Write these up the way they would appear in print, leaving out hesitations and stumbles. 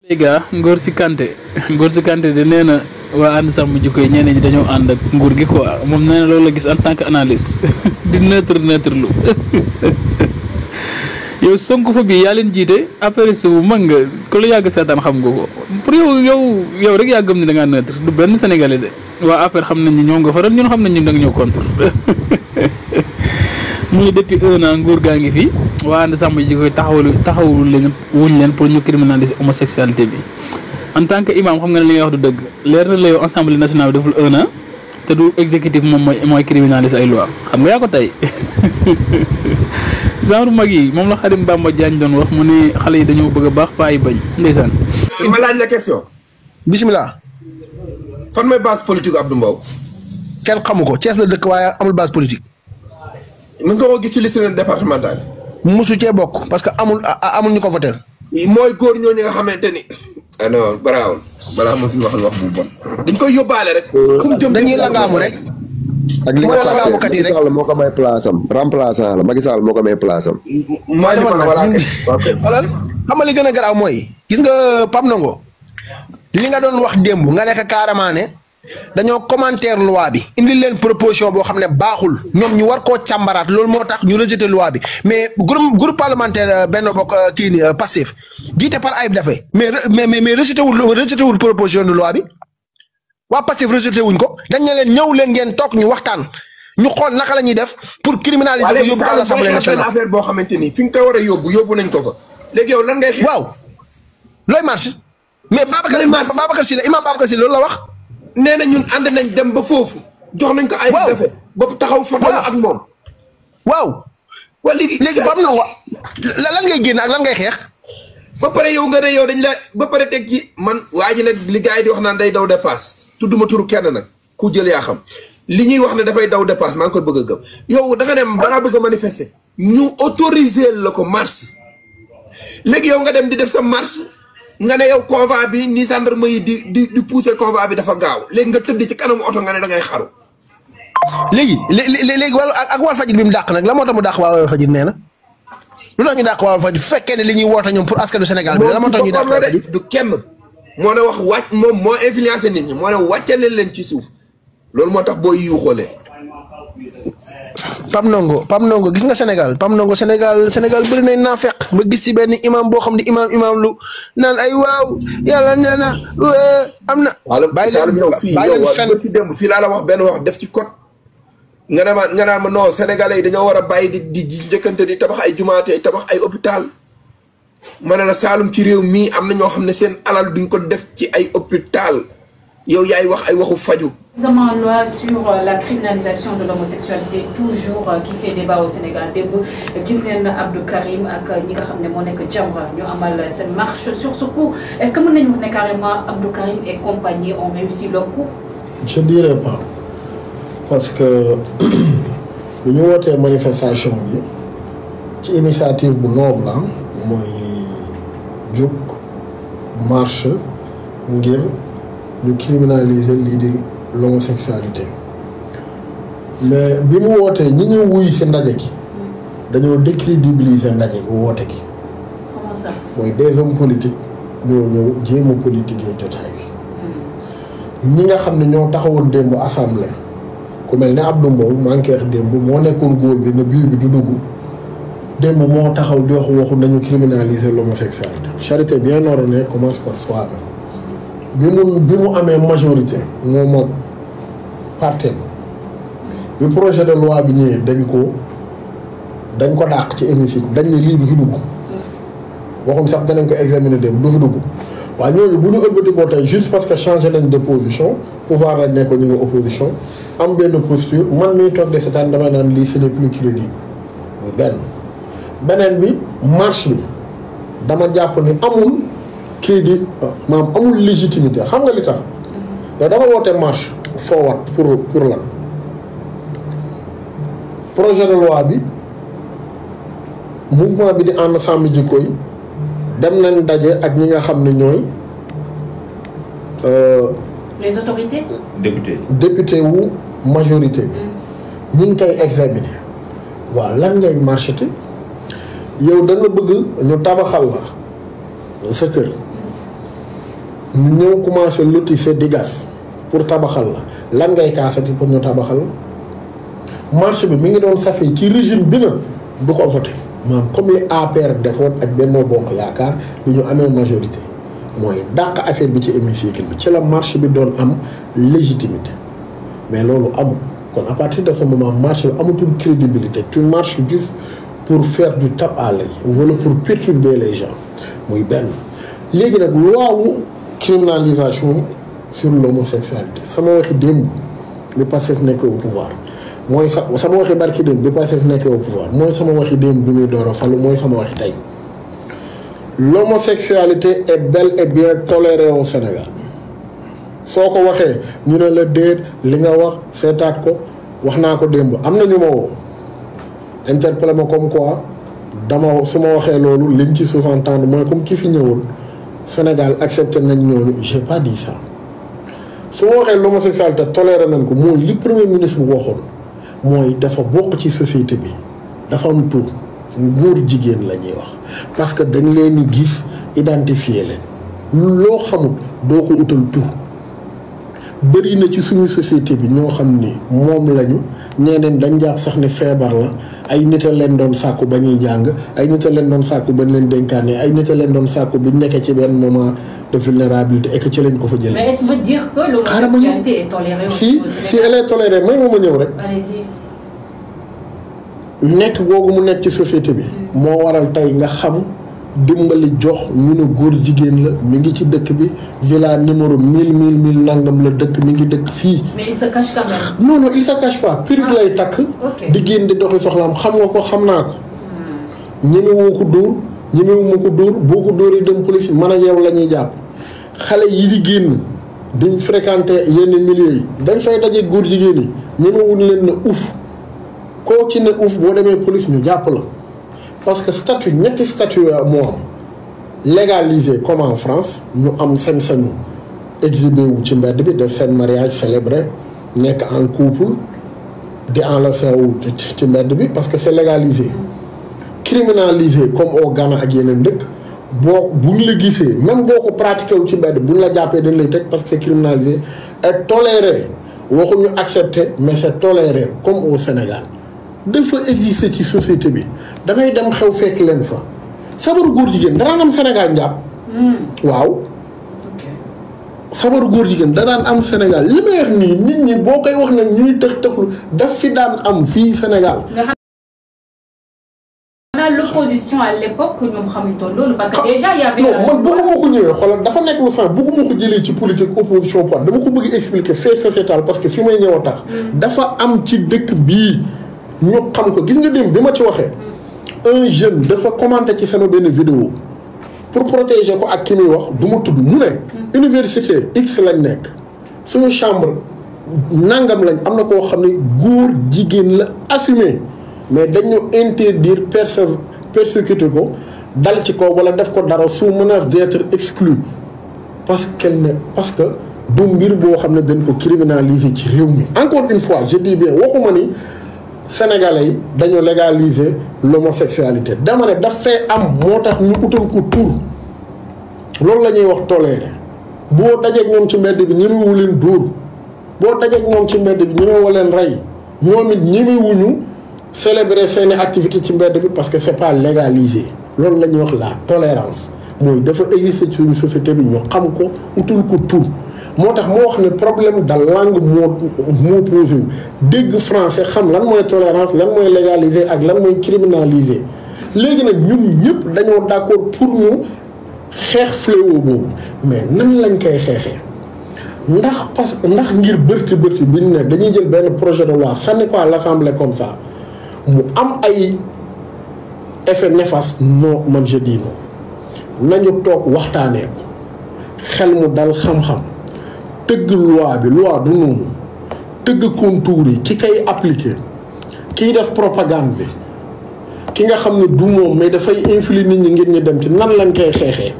les gars Ngor si Kanté de nee na waa ànd sàmm jikko yi ñeneen ñi dañoo ànd ak nguur gi quoi moom nee na loolu la gis en tant que analyste di neutre lu yow Sonko fa bi yaa leen jiite après bu mag nga ko la yàgg seetaan xam nga ko pour yow rek yaa gëm ne da ngaa neutre du benn sénégalais de waa après xam nañ ni ñoom nga faral ñun xam nañ ñun da nga ñëw contre mu ngi depuis 1 an nguur gaa ngi fi waa ànd sàmm jikko yi taxawul leen wuñ leen pour ñu criminaliser homosexualité bi en tant que imam xam nga ne li nga wax du dëgg leer na la yow assemblée nationale bi deful 1 an te du exécutif moom mooy criminaliser ay loi xam nga yaa ko tey genre mag yi moom la Xarim Bamba Diagne doon wax mu ne xale yi dañoo bëgg a baax paa yi bañ ndeysaan. ma laaj la question. bisimilah. fan mooy base politique Abdou Mbow. kenn xamu ko Thiès la dëkk waaye amul base politique. mën nga ko gis ci liste départementale. musu cee bokk parce que amul ñu ko voté. mooy góor ñooñu nga xamante ni. ah non balaa ma fi wax bu bon. dañ koy yóbbaale rek. fu mu jëm dañuy langaamu rek. ak li nga xam ne Macky Sall moo ko may place am remplaçant la Macky Sall moo ko may place am. maa ngi voilà xoolal xam nga li gën a garaaw mooy. gis nga Pape Ndongo li nga doon wax démb nga nekk carrément ne dañoo commentaire loi bi indi leen proposition boo xam ne baaxul ñoom ñu war koo càmbaraat loolu moo tax ñu rejeté loi bi mais groupe parlementaire benn bokk kii ni Pastef jiite par Ayib Daffé mais rejeté wul proposition de loi bi. waa Pastef rejeté wuñ ko dañ ne leen ñëw leen ngeen toog ñu waxtaan ñu xool naka la ñuy def pour criminaliser ko yóbbu ko à l'Assemblée nationale. affaire boo xamante ni fi nga koy war a yóbbu nañ ko fa léegi yow lan ngay xeex. waaw looy marche mais Babacar Sylla imam Babacar Sylla loolu la wax. nee na ñun ànd nañ dem ba foofu. jox nañ ko ay defe ba taxaw photo ak moom. waaw. waa léegi Pape Ndongo lan ngay génn ak lan ngay xeex. ba pare yow nga ne yow dañ la ba pare teg ci man waa ji nag li gars yi di wax naan day daw dépasse. tudduma turu kenn nag ku jël yaa xam li ñuy wax ne dafay daw dépasse maa ngi koy bëgg a gëm yow da nga ne dangaa bëgg a manifester ñu autoriser la ko marche léegi yow nga dem di def sa marche nga ne yow convoi bi ni gendarme yi di pousser convoi bi dafa gaaw léegi nga tëdd ci kanamu oto nga ne da ngay xaru. léegi wàllu ak Walfadjri bi mu dàq nag la moo tax mu dàq waa Walfadjri nee na lu tax ñu dàq waa Walfadjri bu fekkee ne li ñuy woote ñoom pour askanu Sénégal bi la moo tax ñu dàq Walfadjri du kenn. moo ne wax wàcc moom moo influencé nit ñi moo ne wàcce leen ci suuf loolu moo tax booy yuuxoolee. Pape Ndongo gis nga Sénégal Pape Ndongo Sénégal bëri nañ naa fekk ba gis ci benn imam boo xam ne imam lu naan ay waaw yàlla nee na am na. bàyyi leen fenn ci démb fii laa la wax benn wax def ci code. nga naan ma non sénégalais yi dañoo war a bàyyi di njëkkante di tabax ay jumaate tabax ay hôpital. ma ne la Saalum ci réew mii am na ñoo xam ne seen alal duñ ko def ci ay hôpital yow yaay wax ay waxu faju. Récemment, loi sur la criminalisation de l'homosexualité toujours qui fait débat au Sénégal démb gis ngeen Abdou Karim ak ñi nga xam ne moo nekk Jamra ñu amal seen marche sur ce coup est-ce que mën nañu wax ne carrément Abdou Karim et compagnie ont réussi leur coup? Je dirais pas parce que bu ñu wootee manifestation bi ci initiative bu noble la mooy jóg marche ngir ñu criminaliser lii di l'homosexualité mais bi mu wootee ñi ñu wuy si ndaje gi dañoo décrédibiliser ndaje gi woote gi. Comment ça? mooy des hommes politiques ñoo ñëw jéem a politiquer jotaay bi ñi nga xam ne ñoo taxawoon démb assemblée ku mel ne Abdou Mbow maa ngi koy wax démb moo nekkoon góor bi ne bii bi du dugg démb moo taxaw di waxu nañu criminaliser l'homosexualité. Charité bien ordonnée commence par soi-même. bi mu amee majorité moom ak parti bi projet de loi bi ñëwee dañ ko dàq ci hémicycle dañ ne lii du fi dugg waxum sax danañ ko examiner dem du fi dugg waaye ñooñu bu ñu ëlbatikoo tey juste parce que changé nañ de position pouvoir lañ nekkoon ñu ngi opposition am benn posture man miy toog de seetaan damay naan lii ce n'est plus crédible beneen bi marche bi dama jàpp ni amul crédit maanaam amul légitimité xam nga li tax yow dama woote marche forward pour lan projet de loi bi mouvement bi di ànd sàmm jikko yi dem nañ daje ak ñi nga xam ne ñooy les autorités. député wu majorité bi ñi ngi koy examiner waaw lan ngay marché te yow da nga bëgg ñu tabaxal la sa kër ñu ñëw commencé lotisser di gas pour tabaxal la lan ngay kaasati pour ñu tabaxal marché bi mi ngi doon safee ci régime bi na du ko voté maanaam comme li APR defoon ak Benno Bokk Yaakaar bi ñu amee majorité mooy dàq affaire bi ci hémicycle bi ci la marché bi doon am légitimité mais loolu amul kon à partir de ce moment marché bi amatul crédibilité tu marches juste pour faire du tape à l'œil wala pour perturber les gens muy benn léegi nag loi wu criminalisation sur l'homosexualité sama waxi démb bi Pastef nekk au pouvoir mooy sama waxi barki démb bi Pastef nekk au pouvoir mooy sama waxi démb bi muy door a falu mooy sama waxi tey l'homosexualité est bel et bien tolérée au Sénégal soo ko waxee ñu ne la déet li nga wax seetaat ko wax naa ko démb am na ñu ma woo interpellé ma comme quoi dama su ma waxee loolu liñ ci sous-entendre mooy comme ki fi ñëwoon Sénégal accepté nañ ñooñu j'ai pas dit ça su ma waxee l'homosexualité toléré nañ ko mooy li premier ministre bu waxoon mooy dafa bokk ci société bi dafa am tur góor jigéen la ñuy wax parce que dañ leen di gis identifier leen loo xamul doo ko utal tur bëri na ci suñu société bi ñoo xam ni moom lañu ñeneen dañ jàpp sax ne feebar la ay nit a leen doon sàkku ba ñuy jàng ay nit a leen doon sàkku ba ñu leen dénkaane ay nit a leen doon sàkku bi ñu nekkee ci benn moment de vulnérabilité et que ci lañ ko fa jëlee. mais est-ce que veut dire que l'homosexualité est tolérée si elle est tolérée may ma ñëw rek. allez-y. nekk googu mu nekk ci société bi. moo waral tey nga xam dimbali jox ñu ne góor jigéen la mi ngi ci dëkk bi villa numéro 1000 nangam la dëkk mi ngi dëkk fii. mais il se cache quand même. non il se cache pas perruque lay takk. di génn di doxi soxlaam xam nga ko xam naa ko. ñemewoo ko dóor ñemewuma ko dóor boo ko dóoree dem police man ak yow la ñuy jàpp xale yi di génn di fréquenter yenn milieux yi dañ fay daje góor jigéen yi ñemewuñ leen na uuf koo ci ne uuf boo demee police ñu jàpp la. parce que statut ñetti statut moo am légalisé comme en France ñu am sañ-sañu exhibé wu ci mbedd bi def seen mariage célébré nekk en couple di enlacé wu ci mbedd bi parce que c'est légalisé criminalisé comme au Ghana ak yeneen dëkk boo buñ la gisee même boo ko pratiqué wu ci mbedd buñ la jàppee dañ lay tëj parce que c'est criminalisé et toléré waxuñu accepté mais c'est toléré comme au Sénégal dafa exister ci société bi dangay dem xew fekk leen fa sabaru góor jigéen danaan am Sénégal njàpp waaw sabaru góor jigéen danaan am Sénégal li may wax nii nit ñi boo koy wax nag ñuy tëx-tëxlu daf fi daan am fii Sénégal l'opposition à l'époque ñoom xamuñu loolu parce que déjà il y avait non man bëgguma ko ñëwee xoolal dafa nekk lu sax bëgguma ko jëlee ci politique opposition point dama ko bëgg expliquer fait sociétal parce que fi may ñëw a tax dafa am ci dëkk bii ñu xam ko gis nga dem bi ma ci waxee un jeune dafa commenté ci sama benn vidéo pour protéger ko ak ki muy wax du ma tudd mu ne université X lañ nekk suñu chambre nangam lañ am na koo xam ne góor jigéen la assumé mais dañu interdire persécuter ko dal ci ko wala def ko dara sous menace d'être exclu parce que du mbir boo xam ne dañ ko criminaliser ci réew mi encore une fois je dis bien waxuma ni Sénégalais yi dañoo légaliser l'homosexualité dama ne daf fee am moo tax ñu utal ko tur loolu la ñuy wax toléré boo dajeeg ñoom ci mbedd bi ñemewu leen dóor boo dajeeg ñoom ci mbedd bi ñemewu leen rey ñoom it ñemewuñu célébrer seeni activité ci mbedd bi parce que c'est pas légalisé loolu la ñuy wax la tolérance mooy dafa exister ci suñu société bi ñu xam ko utal ko tur moo tax moo wax ne problème de langue moo posé wu dégg français xam lan mooy tolérance lan mooy légaliser ak lan mooy criminaliser léegi nag ñun ñëpp dañoo d'accord pour ñu xeex fléau boobu mais nan lañ koy xeexee ndax ngir bërti bi ñu ne dañuy jël benn projet de loi sànni ko à l'Assemblée comme ça mu am ay effet néfaste non man je dis non nañu toog waxtaanee ko xel mu dal xam-xam tëgg loi bi loi du noonu tëgg contours yi ki koy appliquer kiy def propagande bi ki nga xam ne du moom mais dafay influer nit ñi ngir ñu dem ci nan lañ koy xeexee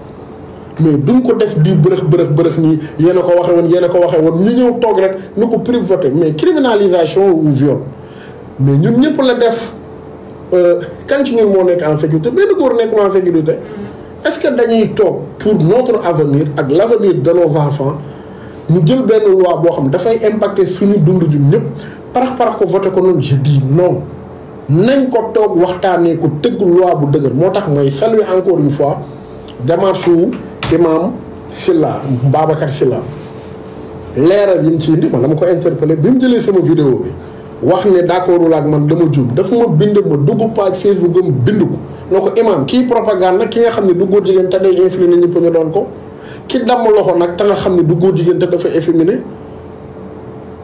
mais duñ ko def di bërëx nii yéen a ko waxee woon ñu ñëw toog rek ñu ko privé mais criminalisation ou viol mais ñun ñëpp la def kan ci ñun moo nekk en sécurité benn góor nekkul en sécurité est-ce que dañuy toog pour notre avenir ak l'avenir de nos enfants ñu jël benn loi boo xam dafay impacter suñu dund ñun ñëpp parax ko voté ko noonu je dis non nañ ko toog waxtaanee ko tëgg loi bu dëgër moo tax mooy saluer encore une fois démarche wu imam Sylla Babacar Sylla leeral yi mu ci indi man dama ko interpellé bi mu jëlee sama vidéo bi wax ne d'accordul ak man dama jub dafa ma bind ma dugg page Facebook am bind ko noo ko imam kii propagande nag ki nga xam ne du góor jigéen te day influer ñëpp ñu doon ko ki damm loxo nag te nga xam ne du góor jigéen te dafa efféminé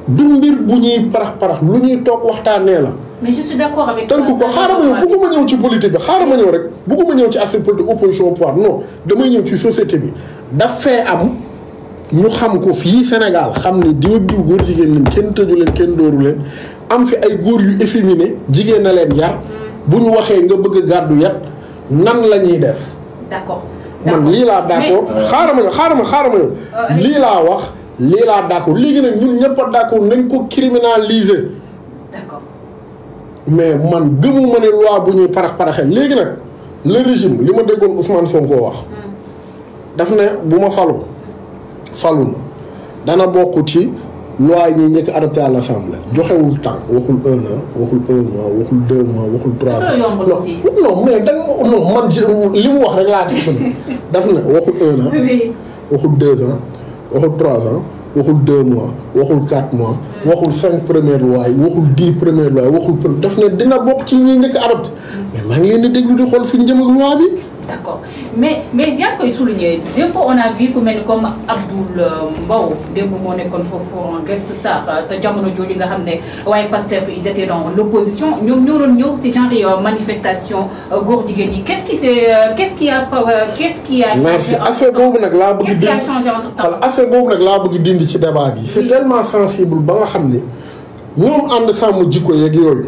du mbir bu ñuy parax lu ñuy toog waxtaanee la. mais je suis d'accord avec tënk ko xaaral ma ñëw bëgguma ñëw ci politique bi xaaral ma ñëw rek bëgguma ñëw ci aspect politique opposition au pouvoir non damay ñëw ci société bi daf fee am ñu xam ko fii Sénégal xam ne diw góor jigéen leen kenn tëju leen kenn dóoru leen am fi ay góor yu efféminé jigéen na leen yar bu ñu waxee nga bëgg a gàddu yat nan la ñuy def. d'accord man lii laa d'accord xaaral ma ñëw lii laa wax lii laa d'accord léegi nag ñun ñëpp a d'accord nañ ko criminaliser. d'accord mais man gëmuma ne loi bu ñuy paraxee léegi nag le régime li ma déggoon Ousmane Sonko wax daf ne bu ma falu na dana bokk ci loi yi ñuy njëkk adopté à l'Assemblée joxewul temps waxul 1 an waxul 1 mois waxul 2 mois waxul 3 ans non mais da non man li mu wax rek laa def daf ne waxul 1 an waxul 2 ans waxul 3 ans waxul 2 mois waxul 4 mois waxul 5 premières lois yi waxul 10 premières lois yi waxul daf ne dina bokk ci ñi njëkk adopté mais maa ngi leen di déglu di xool fi ñu jëm ak loi bi. d'accord mais yaa ngi koy souligner démb on a vu ku mel ni comme Abdoul Mbow démb moo nekkoon foofu en guest star te jamono jooju nga xam ne waaye Pastef ils étaient dans l'opposition ñoom ñoo doon ñëw si genre manifestation góor jigéen yi qu'est-ce qui a merci aspect boobu nag laa bëgg dindi qu'est-ce qui a changé entre temps aspect boobu nag laa bëgg dindi ci débat bi c'est tellement sensible ba nga xam ne ñoom ànd sàmm jikko yeeg yooyu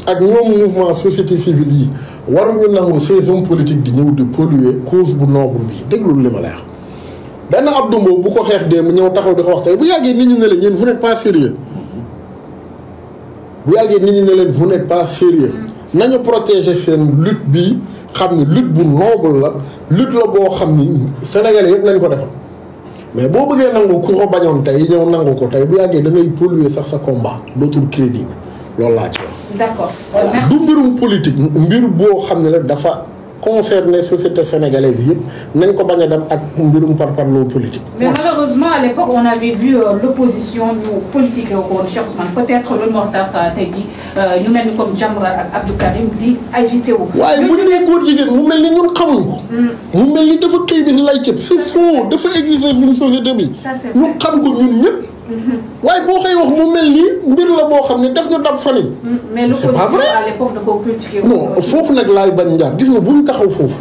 ak ñoom mouvement société civile yi waruñu nangu ces hommes politiques di ñëw di polluer cause bu noble bi déglul li ma lay wax benn Abdou Mbow bu ko xeex dee mu ñëw taxaw di ko wax tey bu yàggee nit ñi ne leen yéen vous n'êtes pas sérieux bu yàggee nit ñi ne leen vous n'êtes pas sérieux nañu protéger seen lutte bi xam ni lutte bu noble la lutte la boo xam ni Sénégalais yëpp lañ ko defal mais boo bëggee nangu ku ko bañoon tey ñëw nangu ko tey bu yàggee da ngay polluer sax sa combat dootul crédit loolu laa ci wax. d'accord voilà du mbirum politique mbir boo xam ne la dafa concerner société sénégalaise bi yëpp nañ ko bañ a dem ak mbirum parparloo politique. mais malheureusement à l'époque on avait vu l'opposition ñu politique woon Cheikh Ousmane peut-être loolu moo tax tey jii ñu mel ni comme Jamra ak Abdou Karim di agité wu. waaye bu ñu nee góor jigéen mu mel ni ñun xamuñ ko. mu mel ni dafa këy bi lay cëb c'est faux dafa exister suñu société bi. ñu xam ko ñun ñëpp. waaye boo koy wax mu mel ni mbir la boo xam ne def nga dab fan yi. mais c'est pas vrai à l'époque da koo critiqué non foofu nag laay bañ njaar gis nga buñ taxaw foofu.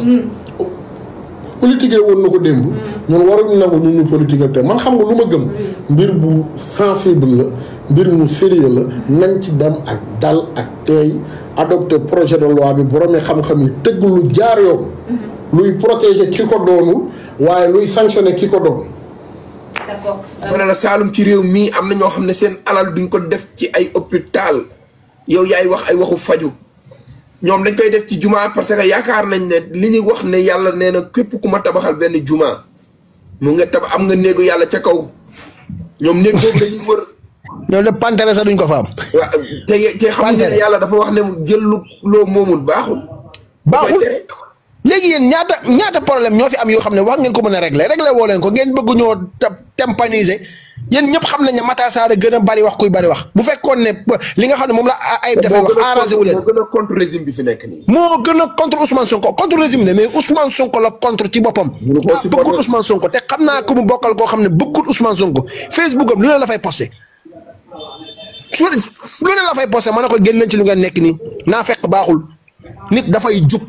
politique woon na ko démb. ñun waruñu nangu ñu politique ak te man xam nga lu ma gëm. mbir bu sensible la mbir mu sérieux la nañ ci dem ak dal ak teey adopté projet de loi bi boroomi xam-xam yi tëgg lu jaar yoon. luy protéger ki ko doonul waaye luy sanctionner ki ko doon. d'accord. ma ne la Saalum ci réew mii am na ñoo xam ne seen alal duñ ko def ci ay hôpital yow yaay wax ay waxu faju ñoom dañ koy def ci jumaa parce que yaakaar nañ ne li ñuy wax ne yàlla nee na képp ku ma tabaxal benn jumaa mu nga am nga néegu yàlla ca kaw ñoom néeg boobu dañuy wër. ñoom de pantere sax duñ ko fa am. waaw te xam nga ne yàlla dafa wax ne jël loo moomul baaxul. baaxul léegi yéen ñaata problème ñoo fi am yoo xam ne wax ngeen ko mën a régler woo leen ko ngeen bëgg ñoo tympaniser yéen ñëpp xam nañ ne Matar Sarr gën a bari wax kuy bari wax bu fekkoon ne li nga xam ne moom la ay dafay wax arrangé wu leen. moo gën a contre régime bi fi nekk nii. moo gën a contre Ousmane Sonko contre régime ne mais Ousmane Sonko la contre ci boppam. bëggul Ousmane Sonko te xam naa ko mu bokkal koo xam ne bëggul Ousmane Sonko Facebook am lu ne la fay posté su lu ne la fay posté ma ne ko génn leen ci lu ngeen nekk nii naa fekk baaxul nit dafay jub.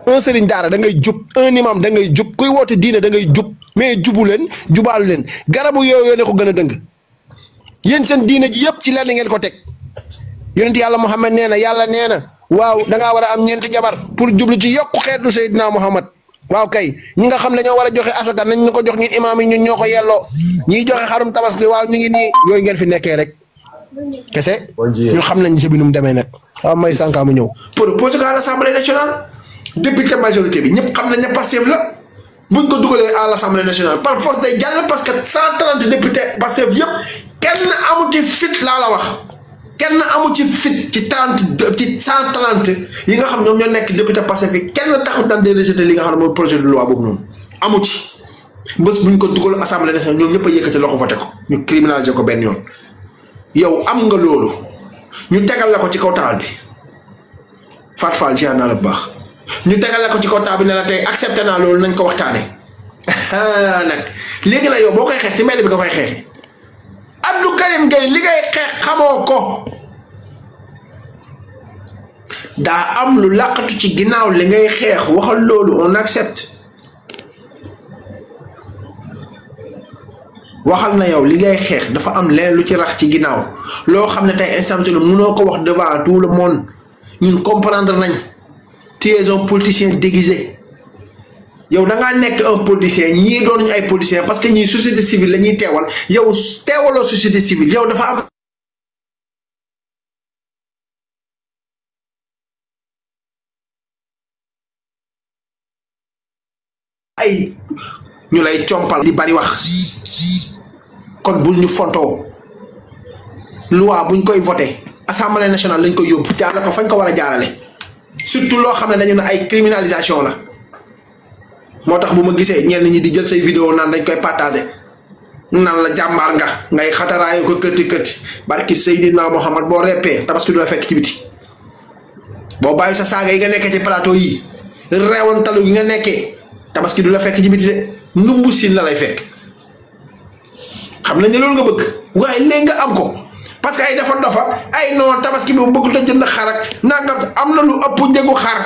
un sëriñ daara da ngay jub un imam da ngay jub kuy woote diine da ngay jub mais jubu leen jubaalu leen garabu yooyu ne ko gën a dëng yéen seen diine ji yëpp ci lenn ngeen ko teg yonent yàlla Muhammad nee na yàlla nee na waaw da ngaa war a am ñeenti jabar pour jublu ci yokku xeetu Seydina Muhammad waaw kay ñi nga xam ne ñoo war a joxe asaka nañ ñu ko jox ñun imaam yi ñun ñoo ko yelloo ñiy joxe xarum tabaski waaw ñu ngi nii yooyu ngeen fi nekkee rek kese ñu xam nañ ci bi nu mu demee nag waaw may sànkaa mu ñëw. proposé ko à l'Assemblée nationale député majorité bi ñëpp xam nañ ne Pastef la buñ ko dugalee à l'Assemblée nationale par force day jàll parce que 130 députés Pastef yëpp kenn amu ci fit laa la wax kenn amu ci fit ci 130 yi nga xam ñoom ñoo nekk député Pastef yi kenn taxut daan day rejeté li nga xam ne mooy projet de loi boobu noonu amu ci bés buñ ko dugal Assemblée nationale ñoom ñëpp a yëkkati loxo voté ko ñu criminaliser ko benn yoon yow am nga loolu ñu tegal la ko ci kaw taal bi Fat Fall ci naa la bu baax ñu tegal la ko ci kaw taal bi ne la tey accepté naa loolu nañ ko waxtaanee nag léegi la yow boo koy xeex ci mbedd bi nga koy xeexee Abdou Karim Gueye li ngay xeex xamoo ko daa am lu làqatu ci ginnaaw li ngay xeex waxal loolu on accepte waxal na yow li ngay xeex dafa am leen lu ci rax ci ginnaaw loo xam ne tey instant bi mënoo ko wax devant tout le monde ñun comprendre nañ tu es un politicien déguisé yow da ngaa nekk un politicien ñii doon ñu ay politiciens parce que ñii société civile la ñuy teewal yow teewaloo société civile yow dafa am ay ñu lay compal di bari wax kon bul ñu fontoo loi buñ koy voté Assemblée nationale lañ koy yóbbu jaarale ko fañ ko war a jaarale surtout loo xam ne dañu ne ay criminalisation la moo tax bu ma gisee ñenn ñi di jël say vidéo naan dañ koy partagé naan la jàmbaar nga ngay xataraayu ko këtti barki Seydina Mohamed boo reppee tabaski du la fekk ci biti boo bàyyi sa saaga yi nga nekkee ci plateau yi reewantalu yi nga nekkee tabaski du la fekk ci biti de numbu siin la lay fekk xam nañ ne loolu nga bëgg waaye léegi nga am ko parce que ay dafa dofa ay non tabaski bi bëgg ta jënd xar ak nangam am na lu ëpp njëgu xar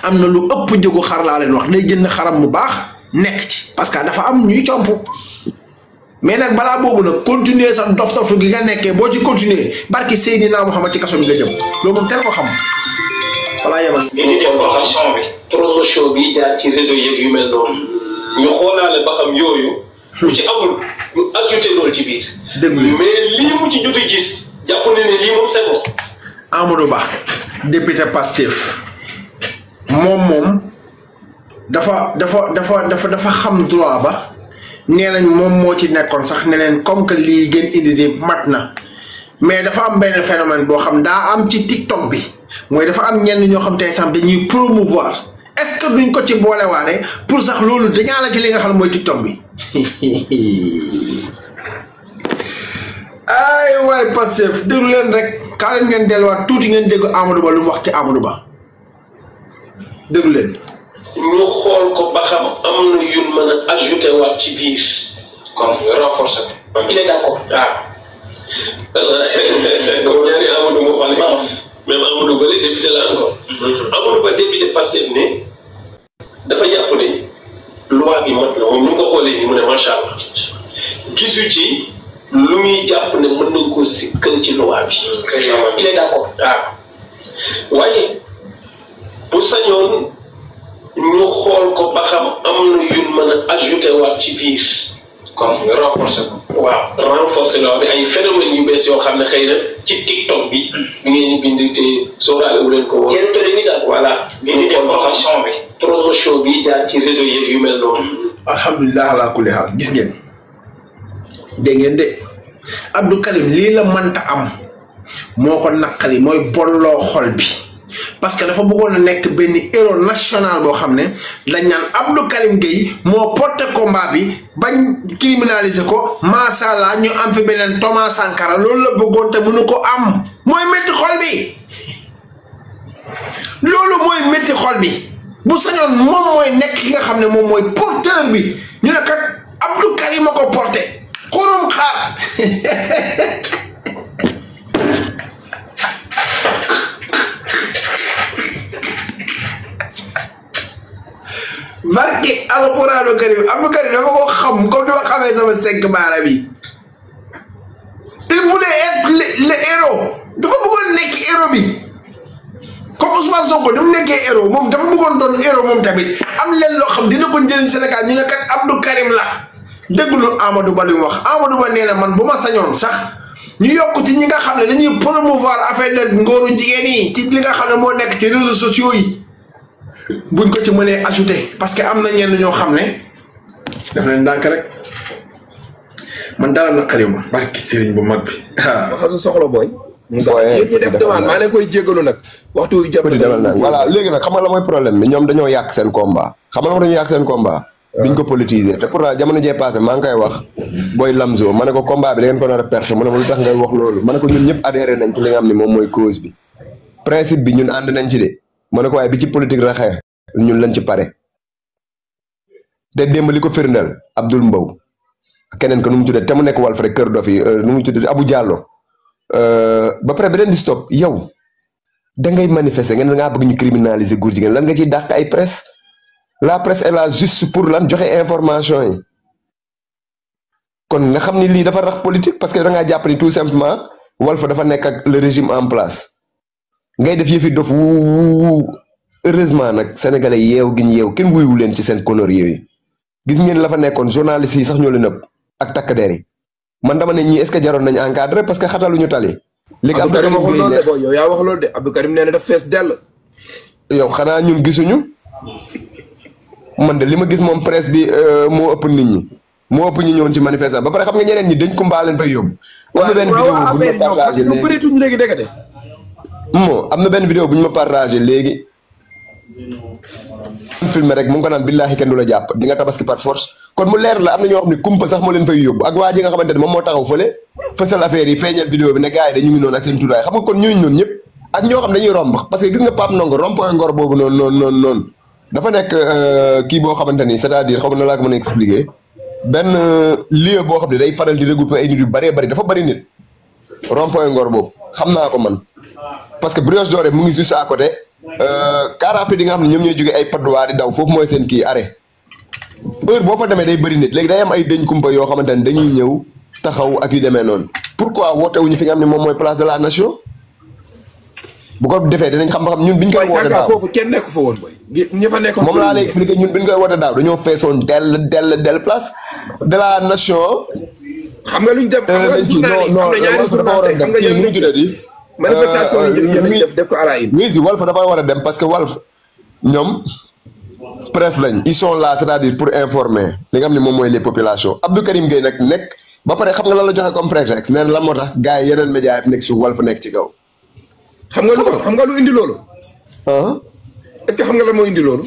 am na lu ëpp njëgu xar laa leen wax day jënd xaram bu baax nekk ci parce que dafa am ñuy comp mais nag balaa boobu nag continuer sa dof gi nga nekkee boo ci continuer barki Seydina Muhammad ci kaso bi nga jëm loolu moom teel ko xam voilà yemal. indi information bi promotion bi jaar ci réseau yeeg yu mel noonu ñu xoolaale ba xam yooyu. lu ci amul ñu ajouté loolu ci biir. dëgg mais lii mu ci jot a gis jàpp ne lii moom c'est bon. Amadou Ba député Pastef moom dafa xam droit ba nee nañ moom moo ci nekkoon sax ne leen comme que lii gën indi di mat na mais dafa am benn phénomène boo xam daa am ci TikTok bi mooy dafa am ñenn ñoo xam tey sax dañuy promouvoir est-ce que duñ ko ci boolewaale pour sax loolu dañaa la ci li nga xam ne mooy TikTok bi ay waay Pastef déglu leen rek kaa leen ngeen delluwaat tuuti ngeen dégg Amadou Ba lu mu wax ci Amadou Ba déglu leen. ñu xool ko ba xam am na yu mën a ajouté waat ci biir. kon renforcer ko. il est d'accord waaw. ñaari Amadou moo xam ne même Amadou Ba député la encore. Amadou Ba député Pastef ne dafa jàpp ne loi bi mat na moom ni mu ko xoolee nii mu ne macha allah gisu ci lu muy jàpp ne mën nañ koo sikkal ci loi bi. il est d'accord waaw waaye bu sañoon ñu xool ko ba xam am na yu mën a ajouté waat ci biir. kon renforcer ko. waaw renforcer loi bi ay phénomènes yu bees yoo xam ne xëy na ci TikTok bi. mi ngeen di bind te sóoraale wu leen ko woon. yéen tëddee daal voilà. indi information bi promotion bi jaar ci réseau yeeg yu mel noonu. alhamdulilah ala kulli haal gis ngeen dégg ngeen de Abdou Karim lii la mënta am moo ko naqali mooy bolloo xol bi parce que dafa bëggoon a nekk benn héros national boo xam ne dañ naan Abdou Karim Gueye moo porté combat bi bañ criminaliser ko macha allah ñu am fi beneen Thomas Sankara loolu la bëggoon te mënu ko am mooy métti xol bi loolu mooy métti xol bi bu sañoon moom mooy nekk ki nga xam ne moom mooy porteur bi ñu ne kat Abdou Karim a ko porté xurum xaar barki alxuraanu karim Abdou Karim dafa ko xam comme dama xamee sama 5 baara bi il voulait être le héros dafa bëggoon nekk héros bi comme Ousmane Sonko ni mu nekkee héros moom dafa bëggoon doon héros moom tamit am leen loo xam dina ko njëriñ Sénégal ñu ne kat Abdou Karim la déglu Amadou Ba li mu wax Amadou Ba nee na man bu ma sañoon sax ñu yokk ci ñi nga xam ne dañuy promouvoir affaire de ngóoru jigéen yi ci li nga xam ne moo nekk ci réseaux sociaux yi buñ ko ci mënee ajouté parce que am na ñenn ñoo xam ne def nañ ndànk rek man dara naqari ma barki sëriñ bu mag bi. waxal sa soxla booy. mu gaaw yéen ñi def demande maa leen koy jégalu nag. waxtu wi jàpp voilà léegi nag xam nga la mooy problème bi ñoom dañoo yàq seen combat xam nga dañoo yàq seen combat. biñ ko politiser te pourtant jamono jee passé maa ngi koy wax booy Lamzo ma ne ko combat bi da ngeen ko nar a perte mu ne ma lu tax ngay wax loolu ma ne ko ñun ñëpp adhéré nañ ci li nga xam ne moom mooy cause bi principe bi ñun ànd nañ ci de ma ne ko waaye bi ci politique raxee ñun lañ ci pare te démb li ko firndeel Abdoul Mbow keneen ko nu mu tuddee te mu nekk Walf rek kër dof yi nu mu tuddee Abou Diallo ba pare beneen di stop yow da ngay manifester ngeen da ngaa bëgg ñu criminaliser góor jigéen lan nga ciy dàq ay presse la presse est là juste pour lan joxe information yi kon nga xam ni lii dafa rax politique parce que da ngaa jàpp ni tout simplement Walf dafa nekk ak le régime en place ngay def yëfi dof wu heureusement nag sénégalais yeew gi ñu yeew kenn wuyu leen ci seen conneries yooyu gis ngeen la fa nekkoon journalistes yi sax ñoo leen ëpp ak takk der yi man dama ne ñii est-ce que jaroon nañ encadré parce que xataluñu tali. léegi Abdou Karim Gueye ne yow yaa wax loolu de Abdou Karim nee na daf fees dell. yow xanaa ñun gisuñu. man de li ma gis moom presse bi moo ëpp nit ñi moo ëpp ñi ñëwoon ci manifestation ba pare xam nga ñeneen ñi dañ ko mbaa leen fay yóbbu. am na benn vidéo bu ñu ma partagé léegi. filmé rek mu ngi ko naan billaahi kenn du la jàpp di nga tabaski par force kon mu leer la am na ñoo xam ne kumpa sax moo leen fay yóbbu ak waa ji nga xamante ne moom moo taxaw fële fësal affaire yi feeñal vidéo bi ne gars yi dañu ngi noonu ak seen tuuraay xam nga kon ñooñu noonu ñëpp ak ñoo xam dañuy romb parce que gis nga Pape Ndongo rond-point Ngor boobu noonu dafa nekk kii boo xamante ni c'est-à-dire xaw ma na laa ko mën a expliquer benn lieu boo xam ne day faral di regrouper ay nit yu bëree bëri dafa bëri nit rond-point Ngor boobu xam naa ko man parce que Brioche Dorée mu ngi juste à côté car rapide yi nga xam ne ñoom ñooy jógee ay Padois di daw foofu mooy seen kii arrêt heure boo fa demee day bëri nit léegi day am ay dëñ kumpa yoo xamante ne dañuy ñëw taxaw ak yu demee noonu pourquoi wootewuñu fi nga xam ne moom mooy place de la nation bu ko defee dinañ xam ba xam ñun biñ koy woote daaw foofu kenn nekk fa woon boy ñi fa nekkoon moom laa lay expliqué ñun biñ koy woote daaw dañoo feesoon del place de la nation. xam nga luñ dem non xam nga ñu tuddee di manifestation yi def ko à la une. oui si Walf dafa war a dem parce que Walf ñoom presse lañ ils sont là c'est-à-dire pour informer li nga xam ne moom mooy les populations Abdou Karim Gueye nag nekk ba pare xam nga lan la joxe comme prétexte nee na lan moo tax gars yi yeneen médias yi nekk suuf Walf nekk ci kaw. xam nga lu indi loolu. est-ce que xam nga lan moo indi loolu.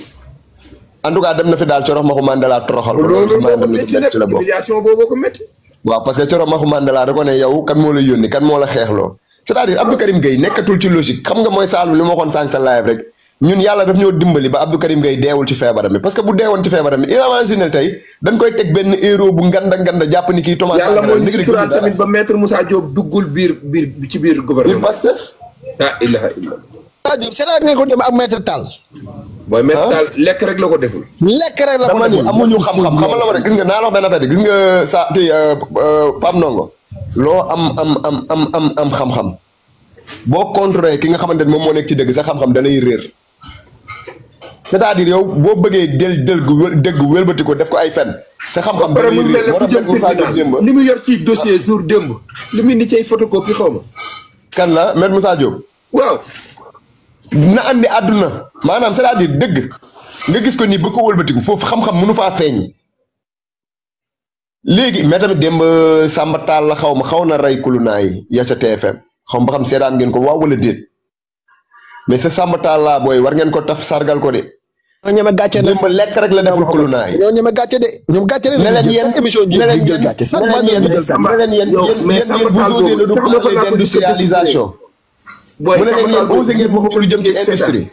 en tout cas dem na fi daal Coro Maxu Mandela toroxal ko. loolu ci la bokk humiliation boobu ko métti. waaw parce que Coro Maxu Mandela da ko ne yow kan moo la yónni kan moo la xeexloo. c'est-à-dire Abdou Karim Gueye nekkatul ci logique xam nga mooy Saalum li ma waxoon sànq sa live rek ñun yàlla daf ñoo dimbali ba Abdou Karim Gueye deewul ci feebaram bi parce que bu deewoon ci feebaram bi imagine tey dañ koy teg benn héros bu nganda jàpp ni kii Thomas Sankara yàlla mooy suturaal tamit ba maître Moussa Diop duggul ci biir gouvernement. Pastef ah ilaha illallah. c'est-à-dire nga ko dem ak maître Tall. booy maître Tall lekk rek la ko deful. lekk rek la ko dama ni deful amuñu xam-xam xamal la ma rek gis nga naa la wax benn affaire gis nga sa kii Pape Ndongo loo am xam-xam boo contrôlé ki nga xamante ne moom moo nekk ci dëgg sa xam-xam da lay réer c'est-à-dire yow boo bëggee dëgg wëlbati ko def ko ay fen sa xam-xam da lay réer moo tax Moussa Diop démb li mu yor ci dossier jour démb li mu indi ci ay photocopie xaw ma. kan la maître Moussa Diop. waaw. na andi àdduna maanaam c'est-à-dire dëgg nga gis ko nii ba ko wëlbatiku foofu xam-xam mënu faa feeñ léegi mais tamit démb Samba Tall la xaw na rey kulunaay ya ca TFM xaw ma ba xam seedaan ngeen ko waaw wala déet mais sa Samba Tall laa booy war ngeen ko taf sargal ko de. ñoo ñeme gàcce démb lekk rek la deful kulunaay. ñoo ñeme gàcce de ñoom gàcce de. ne leen yéen émission ji di jël gàcce sax ne leen yéen vous osez le parler d'industrialisation. mu ne leen yéen osé ngeen wax lu jëm ci industrie.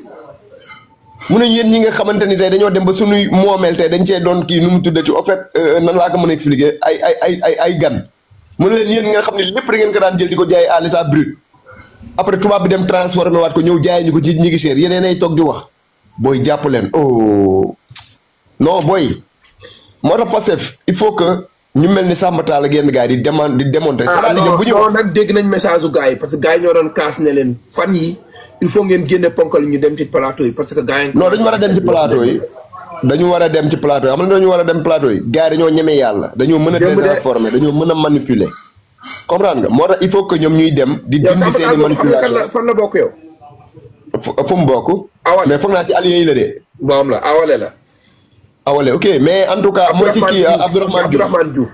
mu ne yéen ñi nga xamante ni tey dañoo dem ba sunuy moomeel tey dañ cee doon kii nu mu tuddee ci au fait nan laa ko mën a expliquer ay gan. mu ne leen yéen nga xam ne lépp da ngeen ko daan jël di ko jaay à l'état brut après tubaab bi dem transformé waat ko ñëw jaay ñu ko ci ñi ngi cher yeneen ay toog di wax booy jàpp leen oh non booy moo tax Pastef il faut que ñu mel ni Samba Tall ak yenn gars yi di démontrer. bu ñu wax nag dégg nañ message su gars yi parce que gars yi ñoo doon kaas ne leen fan yi il faut ngeen génne ponkal ñu dem ci plateau yi parce que gars yi. non dañu war a dem ci plateau yi. dañu war a dem ci plateau yi xam nga dañu war a dem plateau yi gars yi dañoo ñeme yàlla dañoo mën a désinformer dañoo mën a manipuler comprendre nga moo tax il faut que ñoom ñuy dem di dindi seeni manipulation fan la bokk yow fu mu bokk. Awale mais foog naa ci allié yi la de. moom la Awale la. Awale ok mais en tout cas. mooy ci kii Abdourahmane Diouf.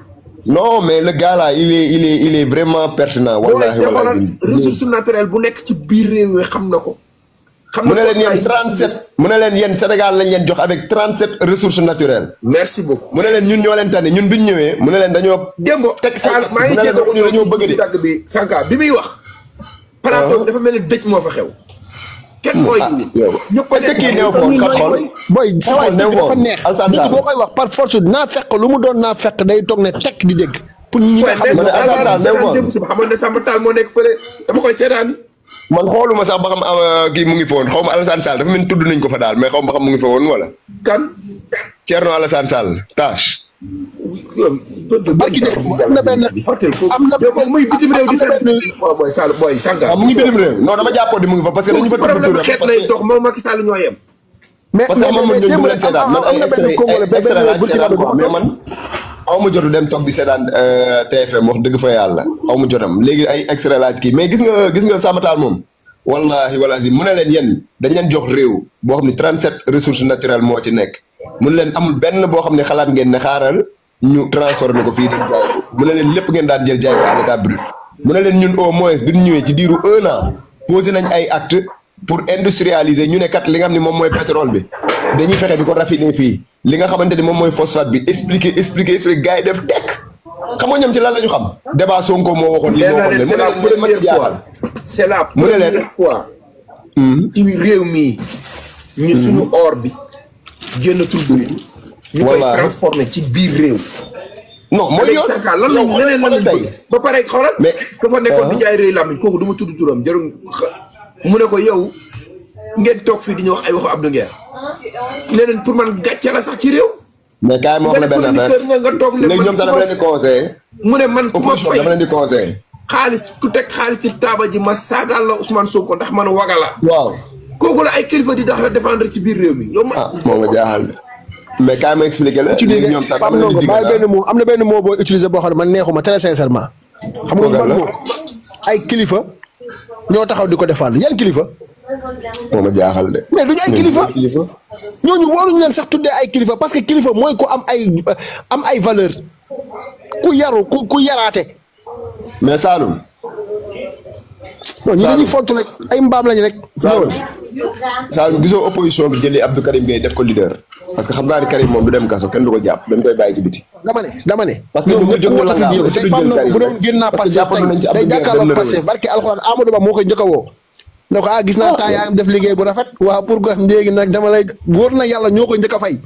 non mais le gars là il est vraiment pertinent. wallaahi wallaahi ressource naturelle bu nekk ci biir réew mi xam na ko. xam mu ne leen yéen 37 mu ne leen yéen Sénégal lañ leen jox avec 37 ressources naturelles. merci beaucoup. mu ne leen ñun ñoo leen tànn ñun bi ñu ñëwee mu ne leen dañoo. démb teg Sall maa ngi jéem dañoo bëgg di dagg bi Sanka bi muy wax. plateau dafa mel ni dëj moo fa xew. kenn mooy ñëpp ko est-ce que kii néew foon kat xool. booy sa waay néew dafa foon neex. Alassane Sall boo koy wax par force naa fekk lu mu doon naa fekk day toog ne tekk di dégg. pour ñi nga xam ne Alassane Sall néew foon xamoon ne Samba Tall moo nekk fële dama koy seetaan. man xooluma sax ba xam kii mu ngi fa woon xaw ma Alassane Sall dafa mel ni tudd nañ ko fa daal mais xaw ma xam mu ngi fa woon wala. kan. Thierno Alassane Sall tâche. barki de am na benn muy bitim réew di fenn booy Sall booy Sanka. waaw mu ngi bitim réew non dama jàppoo di mu ngi fa parce que dañu fa tudd turam xeet lay dox moom Macky Sall ñoo yem. mais parce que man man ñooñu mu leen seetaan man ay extrait laaj seetaan quoi mais man aw ma jotu dem toog di seetaan TFM wax dëgg fa yàlla aw ma jotam léegi ay extrait laaj kii mais gis nga Samba Tall moom wallahi walaazim mu ne leen yéen dañ leen jox réew boo xam ne 37 ressources naturelles moo ci nekk mu ne leen amul benn boo xam ne xalaat ngeen ne xaaral ñu transformé ko fii di jaay ko mu ne leen lépp ngeen daan jël jaay ko à l'état brut mu ne leen ñun au moins bi ñu ñëwee ci diiru 1 an posé nañ ay acte pour industrialiser ñu ne kat li nga xam ne moom mooy pétrole bi dañuy fexe di ko raffiner fii li nga xamante ni moom mooy phosphate bi expliquer gars yi def tekk xam nga ñoom ci lan la ñu xam débat Sonko moo waxoon li moo waxoon leen mu ne leen c'est la première fois ci réew mii ñu suñu or bi génn tur bi ñu koy transformé ci biir réew non mooy yoon lan lañ leneen lan lañ tey ba pare xoolal mais ka fa nekkoon di jaay réew làmmiñ kooku du ma tudd turam jarul mu ne ko yow ngeen toog fii di ñu wax ay waxu Abdou Nguer leneen pour man gàcce la sax ci réew mais kaay ma wax la benn affaire nga toog ne léegi ñoom sax dafa leen di conseillé mu ne man ku ma opposition dafa leen di conseillé xaalis ku teg xaalis ci taaba ji ma saagaal la Ousmane Sonko ndax man waga la waaw kooku la ay kilifa di dafa défendre ci biir réew mi yow ma moom nga jaaxal mais kaay ma expliqué la utiliser ñoom sax Pape Ndongo bàyyi benn mot am na benn mot boo utiliser boo xam ne man neexuma très sincèrement xam nga man moo ay kilifa ñoo taxaw di ko défendre yan kilifa moom a jaaxal de mais duñu ay kilifa ñooñu waruñu leen sax tuddee ay kilifa parce que kilifa mooy ku am ay valeur ku yaru ku yaraate mais Saloum non ñi dañuy fontu rek ay mbaam lañ rek Saloum gisoo opposition bi jëlee Abdou Karim Gueye def ko leader parce que xam naa ni Karim moom du dem kaso kenn du ko jàpp dañ koy bàyyi ci biti dama ne parce que ñoom ñu jóg la nga tey Pape Ndongo bu doon génn naa Pastef tey day jàkkaarloo Pastef barke alxuraan Amadou Ba moo koy njëkk a woo ne ko gis naa temps yaa ngi def liggéey bu rafet waaw pour que léegi nag dama lay wóor na yàlla ñoo koy njëkk a fay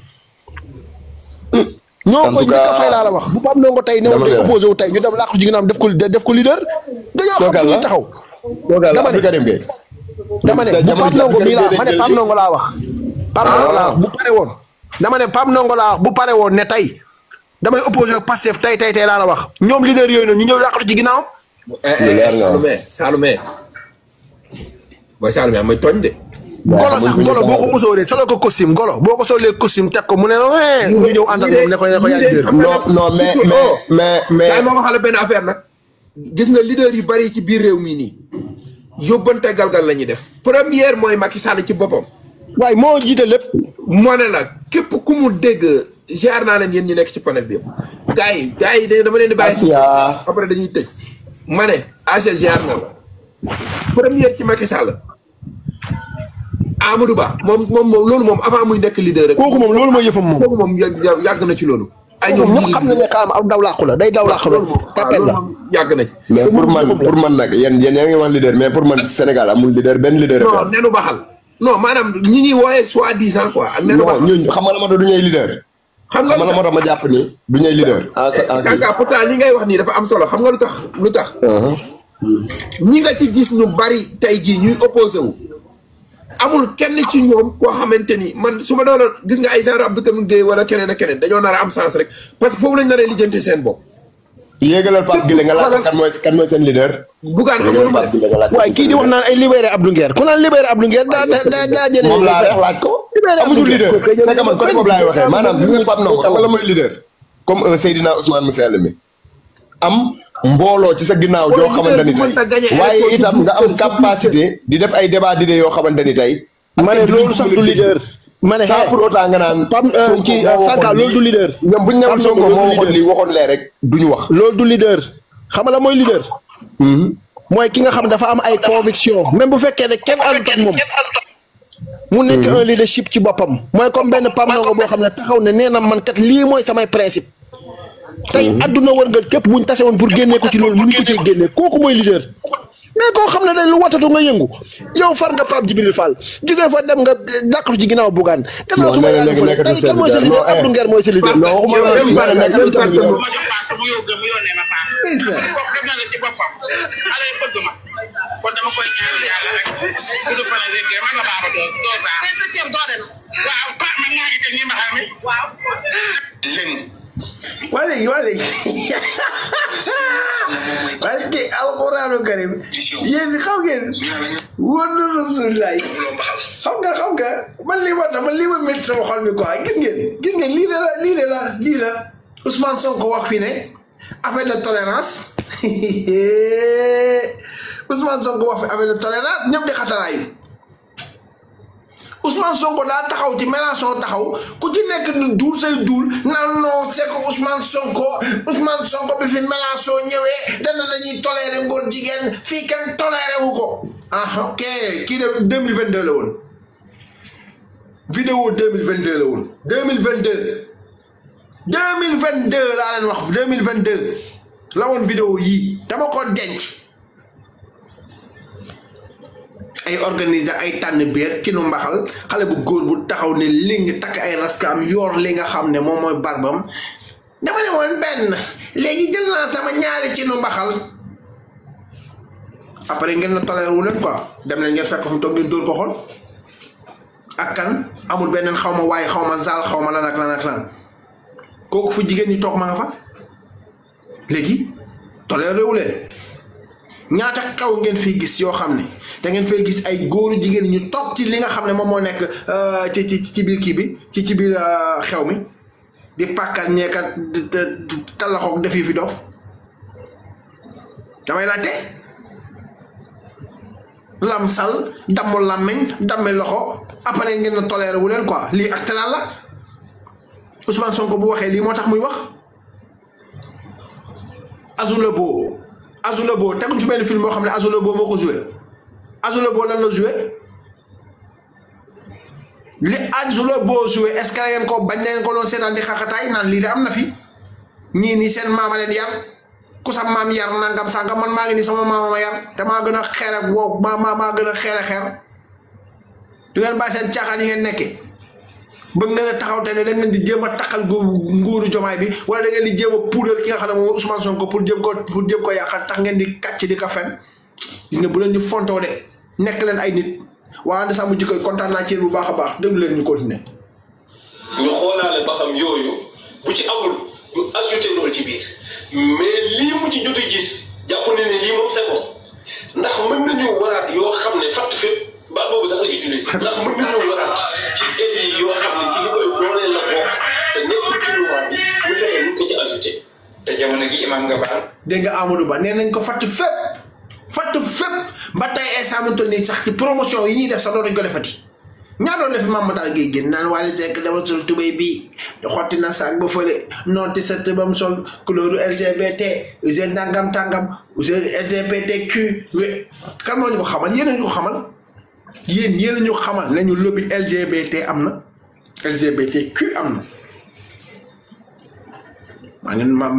ñoo koy njëkk a fay laa la wax bu Pape Ndongo tey ne woon day opposé wu tey ñu dem làqu ci ginnaaw def ko leader dañoo xam fu ñuy taxaw dama ne dama ne bu Pape Ndongo mii laa ma ne Pape Ndongo laa wax Pape Ndongo laa wax bu pare woon dama ne Pape Ndongo laa wax bu pare woon ne tey damay opposé ak Pastef tey laa la wax ñoom leader yooyu noonu ñu ñëw làqatu ci ginnaaw Saloumé booy Saloumé may tooñ de golo sax golo boo ko musóoree solo ko costume golo boo ko solee costume teg ko mu ne ñu ñëw ànd ak moom ne ko yaa leader non mais daay ma waxal benn affaire nag gis nga leader yu bari ci biir réew mii nii yóbbante galgal la ñuy def première mooy Macky Sall ci boppam waaye moo jiite lépp moo ne la képp ku mu dégg ziar naa leen yéen ñi nekk ci panel bi yëpp gars yi dama leen di bàyyi après dañuy tëj ma ne Asia ziar na la première ci Macky Sall Amadou Ba moom loolu moom avant muy nekk leader rek kooku moom loolu mooy yëfam moom kooku moom yàgg na ci loolu ay ñoom ñëpp xam nañ ne xaam am daw làqu la day daw làqu la tapet la yàgg na ci mais pour man nag yéen yaa ngi wax leader mais pour man Sénégal amul leader benn leader non nenu baxal non maanaam ñi ñuy wooyee soi-disant quoi ak nenu baxal ñun xam nga la ma doon du ñuy leader xam nga la moo tax ma jàpp ni du ñuy leader kaka pourtant li ngay wax nii dafa am solo xam nga lu tax ñi nga ci gis ñu bari tey jii ñuy opposé wu amul kenn ci ñoom koo xamante ni man su ma doon gis nga ay genre Abdou Karim Gueye wala keneen ak keneen dañoo nar a am sens rek parce que foofu lañ nar a lijjanti seen bopp. yéegalal Pape Gueye nga laaj kan mooy seen leader. Bugaan xam nga lu ma def waaye kii di wax naan ay libéré Abdou Nguer ku naan libéré Abdou Nguer daa jëlee. moom laa laaj ko. libéré Abdou amuñu Nguer leader c'est que man côté boobu laay waxee maanaam gis nga Pape Ndongo xam nga la mooy leader. comme un Seydina Ousmane Moussa mi am mbooloo ci sa ginnaaw joo xamante ni tey waaye itam nga am capacité di def ay débat d'idées yoo xamante ni tey. ma ne loolu sax du leader. ma ne sans pour autant nga naan. kii Sanka loolu du leader. ñoom bu ñu newoon Sonko moo waxoon lii waxoon lee rek duñu wax. loolu du leader xam nga la mooy leader. mooy ki nga xam dafa am ay conviction même bu fekkee ne kenn àndut ak moom. mu nekk un leadership ci boppam. mooy comme benn Pape Ndongo boo xam ne taxaw ne nee na man kat lii mooy samay principe. tey adduna wërngal képp buñ tase woon pour génnee ko ci loolu mënuñ ko ciy génnee kooku mooy leader. mais koo xam ne dañ lu watatu nga yëngu yow far nga Pape Djibril Fall jógee fa dem nga dàqatu ci ginnaaw Bougane. gannaaw su ma yaa ngi fa tey kan mooy sa leader Abdou Nguer mooy sa leader. non waxuma kon dama koy ñaanal yàlla rek du fa la déggee man la baaba doo saa. mais sa ceeb doole na. waaw pa man maa ngi teg nii ma xam ne. waaw. waa léegi waaye kii alxuraanu karim yéen xam ngeen war na Rasulullah xam nga man lii ma métti sama xol mi quoi gis ngeen lii la Ousmane Sonko wax fi ne affaire de tolérance Ousmane Sonko wax fi affaire de tolérance ñëpp di xataraayu Ousmane Sonko daa taxaw ci Mélenchon taxaw ku ci nekk di duul say duul naan non c'est que Ousmane Sonko bi fi Mélenchon ñëwee dañuy toléré ngóor jigéen fii kenn toléré wu ko ah ok kii de 2022 la woon vidéo 2022 la woon 2022 laa leen wax 2022 la woon vidéo yii dama ko denc ay organiser ay tànn biir ci nu mbaxal xale bu góor bu taxaw ne li ngi takk ay raskaam yor li nga xam ne moom mooy barbam dama ne woon benn léegi jël naa sama ñaari ci nu mbaxal après ngeen na toléré wu leen quoi dem leen ngeen fekk fu toog ngeen dóor ko xool ak kan amul beneen xaw ma waaye xaw ma zaal xaw ma lan ak lan kooku fu jigéen ñi toog ma nga fa léegi toléré wu leen ñaata kaw ngeen fii gis yoo xam ne da ngeen fay gis ay góoru jigéen ñu toog ci li nga xam ne moom moo nekk ci biir kii bi ci biir xew mi di pàkkal ñeekat talaxoog def yi fi dof damay laajte lam sal dammu làmmeñ damme loxo après ngeen na toléré wu leen quoi lii ak talaal la Ousmane Sonko bu waxee lii moo tax muy wax Azou Lebo teguñ ci benn film boo xam ne Azou Lebo moo ko joué Azou Lebo lan la joué li Azou Lebo joué est-ce que ngeen ko bañ leen ko doon seetaan di xaxataay naan lii de am na fi ñii nii seen maama leen yar ku sa maam yar nangam sàngam man maa ngi nii sama maama ma yar te maa gën a xeer ak wow maa gën a xeer du ngeen bàyyi seen caaxaan yi ngeen nekkee bëgg ngeen a taxaw te ne da ngeen di jéem a taxal nguuru jomaay bi wala da ngeen di jéem a puudar ki nga xam ne moom Ousmane Sonko pour jëm ko yàqal tax ngeen di kàcc di ko fen gis nga bu leen ñu fontoo de nekk leen ay nit waa ànd sàmm jikko kontaan naa ci bu baax a baax déglu leen ñu continuer. ñu xoolaale ba xam yooyu bu ci amul ñu ajouté loolu ci biir mais lii mu ci jot a gis jàpp ne lii moom c'est bon ndax mën nañu waraat yoo xam ne fàtt fépp ba boobu sax la utiliser ndax mën nañu waraat ci aide yi yoo xam ne ci li koy dooleel la bokk te nekkul ci loi bi bu fekkee ñu ko ci ajouté te jamono gi imam nga baal. dégg nga Amadou Ba nee nañ ko fàtt fépp ba tey instant mu toll nii sax ci promotion yi ñuy def sax dootuñ ko defati ñaa doon def Mame Matar Gueye génn naan Wally Seck dama sol tubéy bii xotti na saak ba fële nooti sa tubam sol couleur LGBT use nangam tàngam use LGBTQ kan moo ñu ko xamal yéen a ñu ko xamal yéen a ñu xamal nañu lobby LGBT am na LGBTQ am na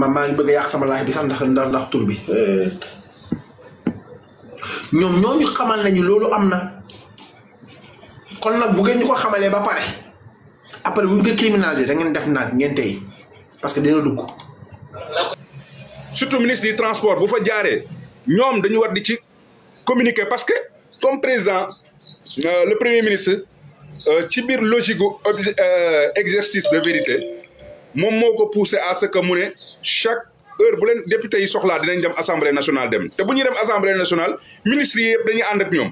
maa ngi bëgg a yàq sama laaj bi sax ndax tur bi ñoom ñoo ñu xamal nañu loolu am na kon nag bu ngeen ñu ko xamalee ba pare après bu ñu ko criminaliser da ngeen def naag ngeen tey parce que dina dugg. surtout ministre du transport bu fa jaaree ñoom dañu war di ci communiquer parce que comme président le premier ministre ci biir logique gu exercice de vérité moom moo ko poussé à ce que mu ne chaque heure bu leen député yi soxlaa dinañ dem assemblée nationale dem te bu ñuy dem assemblée nationale ministres yi yëpp dañuy ànd ak ñoom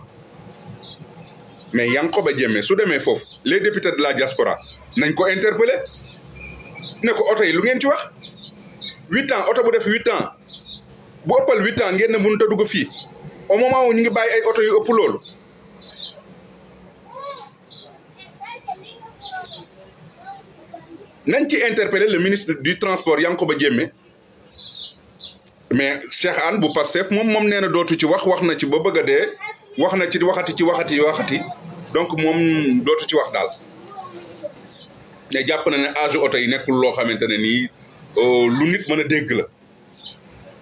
mais Yankhoba Diémé su demee foofu les députés de la diaspora nañ ko interpeller ne ko oto yi lu ngeen ci wax 8 ans oto bu def 8 ans bu ëppal 8 ans ngeen ne mënut a dugg fii au moment où ñu ngi bàyyi ay oto yu ëpp loolu nañ ci interpeller le ministre du transport Yankoba Diémé mais Cheikh Anne bu Pastef moom nee na dootu ci wax na ci ba bëgg a dee wax na ci waxati donc moom dootu ci wax daal ne jàpp na ne âge oto yi nekkul loo xamante ne nii lu nit mën a dégg la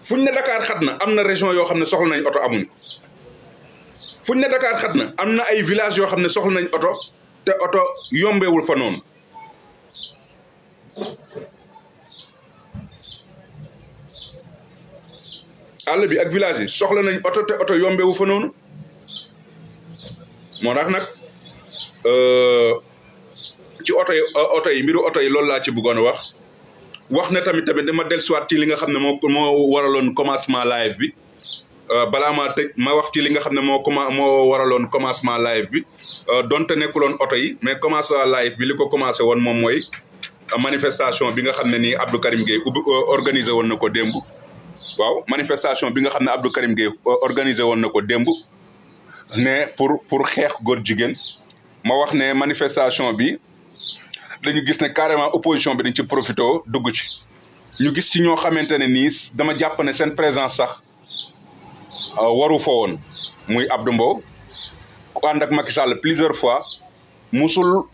fuñ ne Dakar xat na am na région yoo xam ne soxla nañ oto amuñ fuñ ne Dakar xat na am na ay village yoo xam ne soxla nañ oto te oto yombewul fa noonu àll bi ak village yi soxla nañ oto te oto yombewu fa noonu moo tax nag ci oto yi mbiru oto yi loolu laa ci bëggoon a wax na tamit dama dellusiwaat ci li nga xam ne moo waraloon commencement live bi balaa maa tëj ma wax ci li nga xam ne moo waraloon commencement live bi donte nekkuloon oto yi mais commencement live bi li ko commencé woon moom mooy manifestation bi nga xam ne nii Abdou Karim Gueye organisé woon na ko démb waaw manifestation bi nga xam ne Abdou Karim Gueye organisé woon na ko démb ne pour xeex góor jigéen ma wax ne manifestation bi dañu gis ne carrément opposition bi dañ ci profité dugg ci ñu gis ci ñoo xamante ne nii dama jàpp ne seen présence sax waru fa woon muy Abdou Mbow ku ànd ak Macky Sall plusieurs fois musul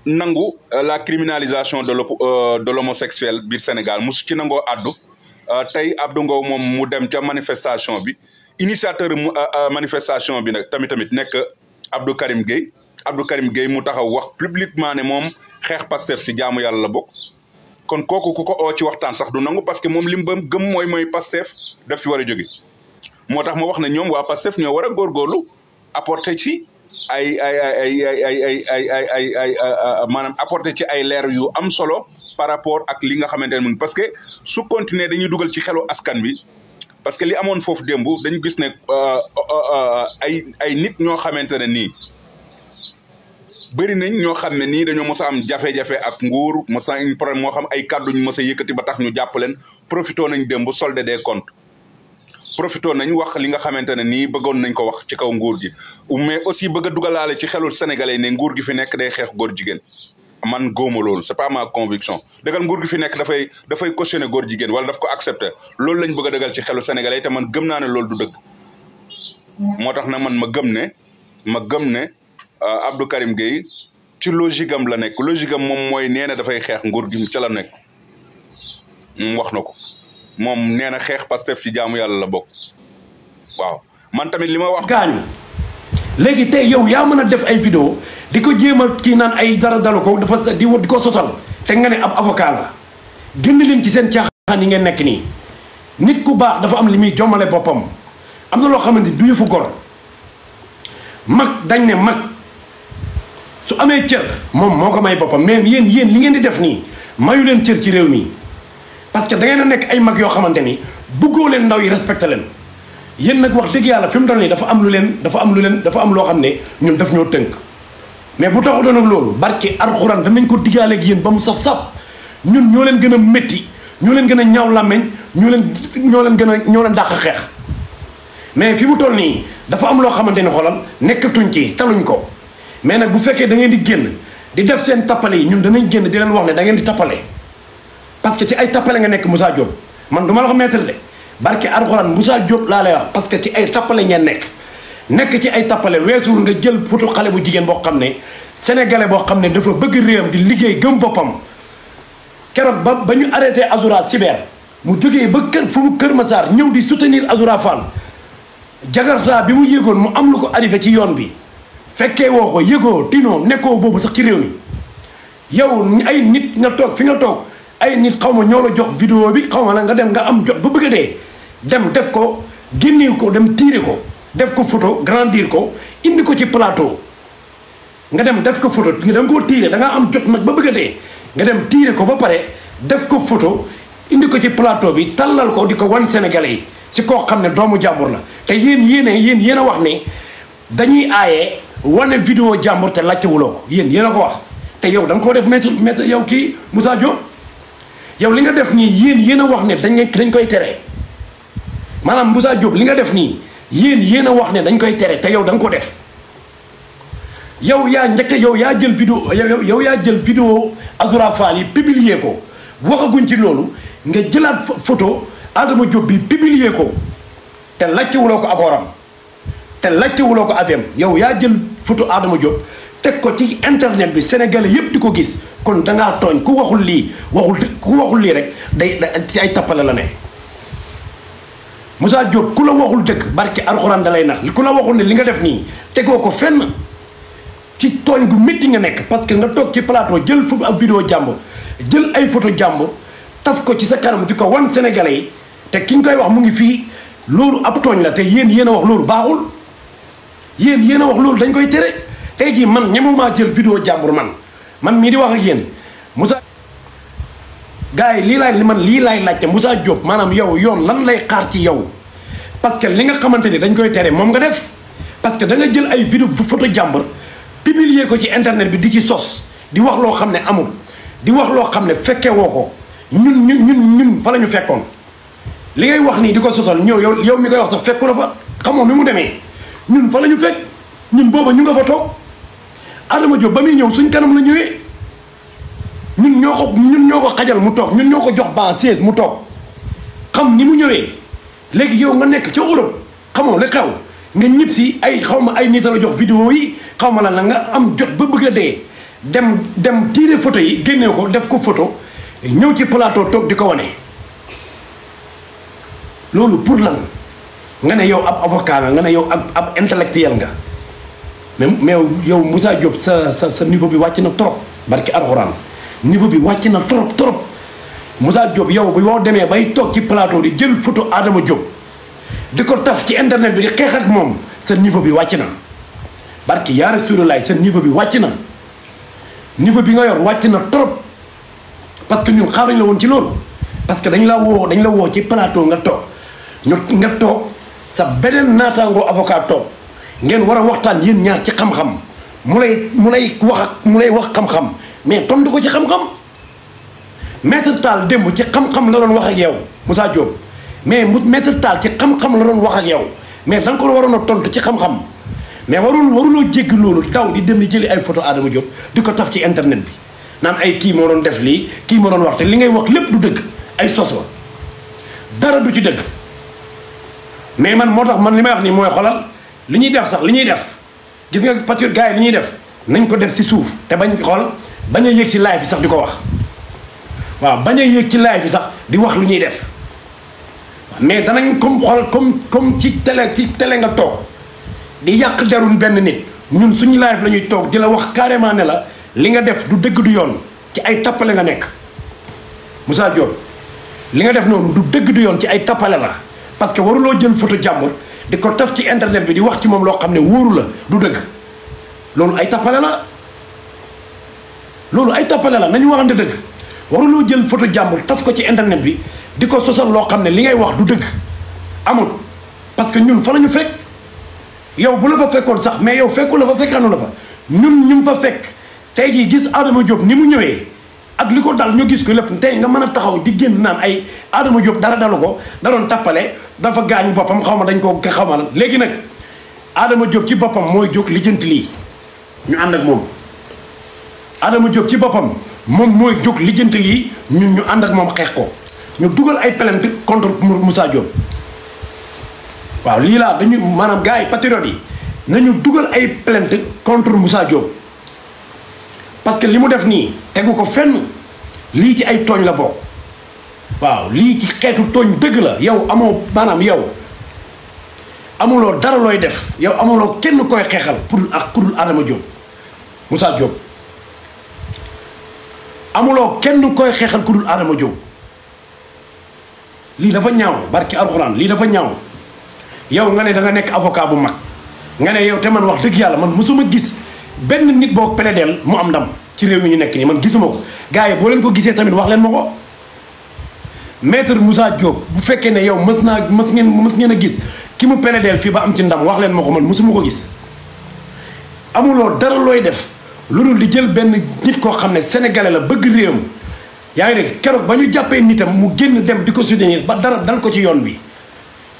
nangu la criminalisation de l'homosexuel biir Sénégal musu ci nangoo addu tey Abdou Mbow moom mu dem ca manifestation bi initiateur manifestation bi nag tamit nekk Abdou Karim Gueye mu taxaw wax publiquement ne moom xeex Pastef si jaamu yàlla la bokk kon kooku ku ko oo ci waxtaan sax du nangu parce que moom li mu gëm mooy Pastef daf fi war a jóge moo tax ma wax ne ñoom waa Pastef ñoo war a góorgóorlu apporter ci maanaam apporter ci ay leer yu am solo par rapport ak li nga xamante ne parce que su continuer dañuy dugal ci xelu askan bi parce que li amoon foofu démb dañu gis ne ay nit ñoo xamante ne nii bëri nañ ñoo xam ne nii dañoo mos a am jafe-jafe ak nguur mos a am problème moo xam ay kàddu ñu mos a yëkkati ba tax ñu jàpp leen profité nañ démb solde des comptes profité nañ wax li nga xamante ne nii bëggoon nañ ko wax ci kaw nguur gi mais aussi bëgg a dugalaale ci xelul sénégalais ne nguur gi fi nekk day xeex góor jigéen man góoma loolu c'est pas ma conviction dëggal nguur gi fi nekk dafay cautionner góor jigéen wala daf ko accepter loolu lañ bëgg a dëggal ci xelul sénégalais te man gëm naa ne loolu du dëgg moo tax na man ma gëm ne Abdou Karim Gueye ci logique am la nekk logique am moom mooy nee na dafay xeex nguur gi ca la nekk wax na ko moom nee na xeex Pastef ci jaamu yàlla la bokk waaw man tamit li ma wax gaañu léegi tey yow yaa mën a def ay vidéo di ko jéemal kii naan ay dara dalu ko dafa di ko sosal te nga ne ab avocat la génn leen ci seen caaxaan yi ngeen nekk nii nit ku baax dafa am li muy jommale boppam am na loo xamante ni du yëfu gor mag dañ ne mag su amee cër moom moo ko may boppam mais yéen li ngeen di def nii mayu leen cër ci réew mi parce que da ngeen a nekk ay mag yoo xamante ni bëggoo leen ndaw yi respecté leen yéen nag wax dëgg yàlla fi mu toll nii dafa am loo xam ne ñun daf ñoo tënk mais bu taxutoon ak loolu barke alxuraan danañ ko diggaale ak yéen ba mu saf-saf ñun ñoo leen gën a métti ñoo leen gën a ñaaw làmmeñ ñoo leen dàq xeex mais fi mu toll nii dafa am loo xamante ni xoolal nekkatuñ ci taluñ ko mais nag bu fekkee da ngeen di génn di def seen tappale yi ñun danañ génn di leen wax ne da ngeen di tappale parce que ci ay tappale nga nekk Moussa Diop man du ma la ko mettre de barke alxuraan Moussa Diop laa lay wax parce que ci ay tappale ngeen nekk ci ay tappale weesuwul nga jël photo xale bu jigéen boo xam ne sénégalais boo xam ne dafa bëgg réewam di liggéey gëm boppam keroog ba ñu arrêté Azoura Cyber mu jógee ba Kër Massar ñëw di soutenir Azoura Fall Jakarta bi mu yéegoon mu am lu ko arrivé ci yoon bi fekkee woo ko yëgoo tinoo nekkoo boobu sax ci réew mi yow ay nit nga toog fi nga toog ay nit xaw ma ñoo la jox vidéo bi xaw ma la nga dem nga am jot ba bëgg a dee dem def ko génnee ko dem tiire ko def ko photo grandir ko indi ko ci plateau nga dem def ko photo da nga koo tiire da nga am jot nag ba bëgg a dee nga dem tiire ko ba pare def ko photo indi ko ci plateau bi tallal ko di ko wan sénégalais yi si koo xam ne doomu jàmbur la te yéen a wax ne dañuy aaye wane vidéo jàmbur te laajte wuloo ko yéen a ko wax te yow da nga koo def maître yow kii Moussa Diop yow li nga def nii yéen a wax ne dañ koy tere maanaam Moussa Diop li nga def nii yéen a wax ne dañ koy tere te yow da nga ko def yow yaa njëkk yow yaa jël vidéo yow yaa jël vidéo Azoura Fall yi publier ko waxaguñ ci loolu nga jëlaat photo Adama Diop bi publier ko te laajte wuloo ko afooram te laajte wuloo ko afeem yow yaa jël photo Adama Diop teg ko ci internet bi sénégalais yépp di ko gis kon dangaa tooñ ku waxul lii rek day ci ay tappale la ne Moussa Diop ku la waxul dëkk barke alxuraan da lay nax ku la waxul ne li nga def nii tegoo ko fenn ci tooñ gu métti nga nekk parce que nga toog ci plateau jël fu ab vidéo jàmbur jël ay photo jàmbur taf ko ci sa kanam di ko wan sénégalais yi te ki nga koy wax mu ngi fii loolu ab tooñ la te yéen a wax loolu baaxul yéen a wax loolu dañ koy tere tey jii man ñememaa jël vidéo jàmbur man mii di wax ak yéen Moussa gars yi lii laay laajte Moussa Diop maanaam yow yoon lan lay xaar ci yow parce que li nga xamante ni dañ koy tere moom nga def parce que da nga jël ay vidéo photo jàmbur publier ko ci internet bi di ci sos di wax loo xam ne amul di wax loo xam ne fekke woo ko ñun fa la ñu fekkoon li ngay wax nii di ko sosal yow mi koy wax sax fekku la fa xamoo ni mu demee ñun fa la ñu fekk ñun booba ñu nga fa toog Adama Diop ba muy ñëw suñ kanam la ñëwee ñun ñoo ko xajal mu toog ñun ñoo ko jox ba 16 mu toog xam ni mu ñëwee léegi yow nga nekk ca Europe xamoo li xew nga ñib si ay xaw ma ay nit la jox vidéo yi xaw ma lan la nga am jot ba bëgg a dee dem tirer photo yi génnee ko def ko photo ñëw ci plateau toog di ko wane loolu pour lan nga ne yow ab avocat nga ne yow ab intellectuel nga mais yow Moussa Diop sa niveau bi wàcc na trop barki alxuraan niveau bi wàcc na trop Moussa Diop yow bi boo demee bay toog ci plateau di jël photo Adama Diop di ko taf ci internet bi di xeex ak moom sa niveau bi wàcc na barki yaa Rasulullah sa niveau bi wàcc na niveau bi nga yor wàcc na trop parce que ñun xaaruñ la woon ci loolu parce que dañ la woo ci plateau nga toog nga toog sa beneen naataangoo avocat toog ngeen war a waxtaan yéen ñaar ci xam-xam mu lay wax xam-xam mais tontu ko ci xam-xam maître Tall démb ci xam-xam la doon wax ak yow Moussa Diop mais maître Tall ci xam-xam la doon wax ak yow mais da nga ko waroon a tontu ci xam-xam mais waruloo jéggi loolu daw di dem di jëli ay photo Adama Diop di ko taf ci internet bi naan ay kii moo doon def lii kii moo doon wax te li ngay wax lépp du dëgg ay sos la dara du ci dëgg mais man moo tax man li may wax nii mooy xolal li ñuy def gis nga patriote gars yi li ñuy def nañ ko def si suuf te bañ a yéeg si live bi sax di ko wax waaw bañ a yéeg ci live bi sax di wax lu ñuy def mais danañ comme ci télé nga toog di yàq derun benn nit ñun suñu live la ñuy toog di la wax carrément ne la li nga def du dëgg du yoon ci ay tappale nga nekk Moussa Diop li nga def noonu du dëgg du yoon ci ay tappale la parce que waruloo jël photo jàmbur di ko taf ci internet bi di wax ci moom loo xam ne wóoru la du dëgg loolu ay tappale la nañu waxante dëgg waruloo jël photo jàmbur taf ko ci internet bi di ko sosal loo xam ne li ngay wax du dëgg amul parce que ñun fa la ñu fekk yow bu la fa fekkoon sax mais yow fekku la fa fekkaanu la fa ñun ñu fa fekk tey jii gis Adama Diop ni mu ñëwee ak li ko dal ñu gis ko lépp tey nga mën a taxaw di génn naan ay Adama Diop dara dalu ko da doon tappale dafa gaañu boppam xaw ma dañ ko xamal léegi nag Adama Diop ci boppam mooy jóg lijjanti lii ñu ànd ak moom Adama Diop ci boppam moom mooy jóg lijjanti lii ñun ñu ànd ak moom xeex ko ñu dugal ay plainte contre Moussa Diop waaw lii laa dañu maanaam gars yi patriotes yi nañu dugal ay plainte contre Moussa Diop parce que li mu def nii tegu ko fenn lii ci ay tooñ la bokk waaw lii ci xeetu tooñ dëgg la yow amoo maanaam yow amuloo dara looy def yow amuloo kenn koy xeexal pour ak kudul Adama Diop Moussa Diop amuloo kenn koy xeexal kudul Adama Diop lii dafa ñaaw barki alxuraan lii dafa ñaaw yow nga ne da nga nekk avocat bu mag nga ne yow te man wax dëgg yàlla man mosuma gis benn nit boo plaideel mu am ndam ci réew mi ñu nekk nii man gisuma ko gars yi boo leen ko gisee tamit wax leen ma ko maître Moussa Diop bu fekkee ne yow mës ngeen a gis ki mu plaideel fii ba am ci ndam wax leen ma ko man mosuma ko gis amuloo dara looy def lu dul di jël benn nit koo xam ne sénégalais la bëgg réewam yaa ngi dégg keroog ba ñu jàppee nitam mu génn dem di ko soutenir ba dara dal ko ci yoon bi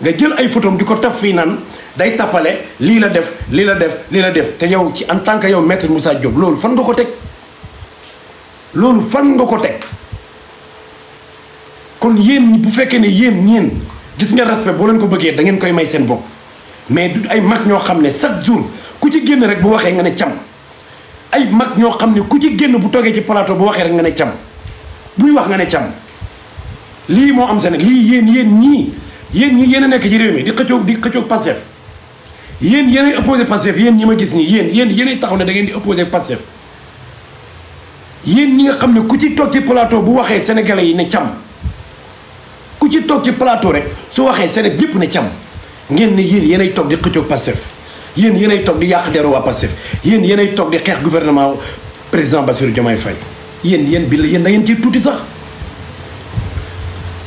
nga jël ay photom di ko taf fii naan day tappale lii la def lii la def lii la def te yow ci en tant que yow maître Moussa Diop loolu fan nga ko teg loolu fan nga ko teg kon yéen bu fekkee ne yéen gis nga respect boo leen ko bëggee da ngeen koy may seen bopp mais du ay mag ñoo xam ne chaque jour ku ci génn rek bu waxee nga ne cam ay mag ñoo xam ne ku ci génn bu toogee ci plateau bu waxee rek nga ne cam buy wax nga ne cam lii moo am seen lii yéen ñii yéen a nekk ci réew mi di xëccoog Pastef yéen ay opposé Pastef yéen ñi ma gis nii yéenay taxaw ne da ngeen di opposé Pastef yéen ñi nga xam ne ku ci toog ci plateau bu waxee sénégalais yi ne cam ku ci toog ci plateau rek su waxee Sénégal yëpp ne cam ngeen ne yéenay toog di xëccoog Pastef yéenay toog di yàq deru waa Pastef yéenay toog di xeex gouvernement président Bassirou Diomaye Faye yéen bi la yéen da ngeen ciy tuuti sax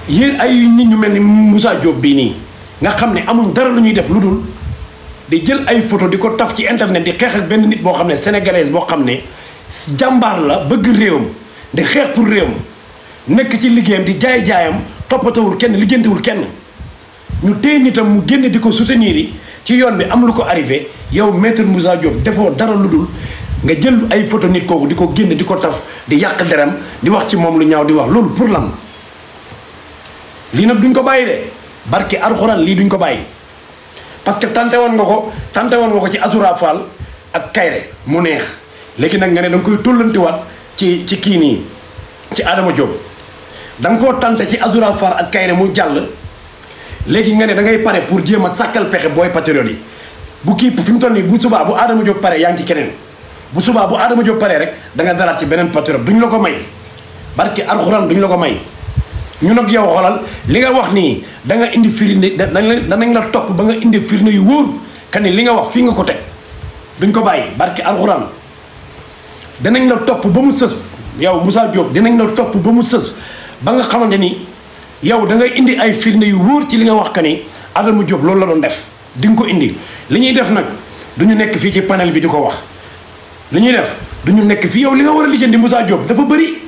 yéen ay nit ñu mel ni Moussa Diop bii nii nga xam ne amuñ dara lu ñuy def lu dul di jël ay photo di ko taf ci internet di xeex ak benn nit boo xam ne sénégalaise boo xam ne jàmbaar la bëgg réewam di xeex pour réewam nekk ci liggéeyam di jaayam toppatawul kenn lijjantewul kenn ñu téye nitam mu génn di ko soutenir yi ci yoon bi am lu ko arrivé yow maître Moussa Diop defoo dara lu dul nga jël ay photo nit kooku di ko génn di ko taf di yàq deram di wax ci moom lu ñaaw di wax loolu pour lan lii nag duñ ko bàyyi de barke alxuraan lii duñ ko bàyyi parce que tante woon nga ko ci Azoura Fall ak Kayre mu neex léegi nag nga ne da nga koy tollantiwaat ci kii nii ci Adama Diop da nga koo tante ci Azoura Fall ak Kayre mu jàll léegi nga ne da ngay pare pour jéem a sàkkal pexe booy patriote yi bu kii fi mu toll nii bu subaa bu Adama Diop pare yaa ngi ci keneen bu subaa bu Adama Diop pare rek da nga dalaat ci beneen patriote duñ la ko may barke alxuraan duñ la ko may ñu nag yow xoolal li nga wax nii da nga indi firnde danañ la topp ba nga indi firnde yu wóor ka ni li nga wax fii nga ko teg duñ ko bàyyi barke alxuraan danañ la topp ba mu sës yow Moussa Diop dinañ la topp ba mu sës ba nga xamante ni yow da ngay indi ay firnde yu wóor ci li nga wax ka ni Adama Diop loolu la doon def di nga ko indi li ñuy def nag du ñu nekk fii ci panel bi di ko wax li ñuy def du ñu nekk fii yow li nga war a lijjanti Moussa Diop dafa bëri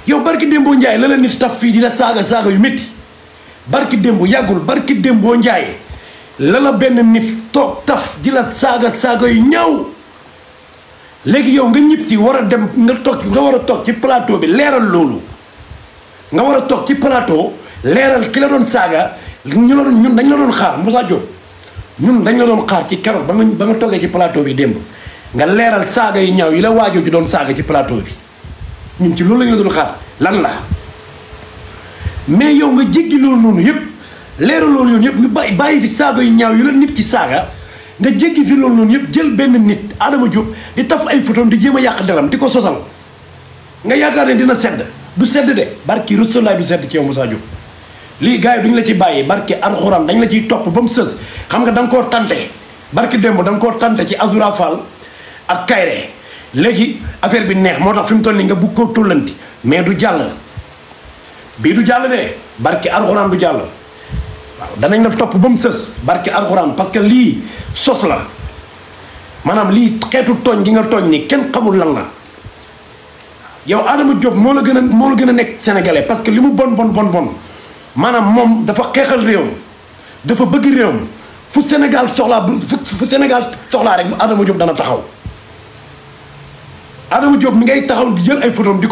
yow barki Dembo Ndiaye la nit taf fii di la saaga yu métti barki Dembo yàggul barki Dembo Ndiaye la benn nit toog taf di la saaga yu ñaaw léegi yow nga ñib si war a dem nga war a toog ci plateau bi leeral loolu nga war a toog ci plateau leeral ki la doon saaga ñun dañ la doon xaar Moussa Diop ñun dañ la doon xaar ci keroog ba nga toogee ci plateau bi démb nga leeral saaga yu ñaaw yi la waajoo ji doon saaga ci plateau bi ñun ci loolu lañ la doon xaar lan la mais yow nga jéggi loolu noonu yëpp leeral loolu yoon yëpp ñu bàyyi fi saaga yu ñaaw yu la nit ci saaga nga jéggi fi loolu noonu yëpp jël benn nit Adama Diop di taf ay photom di jéem a yàq deram di ko sosal nga yaakaar ne dina sedd du sedd de barki Rasulaay du sedd ci yow Moussa Diop lii gars yi duñ la ci bàyyi barki alxuraan dañ la ciy topp ba mu sës xam nga da nga koo tante barki démb da nga koo tante ci Azoura Fall ak Kayre léegi affaire bi neex moo tax fi mu toll nii nga bugg koo tollanti mais du jàll bii du jàll de barki alxuraan du jàll waaw danañ la topp ba mu sës barki alxuraan parce que lii sos la maanaam lii xeetu tooñ gi nga tooñ ni kenn xamul lan la yow Adama Diop moo la gën a nekk sénégalais parce que li mu bon maanaam moom dafa xeexal réewam dafa bëgg réewam fu Sénégal soxlaa rek Adama Diop dana taxaw Adama Diop mi ngay taxaw di jël ay photom di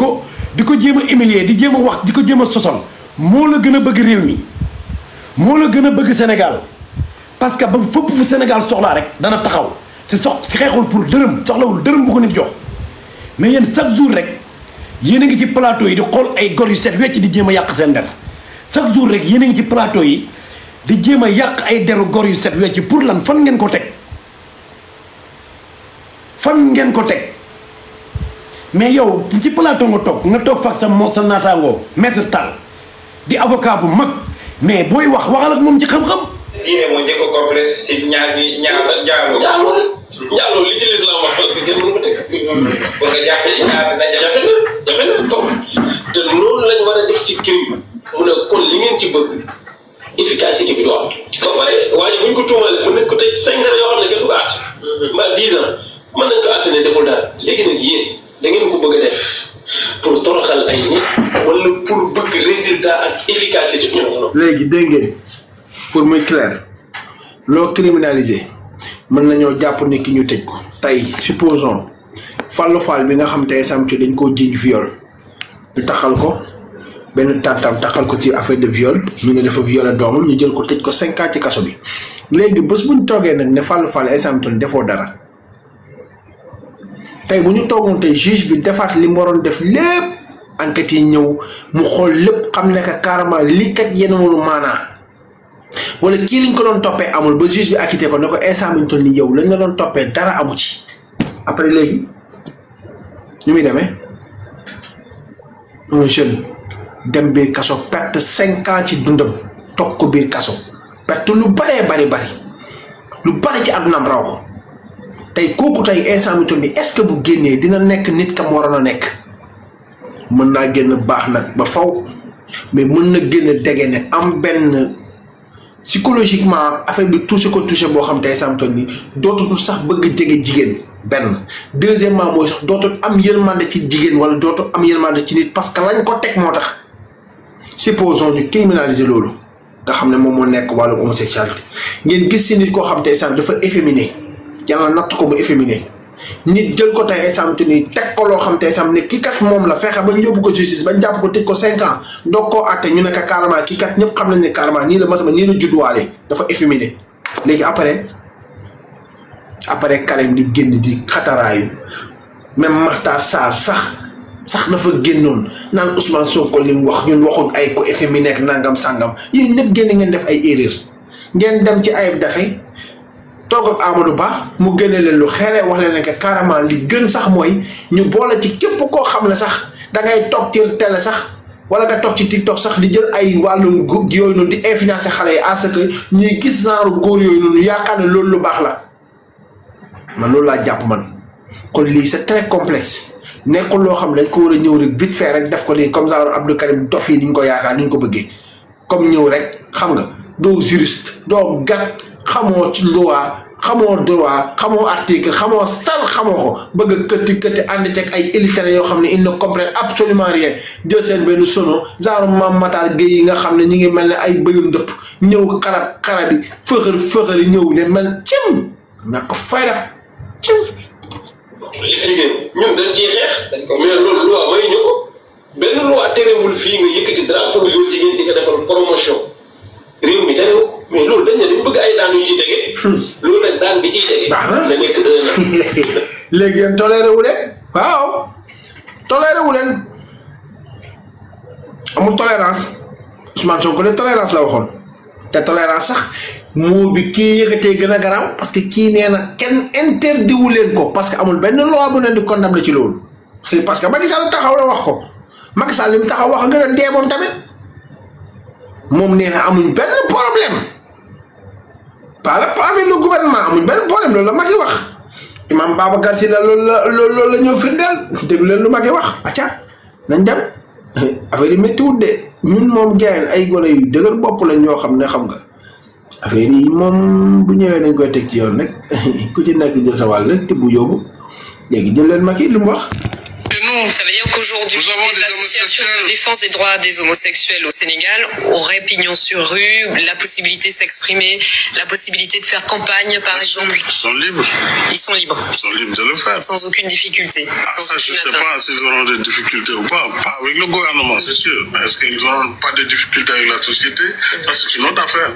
ko jéem a humilier di jéem a wax di ko jéem a sosal moo la gën a bëgg réew mi moo la gën a bëgg Sénégal parce que ba fépp fu Sénégal soxlaa rek dana taxaw si xeexul pour dërëm soxlawul dërëm bu ko nit jox mais yéen chaque jour rek yéen a ngi ci plateau yi di xool ay gor yu set wecc di jéem a yàq seen der chaque jour rek yéen a ngi ci plateau yi di jéem a yàq ay deru gor yu set wecc pour lan fan ngeen ko teg mais yow ci plateau nga toog fak sa naataangoo maître Tall di avocat bu mag mais booy waxal ak moom ci xam-xam. diine moo njëkk a complexe ci ñaar njaaloo li ci l'islam wax parce que kenn mënu ko teg ba nga jàppee ñaar na jafe na toog te noonu lañ war a def ci crime mu ne kon li ngeen ci bëgg efficacité bi du am ba pare waaye buñ ko tuumal mën nañ ko tëj 5 ans yoo xam ne kenn du ko àtt mbaa 10 ans mën nañ ko àtt ne deful daal léegi nag yéen da ngeen ko bëgg a def pour toroxal ay nit wala pour bëgg résultat ak efficacité bi ñoo léegi dégg ngeen pour muy clair loo criminaliser mën nañoo jàpp ni ki ñu tëj ko tey supposons Fallou Fall bi nga xam te sam ci dañ koo jiiñ viol ñu taxal ko benn tantam taxal ko ci affaire de viol ñu ne dafa violé doomam ñu jël ko tëj ko 5 ans ci kaso bi léegi bés buñ toogee nag ne Fallou Fall exemple defoo dara tey bu ñu toogoon tey juge bi defaat li mu waroon def lépp enquête yi ñëw mu xool lépp xam ne que carrément lii kat yenewul maanaa wala kii liñ ko doon toppee amul ba juge bi acquitté ko ne ko instant bi ñu toll nii yow lañ la doon toppee dara amu ci après léegi ñu muy demee un jeune dem biir kaso perte 5 ans ci dundam toog ko biir kaso perte lu baree bari lu bari ci àddunaam raw ko tey kooku tey instant bi toll nii est-ce que bu génnee dina nekk nit kam waroon a nekk mën naa génn baax nag ba faw mais mën na génn dege ne am benn psychologiquement affaire bi touché ko touché boo xam tey sam toll nii dootul sax bëgg jege jigéen benn deuxièmement mooy sax dootul am yërmande ci jigéen wala dootul am yërmande ci nit parce que lañ ko teg moo tax supposons ñu criminaliser loolu nga xam ne moom moo nekk wàllu homosexualité ngeen gis si nit koo xam tey sam dafa efféminé yàlla natt ko mu efféminé nit jël ko tey sam toll nii teg ko loo xam tey sam ne kii kat moom la fexe ba ñu yóbbu ko justice ba jàpp ko tëj ko 5 ans doog koo àtte ñu ne ko carrément kii kat ñëpp xam nañ ne carrément nii la masama nii la judduwaale dafa efféminé léegi après Karim di génn di xataraayu même Makhtar Sarr sax dafa génnoon naan Ousmane Sonko li mu wax ñun waxuñ ay ko efféminé ak nangam sangam yéen ñëpp génn ngeen def ay erreur ngeen dem ci Ayib Daffé toog ak Amadou Ba mu génne leen lu xeere wax leen ne que carrément li gën sax mooy ñu boole ci képp koo xam ne sax da ngay toog ci télé sax wala nga toog ci TikTok sax di jël ay wàllum yooyu noonu di influencer xale yi à ce que ñuy gis genre góor yooyu noonu yaakaar ne loolu lu baax la man loolu laa jàpp man kon lii c'est très complexe nekkul loo xam ne dañ ko war a ñëw rek vite fait rek def ko nii comme genre Abdou Karim dof yi ni ñu ko yaakaar ni ñu ko bëggee comme ñëw rek xam nga doo juriste doo gat xamoo ci loi xamoo droit xamoo article xamoo sal xamoo ko bëgg a këtti ànd ceeg ay élitaires yoo xam ne ils ne comprennent absolument rien jël seen benn sono genre Mame Matar Gueye yi nga xam ne ñu ngi mel ne ay bëyu ndëpp ñëw xarab yi fëxër yi ñëw ne mel cim ñàkk fayda cim ñun dañ ciy xeex dañ ko mais loolu loi may ñu ko benn loi terewul fii nga yëkkati drapeau yoo jigéen di ko defal promotion réew mi terew mais loolu dañ ne dañ bëgg ay daan yu ci tege loolu nag daan bi ciy tege baax na da nekk léegi yéen toléré wu leen waaw toléré wu leen amul tolérance Ousmane Sonko de tolérance la waxoon te tolérance sax moo bi kii yëkkatee gën a garaaw parce que kii nee na kenn interdit wu leen ko parce que amul benn loi bu leen di condamné ci loolu parce que Macky Sall taxaw la wax ko Macky Sall li mu taxaw wax gën a dee moom tamit moom nee na amuñ benn problème pas avec le gouvernement amuñ benn problème loolu la Macky wax Imam Babacar Sy la loolu la ñëw firndeel déglu leen lu Macky wax acca nañ dem affaire yi méttiwut de ñun moom gayen ay gone yu dëgër bopp lañ ñoo xam ne xam nga affaire yi moom bu ñëwee dañ koy teg ci yoon rek ku ci nekk jël sa wàll rek te bu yóbbu léegi jël leen Macky lu mu wax. Ça veut dire qu'aujourd'hui, les associations de défense des droits des homosexuels au Sénégal auraient pignon sur rue, la possibilité de s'exprimer, la possibilité de faire campagne, par exemple. Ils sont libres. Ils sont libres. Ils sont libres de le faire. Sans aucune difficulté. Ça, je ne sais pas s'ils auront des difficultés ou pas. Pas avec le gouvernement, c'est sûr. Est-ce qu'ils n'auront pas de difficultés avec la société? Ça, c'est une autre affaire.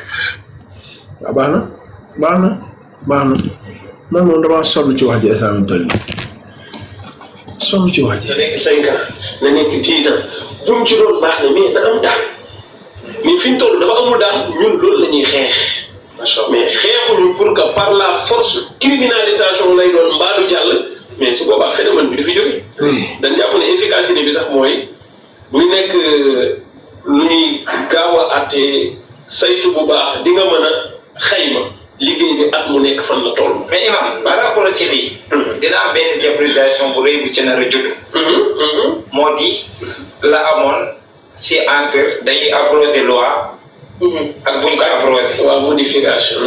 Ah, baax na man moom damaa sonn ci wax ji instant bi toll sonn ci wax ji. na nekk 5 ans na nekk 10 ans bu mu ci doon baax na mais na am daan mais fi ñu toll dafa amul daan ñun loolu la ñuy xeex mais xeexuñu pour que par la force criminalisation lay doon mbaadu jàll mais su boobaa phénomène bi du fi jóge. dañ jàpp ne efficacité bi sax mooy bu nekk lu ñuy gaaw a àtte saytu bu baax di nga mën a xayma liggéey bi at mu nekk fan la toll. mais imam par rapport ak ci lii dina am benn diabolisation bu rëy bu ci nar a jóge moo di la amoon ci entre dañuy abrogé loi ak buñ ko abrogé waaw modification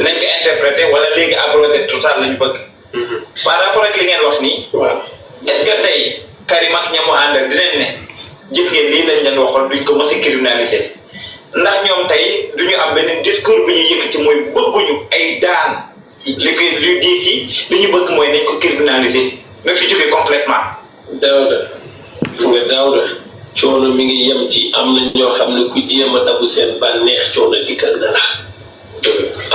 nañ ko interprété wala léegi abrogé total lañu bëgg par rapport ak li ngeen wax nii waaw est-ce que tey Karim ak ñamu àndal dinañ ne gis ngeen lii lañ leen waxoon duñ ko mos a criminaliser ndax ñoom tey du ñu am beneen discours bi ñuy yëkkati mooy bëgguñu ay daan lu diis yi li ñu bëgg mooy nañ ko criminaliser na fi jóge complètement. Daouda coono mi ngi yem ci am na ñoo xam ne ku jéem a dabu seen bànneex coono dikkal na la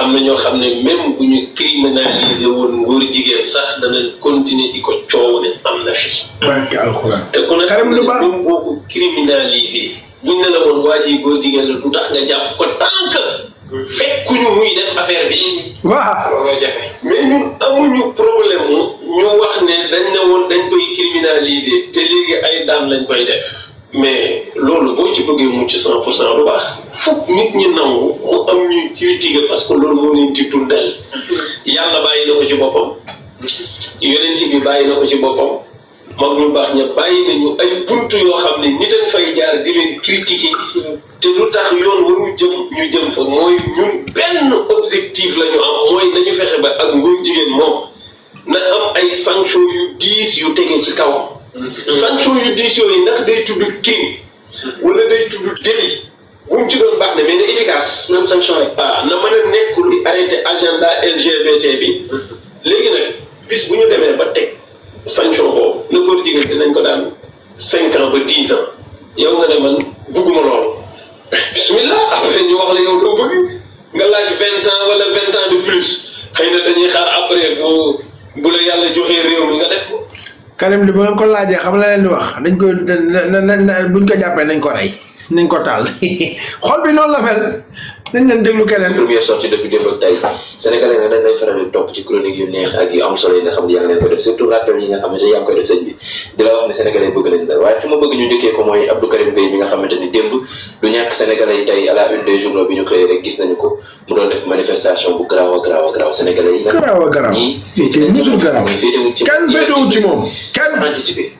am na ñoo xam ne même bu ñu criminaliser woon ngóor jigéen sax danañ continuer di ko coow ne am na fi. barke alxuraan. te ku ne xam ne même boo ko criminaliser buñ ne la woon waa ji góor jigéen la du tax nga jàpp ko tant que fekkuñu muy def affaire bi. waaw looloo jafe. mais ñun amuñu problème ñu wax ne dañ ne woon dañ koy criminaliser te léegi ay daan lañ koy def. mais loolu boo ci bëggee mucc 100% du baax foog nit ñi nangu mu am ñuy critiquer parce que loolu moo leen di dundal yàlla bàyyi na ko ci boppam yonent bi bàyyi na ko ci boppam mag ñu baax ña bàyyi nañu ay buntu yoo xam ne nit a fay jaar di leen critiquer te lu tax yoon waru ñu jëm fa mooy ñun benn objectif la ñu am mooy nañu fexe ba ak ngóor jigéen moom na am ay sanctions yu diis yu tege ci kawam. sanction yu diis yooyu ndax day tudd crime wala day tudd délit bu mu ci doon baax na mais na efficace même sanction rek na mën a nekk lu arrêté agenda LGBT bi léegi nag bis bu ñu demee ba teg sanction boobu na góor jigéen dinañ ko daan 5 ans ba 10 ans yow nga ne man bugguma loolu bismillah après ñu wax la yow loo bëgg nga laaj 20 ans wala 20 ans de plus xëy na dañuy xaar après bu la yàlla joxee réew mi nga def ko. Karim li ba nga ko laajee xam la leen di wax dañ koy buñ ko jàppee nañ ko rey nañ ko taal xol bi noonu la mel nañ leen déglu keneen. première sortie depuis démb ak tey sénégalais nga dañ lay faral di topp ci chronique yu neex ak yu am solo yi nga xam ne yaa ngi leen ko def surtout rappel yi nga xamante ne yaa ngi koy def sëñ bi di la wax ne sénégalais bëgg nañ la waaye fi ma bëgg ñu njëkkee ko mooy Abdou Karim Gueye bi nga xamante ni démb du ñàkk sénégalais yi tey à la une des journaux bi ñu xëyee rek gis nañu ko mu doon def manifestation bu garaaw a garaaw a garaaw sénégalais yi. garaaw a garaaw ñii musul garaaw féetewul ci kenn féetewul ci moom kenn anticiper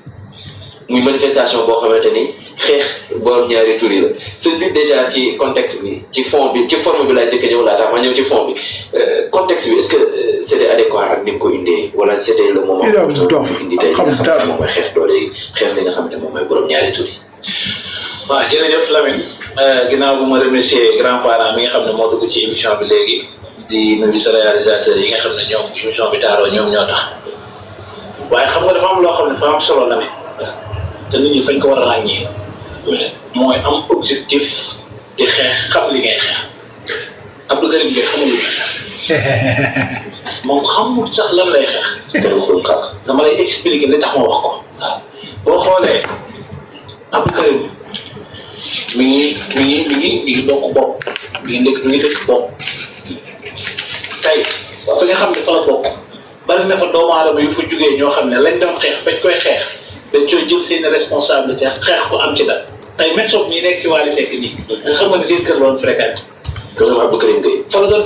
muy manifestation boo xamante ni xeex borom ñaari tur yi la sëñ bi déjà ci contexte bi ci fond bi ci forme bi laay dëkk ñëw laata ma ñëw ci fond bi contexte bi est-ce que c'était adéquat ak ni nga ko indee wala c'était le moment indi tey li nga xam ne moom mooy xeex doole xeex li nga xam ne moom mooy borom ñaari tur yi. waaw jërëjëf Lamine ginnaaw bu ma remercier grand parent mi nga xam ne moo dugg ci émission bi léegi di nuyu sa réalisateur yi nga xam ne ñoom émission bi taaroo ñoom ñoo tax waaye xam nga dafa am loo xam ne dafa am solo Lamine te nit ñi fañ ko war a ràññee mooy am objectif di xeex xam li ngay xeex Abdou Karim Gueye xamul lu moom xamul sax lan lay xeex dama lay expliquer li tax ma wax ko boo xoolee Abdou Karim mi ngi bokk bopp mi ngi dëkk bopp tey fi nga xam ne fa la bokk bari na fa doomu aadama yu fa jógee ñoo xam ne lañ doon xeex bañ koy xeex dañ koy jël seen responsabilité xeex ko am ci dara tey médecin ñi nekk ci Wally Seck nii nga xam ne seen kër la doon fréquenté loolu Abdou Karim Gueye fa la doon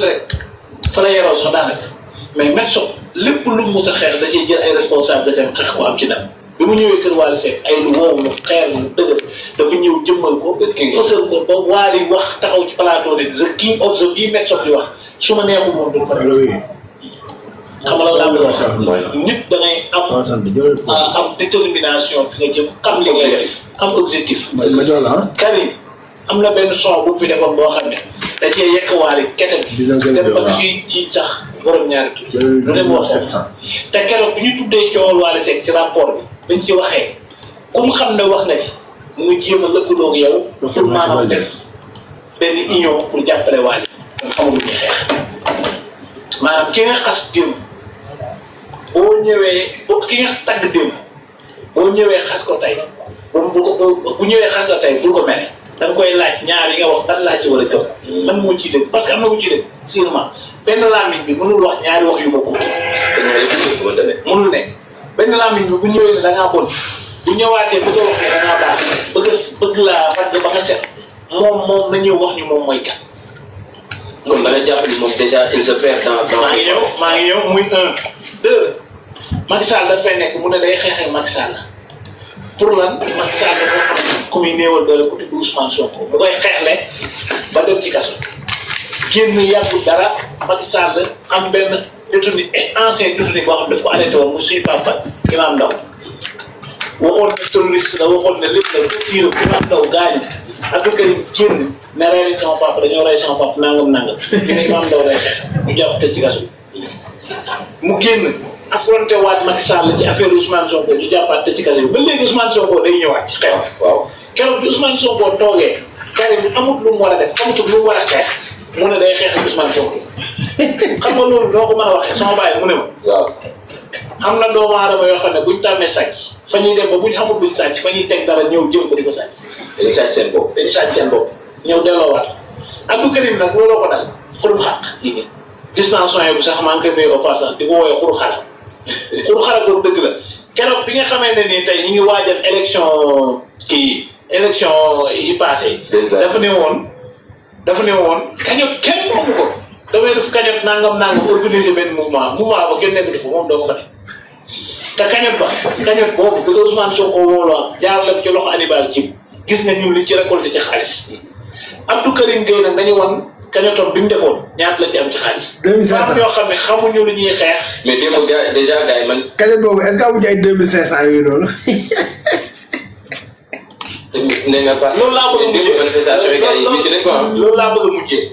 fa la yaroo sax daanaka mais médecin lépp lu mu mos a xeex da ciy jël ay responsabilité xeex ko am ci dara bi mu ñëwee kër Wally Seck ay lu wow lu xeer lu dëgër dafa ñëw jëmmal ko fësal ko ba Wally wax taxaw ci plateau ne the king of the bii médecin di wax su ma neexul moom du ko xam nga lan la nit da ngay am détermination fi nga jëm xam li ngay def am objectif. Karim am na benn son bu fi defoon boo xam ne da cee yekk Wally kete bi dem ba ci sax borom ñaari tur lu ne moo te keroog bi ñu tuddee coowal Wally Seck ci rapport bi dañ ci waxee comme xam ne wax na ci mu jéem a lëkkaloo ak yow pour maanaam def benn union pour jàppale Wally xamul lu ñuy xeex maanaam ki nga xas démb boo ñëwee ki nga tagg démb boo ñëwee xas ko tey bu ñëwee xas ko tey bul ko mel da nga koy laaj ñaar yi nga wax dan laa ci war a gëm man moo ciy dégg parce que am na ku ciy dégg sûrement benn lamiñ bi mënul wax ñaari wax yu bokkul mënul nekk benn lamiñ bi bu ñëwee ne da ngaa bon bu ñëwaatee bëgg a wax ne da ngaa baax bëgg laa fàgg ba nga set moom na ñëw wax ñu moom mooy kat kon da nga jàpp ni moom déjà il se perd dans maa ngi ñëw muy 1 2 Macky Sall dafay nekk mu ne day xeex ak Macky Sall pour lan Macky Sall dafa xam ku muy néewal doole ku tudd Ousmane Sonko bu koy xeexle ba dem ci kaso génn yàggul dara Macky Sall am benn détenu ancien détenu boo xam daf ko arrêté woon mu suy papa Imam Ndaw waxoon ne terroriste la waxoon ne lépp la ko tiir Imam Ndaw gaañu Abdou Karim génn ne rey sama papa dañoo rey sama papa nangam ñu ne Imam Ndao lay xeex ñu jàpp tëj ci kaso mu génn affronté waat Macky Sall ci affaire Ousmane Sonko ñu jàppaat tëj ci kaso ba léegi Ousmane Sonko day ñëwaat ci xeex. waaw keroog bi Ousmane Sonko toogee Karim amut lu mu war a def amatul lu mu war a xeex mu ne day xeex ak Ousmane Sonko xam nga loolu doo ko mën a waxee sama bàyyi mu ne ma. waaw am na doomu aadama yoo xam ne buñ tàmmee sàcc fa ñuy dem ba buñ xamul buñ sàcc fa ñuy teg dara ñëw jël ko di ko sàcc. dañuy sàcc seen bopp ñëw delloowaat Abdou Karim nag looloo ko dal xurum xaq. gis naa soin bu sax maa ngi koy nuyu au passage di ko woowee xuru xara xuru xara boobu dëgg la keroog bi nga xamee ne nii tey ñu ngi waajal élection yi passé dafa ne woon kañot kenn moomu ko damay def kañot nangam organiser benn mouvement ba kenn nekk dafa moom doo ko fa te kañot boobu bi ko Ousmane Sonko wooloo jaar la ci loxo Hannibal Djim gis nga ñun li ci récolté ci xaalis Abdou Karim Gueye nag dañu wan kañotom bi mu defoon ñaata la ci am ci xaalis. 2500 ñoo xam ne xamuñu lu ñuy xeex. mais démb déjà gars yi man. kañot boobu est-ce que amu ci ay 2500 yooyu noonu. nee nga pas loolu laa bëgg a mujjee manifestation yi gars yi gis nañ ko am. loolu laa bëgg a mujjee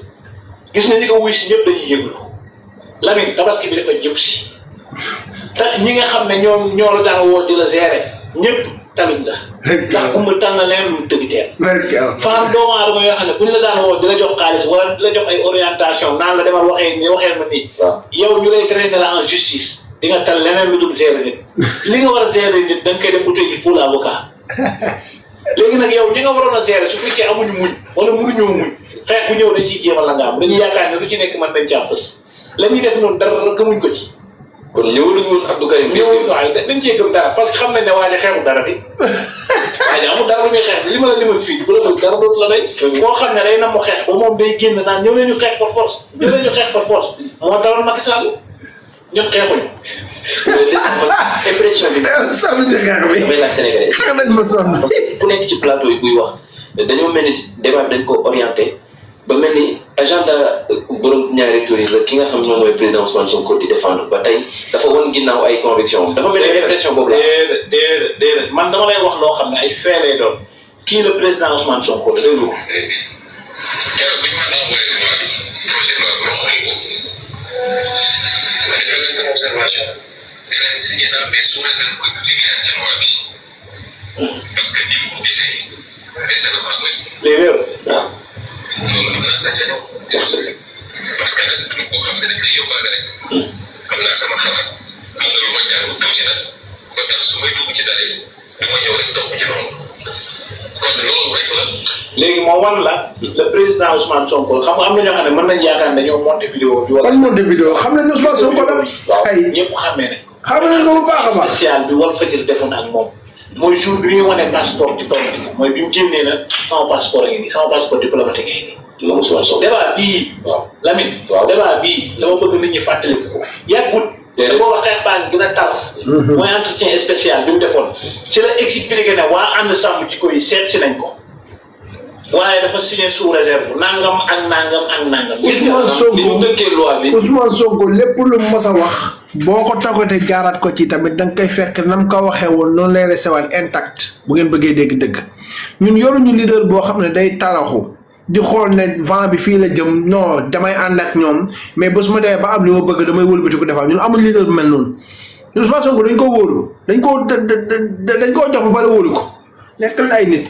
gis nga ñi ko wuy si ñëpp dañuy yëglu Lamine tabaski bi dafa jëm si te ñi nga xam ne ñoo la daan woo di la gérer ñëpp tamit la. ndax ku mu tànn leen lu tëgg teel. faam doomu aadama yoo xam ne buñ la daan woo di la jox xaalis wala di la jox ay orientation naan la demal waxee ma nii. yow ñu lay traîner la en justice di nga tal leneen lu dul gérer nit li nga war a gérer nit da nga koy dem uti ji pour avocat. léegi nag yow ñi nga waroon a gérer su fekkee amuñu muñ wala mënuñoo muñ xeex bu ñëw dañ ciy jéemal la nga am dañuy yaakaar ne lu ci nekk mën nañ caa fës la ñuy def noonu dara gëmuñ ko ci. kon ñëwaluñ woon Abdou Karim. ñëwaluñ waaye dañ cee gëm dara parce que xam nañ ne waa ji xeexu dara bi waaye amul dara lu muy xeex li ma la limal fii bu la bëgg dara dootu la day. koo xam ne day na mu xeex ba moom day génn naan ñëw leen ñu xeex par force moo daloon Macky Sall ñun xeexuñu. impression bi. sàmm njëkkaar bi damay laaj Sénégalais. xeex nañ ma sonn. ku nekk ci plateau yi buy wax dañoo mel ni débat dañ ko orienté ba mel ni agenda borom ñaari tur yi la ki nga xam ne moom mooy président Ousmane Sonko di défendre ba tey dafa wan ginnaaw ay conviction dafa mel ni impression boobu la. déedéet man dama lay wax loo xam ne ay fee lay doon kii le président Ousmane Sonko da déglu ko. keroog bi ñu ma envoyé loi bi projet de loi bi ma xool ko ma defal leen sama observation ne leen signé naa mais sous réserve que ñu liggéeyaat ci loi bi parce que ni mu ko gisee dese na maa koy. léegi waaw loolu mën naa sañ parce que nag du ko xam ne dañ lay yóbbaale rek am naa sama xalaat am na lu ma jàng tuuti nag ba tax su may dugg ci dara yi du ma ñëw rek topp ci noonu kon loolu rek la. léegi moo wan la le président Ousmane Sonko xam nga am na ñoo xam ne mën nañ yaakaar ne dañoo monté vidéo bi. wala ban monté vidéo xam nañ Ousmane Sonko la. waaw ñëpp xamee nañ ko. xam nañ ko bu baax a baax. spécial bi wal fajir defoon ak moom mooy jour bi ñuy wane passeport diplomatique mooy bi mu génnee nag sama passeport a ngi nii sama passeport diplomatique a ngi nii. la Ousmane Sonko débat bii. waaw Lamine. waaw débat bii dama bëgg nit ñi fàttaliku ko. yàggut. te booba xeex baa ngi gën a tar. mooy entretien spécial bi mu defoon. ci la expliqué ne waa ànd sàmm jikko yi seet si nañ ko. waaye dafa signé sous réserve nangam ak nangam ak nangam. Ousmane Sonko lépp lu mos a wax. boo ko tàggatee jaaraat ko ci tamit da nga koy fekk nam ko waxee woon noonu lay recevoir intact bu ngeen bëggee dégg dëgg ñun yoruñu leader boo xam ne day taraxu di xool ne vent bi fii la jëm non damay ànd ak ñoom mais bés ma demee ba am li ma bëgg damay wëlbati ko defar ñun amul leader bu mel noonu ñun Ousmane Sonko dañ ko wóolu dañ koo jox ba pare wóolu ko nekkal ay nit.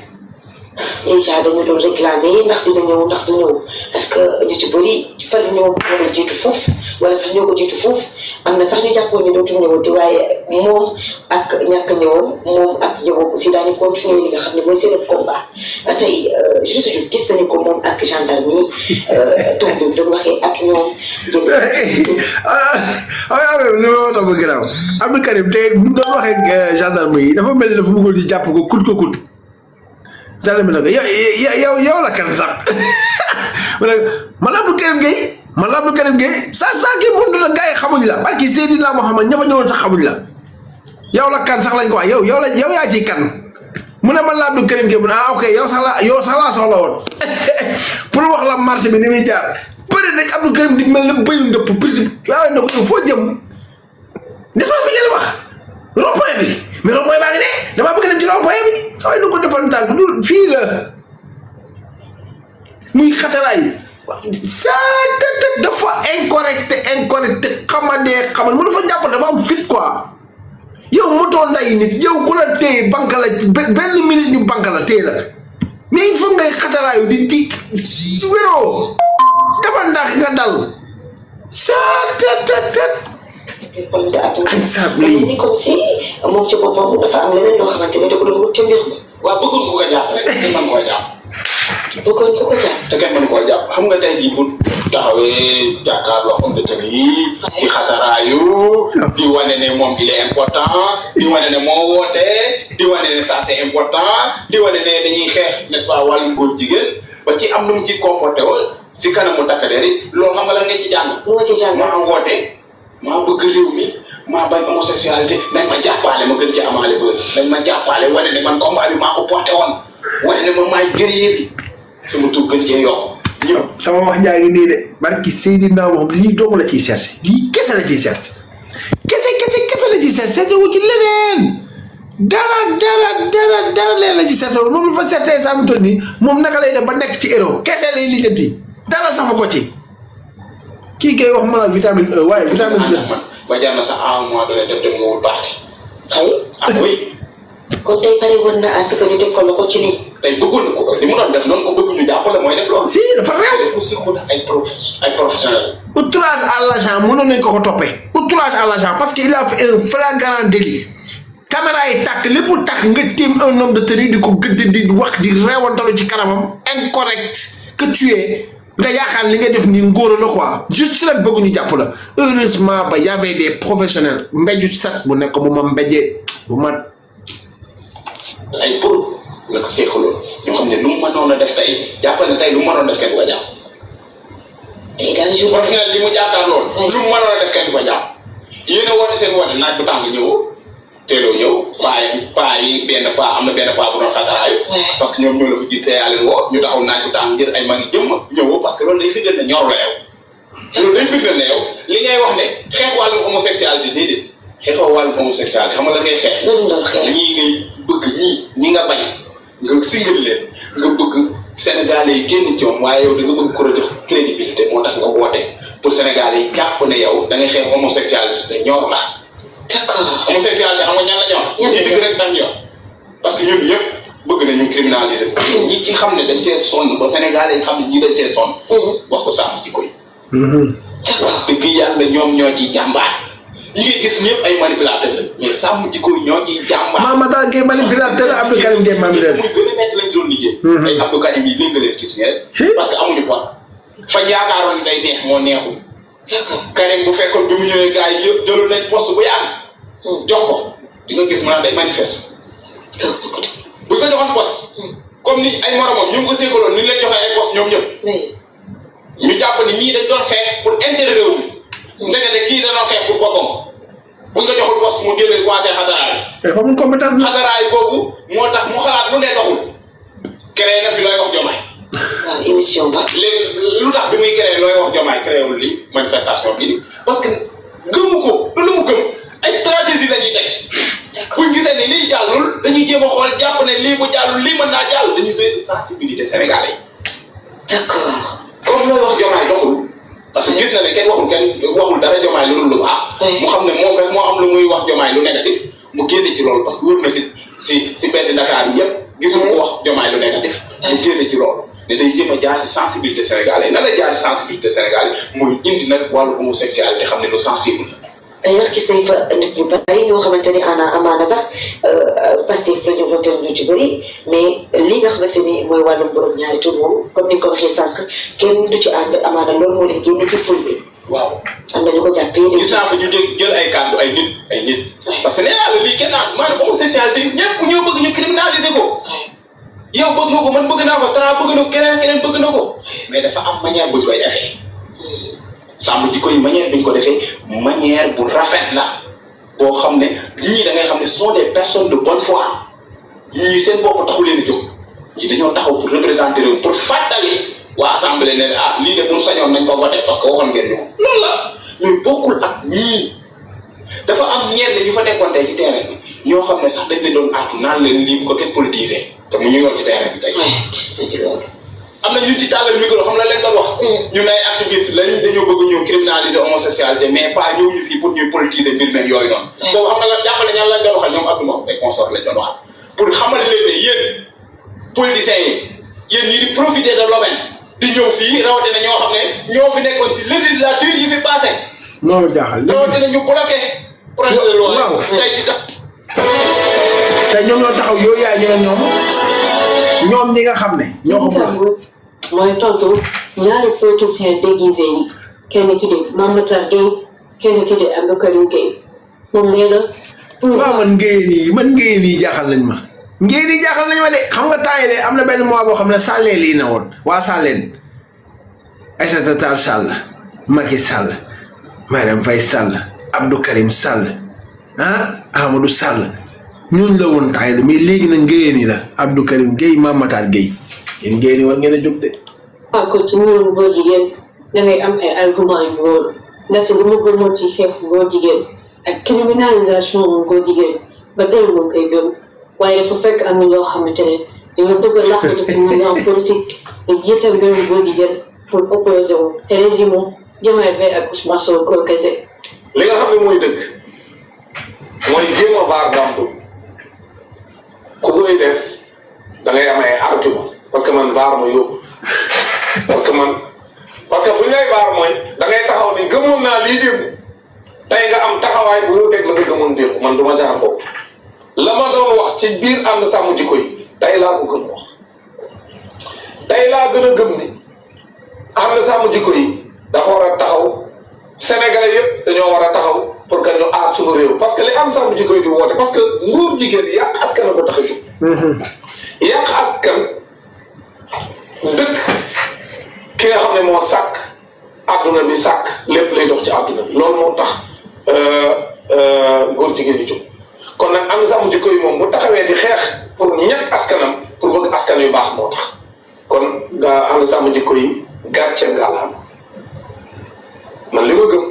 déjà dañu doon réclamer ndax dina ñëw ndax du ñëw parce que ñu ci bëri fa la ñëw mën a jiitu foofu wala sax ñoo ko jiitu foofu am na sax ñu jàppoon ne dootul ñëwati waaye moom ak ñàkk ñëwoon moom ak ñëwoon aussi daañu continuer li nga xam ne mooy seen combat tey juste gis nañu ko moom ak gendarme yi toog bi doon waxee ak ñoom. li ma wax dama garaaw Abdou Karim tey bu doon waxee gendarme yi dafa mel ni dafa bëggoon di jàpp ko kut. gendarme bi nag yow la kan sax man Abdou Karim Gueye saa kii mënut la gars yi xamuñ la barki Seydina Mohamed ña fa ñëwoon sax xamuñ la yow la kan sax lañ ko wax yow yaa ciy kan mu ne man la Abdou Karim Gueye mu ne ok yow sax laa soxla woon pour wax la marché bi ni muy jaar peut être rek Abdou Karim di mel ne bëyu ndëpp waaye na ko yow foo jëm n'est-ce pas fi ngeen wax rond-point bi mais rond-point baa ngi ne damaa bëgg dem ci rond-point bi sooy nu ko defal ndànk du fii la muy xataraay dafa incorrect xamal mu dafa jàpp dafa am fit quoi yow motoo nday nit yow ku la téye banque la benn minute ñu banque la téye la mais il faut ngay xataraayu di wéroo dafa ndax nga dal ni comme si moom ci boppam dafa am leneen loo xamante ne da ko doon wut ca mbir mi. waaw bëggoon ku ko jàpp rek te mën koo jàpp. bëggoon ku ko jàpp. te kenn mën koo jàpp xam nga tey jii bu taxawee jàkkaarloo xam ne tamit di xataraayu di wane ne moom il est important di wane ne moo woote di wane ne ça c'est important di wane ne dañuy xeex n'est-ce pas wàllum góor jigéen ba ci am nu mu ci comporté wul si kanamu takk der yi loolu xam nga lan nga ci jàng. lu ma ci jàng maa woote maa bëgg réew mi maa bañ homosexualité nañ ma jàppale ma gën ci amaale bës nañ ma jàppale wane ne man combat bi maa ko porté woon wane ne ma maay guerrier bi sama tur gën cee yokk. sama wax jaa ngi nii de barki Seydina moom lii doomu la ciy cherché lii kese la ciy cherché kese la ciy cherché wu ci leneen dara leen la ci cherché wu moom lu fa cherché saa mu toll nii moom naka lay def ba nekk ci héros kese lay lijjanti dara safa ko ci kii kay wax ma la vitamine E waaye vitamine Z. ba jar na sax à un mois donné dem nga wut baax xëy oui. kon tey pare woon na à ce que ñu teg ko loxo ci lii. tey bëggul ko li mu doon def noonu ko bëgg ñu jàppale mooy def loolu. si dafa réew. def aussi ay professionnels. outrage à l'agent mënoon nañ ko toppee. outrage à l'agent parce que il a fait un flagrant délit. caméra yi tàkk lépp tàkk nga tiim un homme de tenue di ko gëdd di wax di reewantalu ci kanamam incorrect que tu es nga yaakaar li nga def ni ngóor la quoi juste rek bëgg ñu jàpp la heureusement ba y avait des professionnels mbéju sat bu nekk bu ma mbéjee bu ma. ay pour la ko seexaloon ñoo xam ne lu mu mënoon a def tey jàppal ne tey lu mu mënoon def kenn du ko jàpp. tey daal jour professionnel li mu jàkkaar lool lu mu mënoon a def kenn du ko jàpp yéen a woote seen woote naaj bu tàng ñëwoo teeloo ñëw paa yi benn paa am na benn paa bu doon xataraayu parce que ñoom ñoo la fa jiite yaa leen woo ñu taxaw naaj bu tàng jël ay mag yi jëmm ñëwoo parce que loolu day firndeel ne ñor la yow loolu day firndeel ne yow li ngay wax ne xeex wàllum homosexualité déedéet xeexoo wàllum homosexualité xam nga la ngay xeex ñii ngay bëgg ñi nga bañ nga singal leen nga bëgg Sénégalais yi génn ci moom waaye yow da nga bëgg ko jox crédibilité moo tax nga woote pour Sénégalais yi jàpp ne yow da ngay xeex homosexualité te ñor la d'accord homosexualité xam nga ñan la ñor ñi digg rek dañ ñor parce que ñun ñëpp bëgg nañu criminaliser ñi ci xam ne dañ cee sonn ba Sénégalais yi xam ne ñi dañ cee sonn wax ko sàmm ci koy wax dëgg yàlla ñoom ñoo ciy jàmbaar ñi ngay gis ñëpp ay manipulateurs la mais sàmm jikko yi ñoo ciy jàmbaar. Mama Tall Gueye manipulateur la Abdou Karim Gueye manipulateur. muy gën a métti lañ ci doon liggéey. ay Abdou Karim yi léegi nga leen gis ngeen. parce que amuñu pot. fañ yaakaaroon ne day neex moo neexul. Karim bu fekkoon bi mu ñëwee gars yi yëpp jëloon nañ poste bu yàgg. jox ko di nga gis mu naan day manifeste. bu ñu ko joxoon poste. comme ni ay moromam ñu ngi ko sékkaloon ni ñu leen joxee ay poste ñoom ñëpp. ñu jàpp ni ñii dañ doon xeex pour intérêt réew mi. ndekete kii dañoo xeex pour boppam buñ ko joxul poste mu génne commencé xadaraay. dafa am compétence la xadaraay boobu moo tax mu xalaat lu ne doxul. créé na fi looy wax jomaay. waaw émission ba. léegi lu tax bi muy créé looy wax jomaay créé wul lii manifestation bi parce que gëmu ko lu mu gëm ay stratégie la ñuy teg. buñ gisee ni lii jàllul dañuy jéem a xool jàpp ne lii bu jàllul lii mën naa jàll dañuy jouer sur sensibilité sénégalais yi. d'accord. comme looy wax jomaay doxul. parce que gis na ne kenn waxul dara jomaay lu dul lu baax. mu xam ne moom rek moo am lu muy wax jomaay lu négatif mu génne ci loolu parce que wër na si benn Dakar bi yëpp gisuma ko wax jomaay lu négatif. mu génne ci loolu ne day jéem a jaar si sensibilité sénégalais nan la jaar si sensibilité sénégalais mooy indi nag wàllu homosexualité xam ne lu sensible la. d'ailleurs gis nañ fa nit ñu bari ñoo xamante ni amaana sax Pastef la ñu voté ñu ci bëri mais li nga xamante ni mooy wàllum borom ñaari tur moom comme ni nga ko waxee sànq kenn du ci ànd amaana loolu moo leen génne ci ful bi. waaw am na ñu ko jàppee. gis naa fa ñu jël ay kàddu ay nit. parce que nee naa la lii kenn naa maanaam homosexualité ñëpp ñoo bëgg ñu criminaliser ko. yow bëgg nga ko man bëgg naa ko Tra bëgg na ko keneen bëgg na ko mais dafa am manière buñ koy defee. sàmm ji koy manière bi ñu ko defee manière bu rafet la boo xam ne ñii da ngay xam ne ce sont des personnes de bonne foi ñii seen bopp taxu leen a jóg ñii dañoo taxaw pour représenter réew pour fàttali waa assemblée ne lii de bu ñu sañoon nañ ko voté parce que waxoon ngeen ñu ko loolu la mais bokkul ak ñii dafa am ñenn ñu fa nekkoon tey ci terrain bi ñoo xam ne sax dañ leen doon àttu naan leen lii bu ko kenn politisé te mu ñu yoon ci terrain bi tey. gis nañu loolu. am na ñu ci tàllal micro xam la leen doon wax. ñun ay activistes lañ dañoo bëgg ñu criminaliser homosexualité mais pas ñëw ñu fii pour ñuy politiser mbir meeg yooyu noonu. donc xam nga la jàppale ñaan lañ doon waxal ñoom Abdou Mbow ay consort lañ doon waxal pour xamal leen ne yéen politiciens yi yéen ñi di profiter de l'aubaine di ñëw fii rawatina ñoo xam ne ñoo fi nekkoon ci législature yi fi passé. loolu jaaxal rawatina ñu bloqué projet de loi. waaw tey ci tax. tey ñoom ñoo taxaw yooyu yaay ñu ne ñoom ñi nga xam ne ñoo ko bloqué. mooy tontu ñaari politiciens déguisés yi kenn ki di Mame Matar Gueye kenn ki di Abdou Karim Gueye moom nee na. waaw man ngeen yi jaaxal nañ ma. ngeen yi jaaxal nañ ma de xam nga temps yii de am na benn mois boo xam ne Sàlleen lii na woon waa Sàlleen Aïssata Tall Sall Macky Sall Marième Faye Sall Abdou Karim Sall Amadou Sall ñooñu la woon temps yii de mais léegi nag ngeen yi la Abdou Karim Gueye Mame Matar Gueye yéen ngeen yi war ngeen a jóg de. waaw kon ci ñoom góor jigéen da ngay am ay argument yu wóor ndaxte bu ñu gënoon ci xeex góor jigéen ak criminalisation góor jigéen ba tey moom koy gëm waaye dafa fekk am na ñoo xamante ne dañoo bëgg a làqatu ci mouvement politique di jiital mbirum góor jigéen pour opposer wu te régime Diomaye Faye ak Ousmane Sonko kese. li nga xam ne mooy dëgg mooy jéem a vaar damtu ku koy def da ngay am ay argument parce que man vaar ma yóbbu parce que bu ñu lay vaar mooy da ngay taxaw ni gëmoon naa lii démb tey nga am taxawaay bu wuuteeg la nga gëmoon démb man du ma jaar foofu la ma doon wax ci biir ànd sàmm jikko yi tey laa ko gën wax tey laa gën a gëm ni ànd sàmm jikko yi dafa war a taxaw Sénégalais yëpp dañoo war a taxaw pour que ñu aar suñu réew parce que li ànd sàmm jikko yi di woote parce que nguur jigéen yàq askan la ko tax a jóg yàq askan dëkk ki nga xam ne moo sàkk àdduna bi sàkk lépp lay dox ci àdduna bi loolu moo tax góor jigéen di jóg kon nag ànd sàmm jikko yi moom bu taxawee di xeex pour ñett askanam pour bëgg askan yu baax moo tax kon nga ànd sàmm jikko yi gàcce ngalaam man li ma gëm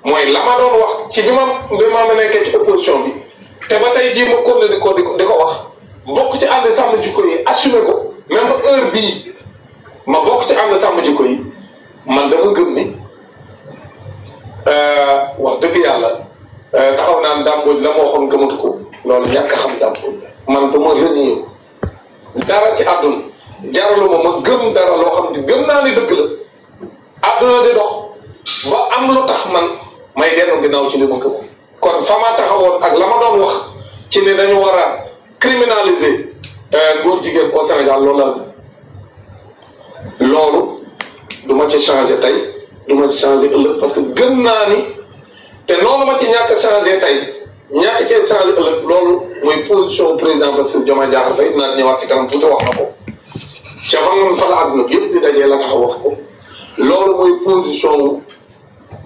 mooy la ma doon wax ci bi ma nekkee ci opposition bi te ba tey jii ma continué di ko wax bokk ci ànd sàmm jikko yi assumé ko même ba heure bii ma bokk ci ànd sàmm jikko yi man dama gëm ni wax dëgg yàlla taxaw naan dàmbooj la ma waxoon gëmatu ko loolu ñàkk a xam dàmbooj man dama renier dara ci àdduna jaraluma ma gëm dara loo xam ne gëm naa ni dëgg la àdduna di dox ba am lu tax man may dellu ginnaaw ci li ma gëm kon fa ma taxawoon ak la ma doon wax ci ne dañu war a criminaliser góor jigéen au Sénégal loolu du ma ci changé tey du ma ci changé ëllëg parce que gëm naa ni te noonu ma ci ñàkk a changé tey ñàkk cee changé ëllëg loolu mooy position président Bassirou Diomaye Diakhar Faye dinaa ñëwaat ci kanam tuuti wax na ko ca fa nga fa la àdduna bi yëpp di dajee la taxaw wax ko loolu mooy position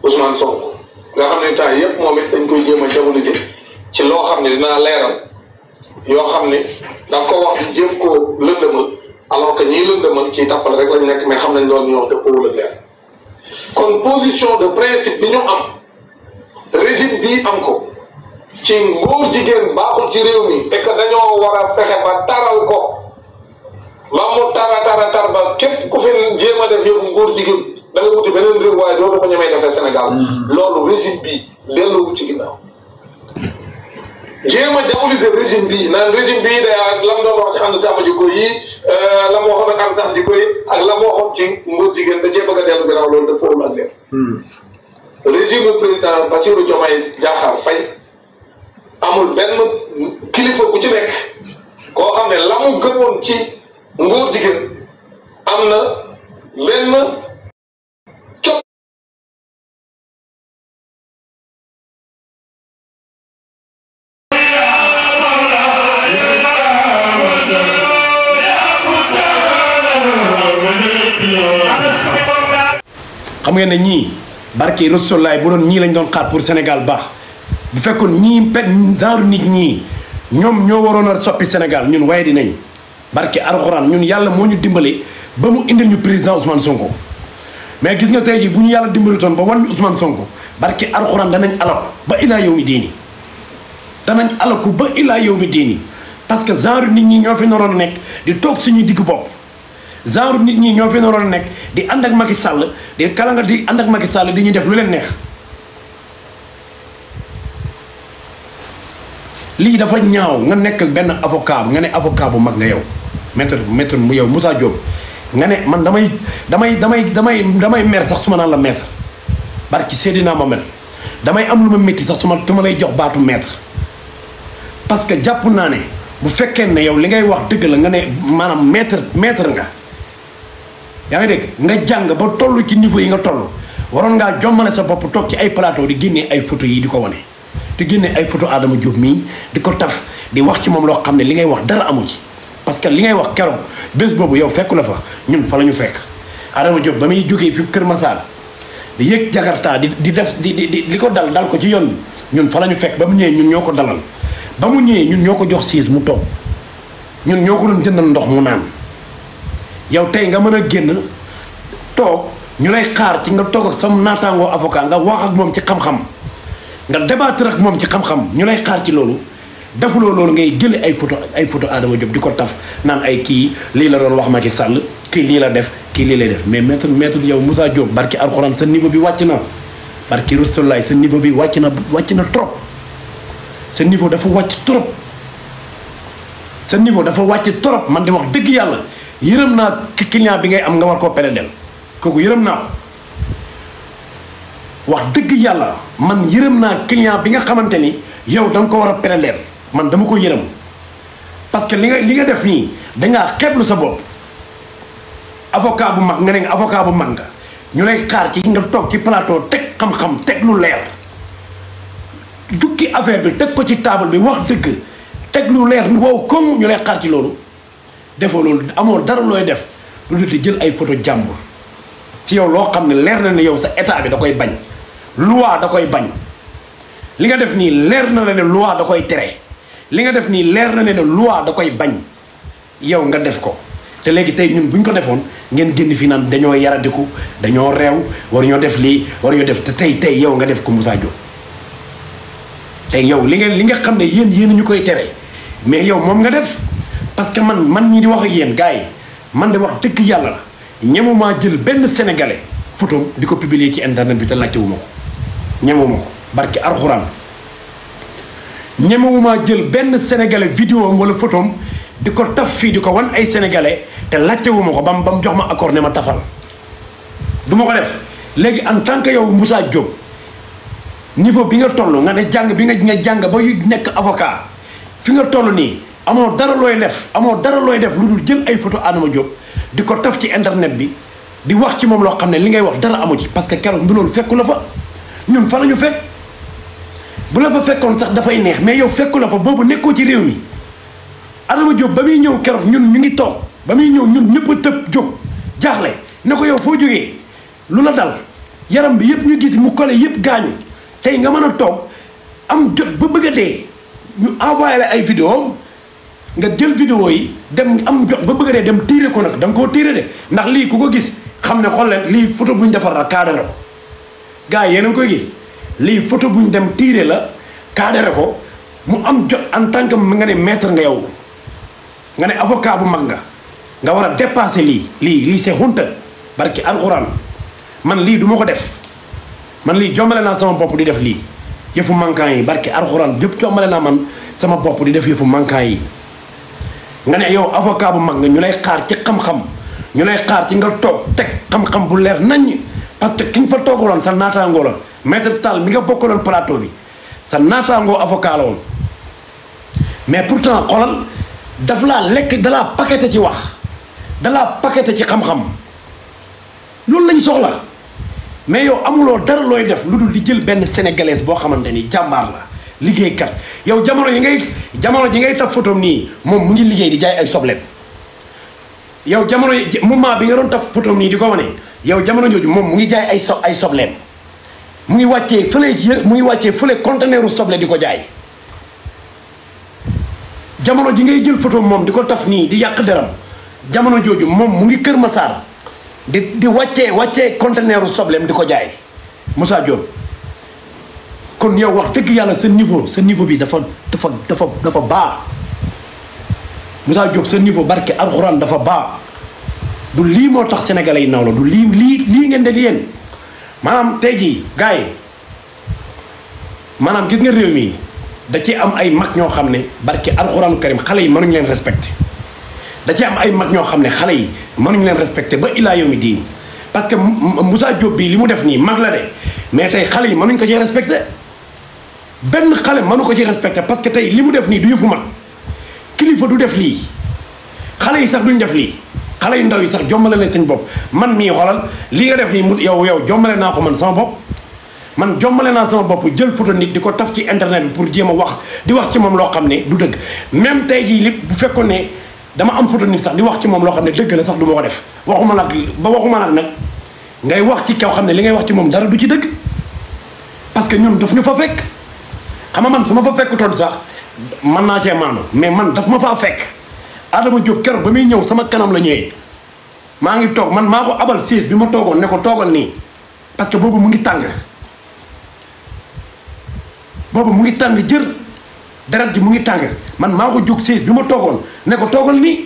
Ousmane Sonko nga xam ne temps yëpp moom it dañ koy jéem a diaboliser ci loo xam ne dinaa leeral yoo xam ne da ko wax ni jéem koo lëndëmal alors que ñii lëndëmal ci tàppale rek lañ nekk mais xam nañ loolu ñoo dëppoo la leer kon position de principe bi ñu am régime bii am ko ci ngóor jigéen baaxul ci réew mi et que dañoo war a fexe ba taral ko ba mu tar ba képp ku fi jéem a def yëfu ngóor jigéen da nga wuti beneen réew waaye doo ko ñemee defee Sénégal loolu régime bii delloo ci ginnaaw jéem a diaboliser régime bii naan régime bii day ak la mu doon wax ci ànd sàmm jikko yi la mu waxoon ak ànd sàmm jikko yi ak la mu waxoon ci ngóor jigéen da cee bëgg a dellu ginnaaw loolu dafa wóorul ak leen régime du président Bassirou Diomaye Diakhar Faye amul benn kilifa bu ci nekk koo xam ne la mu gëmoon ci ngóor jigéen am na benn xam ngeen ne ñii barki Rasulaay bu doon ñii lañ doon xaar pour Sénégal baax bu fekkoon ñii pet genre nit ñii ñoom ñoo waroon a soppi Sénégal ñun waaye dinañ barki alxuraan ñun yàlla moo ñu dimbali ba mu indil ñu président Ousmane Sonko mais gis nga tey jii bu ñu yàlla dimbali toon ba wan ñu Ousmane Sonko barki alxuraan danañ alaku ba ilaa yow mi diini danañ alaku ba ilaa yow mi diini parce que genre nit ñi ñoo fi naroon nekk di toog suñuy digg bopp genre nit ñi ñoo fi naroon a nekk di ànd ak Macky Sall di kala nga di ànd ak Macky Sall di ñuy def lu leen neex lii dafa ñaaw nga nekk benn avocat nga ne avocat bu mag nga yow maître mu yow Moussa Diop nga ne man damay mer sax su ma naan la maître barki Seydina Mohamed damay am lu ma métti sax su ma lay jox baatu maître parce que jàpp naa ne bu fekkee ne yow li ngay wax dëgg la nga ne maanaam maître nga yaa ngi dégg nga jàng ba toll ci niveau yi nga toll waroon ngaa jommale sa bopp toog ci ay plateau di génnee ay photo yi di ko wane di génne ay photo Adama Diop mii di ko taf di wax ci moom loo xam ne li ngay wax dara amu ci parce que li ngay wax keroog bés boobu yow fekku la fa ñun fa la ñu fekk Adama Diop ba muy jógee fi Kër Massar di yëg Jakarta di def li ko dal ko ci yoon ñun fa la ñu fekk ba mu ñëwee ñun ñoo ko dalal ba mu ñëwee ñun ñoo ko jox siis mu toog ñun ñoo ko doon jëndal ndox mu naan yow tey nga mën a génn toog ñu lay xaar ci nga toog ak sam naataangoo avocat nga wax ak moom ci xam-xam nga débattre ak moom ci xam-xam ñu lay xaar ci loolu defuloo loolu ngay jële ay photo Adama Diop di ko taf naan ay kii lii la doon wax Macky Sall kii lii la def kii lii lay def mais maître yow Moussa Diop barki alxuraan sa niveau bi wàcc na barki Rasulaay sa niveau bi wàcc na trop sa niveau dafa wàcc trop sa niveau dafa wàcc trop man di wax dëgg yàlla yërëm naa client bi ngay am nga war koo pere del kooku yërëm naa ko wax dëgg yàlla man yërëm naa client bi nga xamante ni yow da nga ko war a pere del man dama ko yërëm parce que li nga def nii dangaa xeeblu sa bopp avocat bu mag nga ne nga avocat bu mag nga ñu lay xaar ci nga toog ci plateau teg xam-xam teg lu leer jukki affaire bi teg ko ci table bi wax dëgg teg lu leer wow comme ñu lay xaar ci loolu defoo loolu amoo dara looy def lu dul di jël ay photo jàmbur ci yow loo xam ne leer na ne yow sa état bi da koy bañ loi da koy bañ li nga def nii leer na la ne loi da koy tere li nga def nii leer na ne loi da koy bañ yow nga def ko te léegi tey ñun buñ ko defoon ngeen génn fi naan dañoo yaradiku dañoo réew waruñoo def lii waruñoo def te tey yow nga def ko Moussa Diop tey yow li nga xam ne yéen ñu koy tere mais yow moom nga def parce que man ñi di wax ak yéen gars yi man de wax dëgg yàlla ñemumaa jël benn sénégalais photo di ko publier ci internet bi te laajte wu ma ko ñemewuma ko barki alxuraan ñemewumaa jël benn sénégalais vidéo am wala photo am di ko taf fii di ko wan ay sénégalais te laajte wu ma ko ba mu jox ma accord ne ma tafal du ma ko def léegi en tant que yow Moussa Diop niveau bi nga toll nga ne jàng bi nga jàng ba yu nekk avocat fi nga toll nii amoo dara looy def lu dul jël ay photo Adama Diop di ko taf ci internet bi di wax ci moom loo xam ne li ngay wax dara amu ci parce que keroog bi loolu fekku la fa ñun fa la ñu fekk bu la fa fekkoon sax dafay neex mais yow fekku la fa boobu nekkoo ci réew mi Adama Diop ba muy ñëw keroog ñun ñu ngi toog ba muy ñëw ñun ñëpp a tëb jóg jaaxle ne ko yow foo jógee lu la dal yaram bi yëpp ñu gis mu kole yëpp gaañu tey nga mën a toog am jot ba bëgg a dee ñu envoyé la ay vidéo nga jël vidéo yi dem am jot ba bëgg a dee dem tiire ko nag da nga koo tiire de ndax lii ku ko gis xam ne xool leen lii photo bu ñu defar la cadré ko gars yi yéen a ngi koy gis lii photo bu ñu dem tiire la cadré ko mu am jot en tant que nga ne maître nga yow nga ne avocat bu mag nga war a dépasser lii c'est honte barki alxuraan man lii du ma ko def man lii jombale naa sama bopp di def lii yëfu manquant yi barki alxuraan yëpp jombale naa man sama bopp di def yëfu manquant yi nga ne yow avocat bu mag nga ñu lay xaar ci xam-xam ñu lay xaar ci nga toog teg xam-xam bu leer naññ parce que ki nga fa toogaloon sa naataangoo la maître Tall mi nga bokkaloon plateau bi sa naataangoo avocat la woon mais pourtant xoolal daf laa lekk dalaa paqueté ci wax dalaa paqueté ci xam-xam loolu lañ soxla mais yow amuloo dara looy def lu dul di jël benn sénégalaise boo xamante ni jàmbaar la liggéeykat yow jamono ji ngay taf photom nii moom mu ngi liggéey di jaay ay sobleem yow jamono moment bi nga doon taf photom nii di ko wane yow jamono jooju moom mu ngi jaay ay sobleem mu ngi wàccee fële conteneur u soble di ko jaay jamono ji ngay jël photo moom di ko taf nii di yàq deram jamono jooju moom mu ngi Kër Massar di wàccee conteneur u sobleem di ko jaay Moussa Diop kon yow wax dëgg yàlla sa niveau bi dafa baax Moussa Diop sa niveau barke alxuraan dafa baax du lii moo tax sénégalais yi naw la du lii ngeen def yéen maanaam tey jii gars yi maanaam gis nga réew mi da ci am ay mag ñoo xam ne barki alxuraanu karim xale yi mënuñ leen respecté da ci am ay mag ñoo xam ne xale yi mënuñ leen respecté ba ilaa yow mi diini parce que Moussa Diop bii li mu def nii mag la de mais tey xale yi mënuñ ko ci respecté benn xale mënu ko ci respecté parce que tey li mu def nii du yëfu mag kilifa du def lii xale yi sax duñ def lii xale yu ndaw yi sax jombale nañ seen bopp man mii xoolal lii nga def nii mu yow jombale naa ko man sama bopp man jombale naa sama bopp jël photo nit di ko taf ci internet bi pour jéem a wax di wax ci moom loo xam ne du dëgg même tey jii li bu fekkoon ne dama am photo nit sax di wax ci moom loo xam ne dëgg la sax du ma ko def waxuma nag ngay wax ci kaw xam ne li ngay wax ci moom dara du ci dëgg parce que ñun daf ñu fa fekk xam nga man su ma fa fekk toon sax man naa cee maanu mais man daf ma faa fekk Adama Diop keroog ba muy ñëw sama kanam la ñëwee maa ngi toog man maa ko abal siis bi ma toogoon ne ko toogal nii parce que boobu mu ngi tàng jër deret ji mu ngi tàng man maa ko jóg siis bi ma toogoon ne ko toogal nii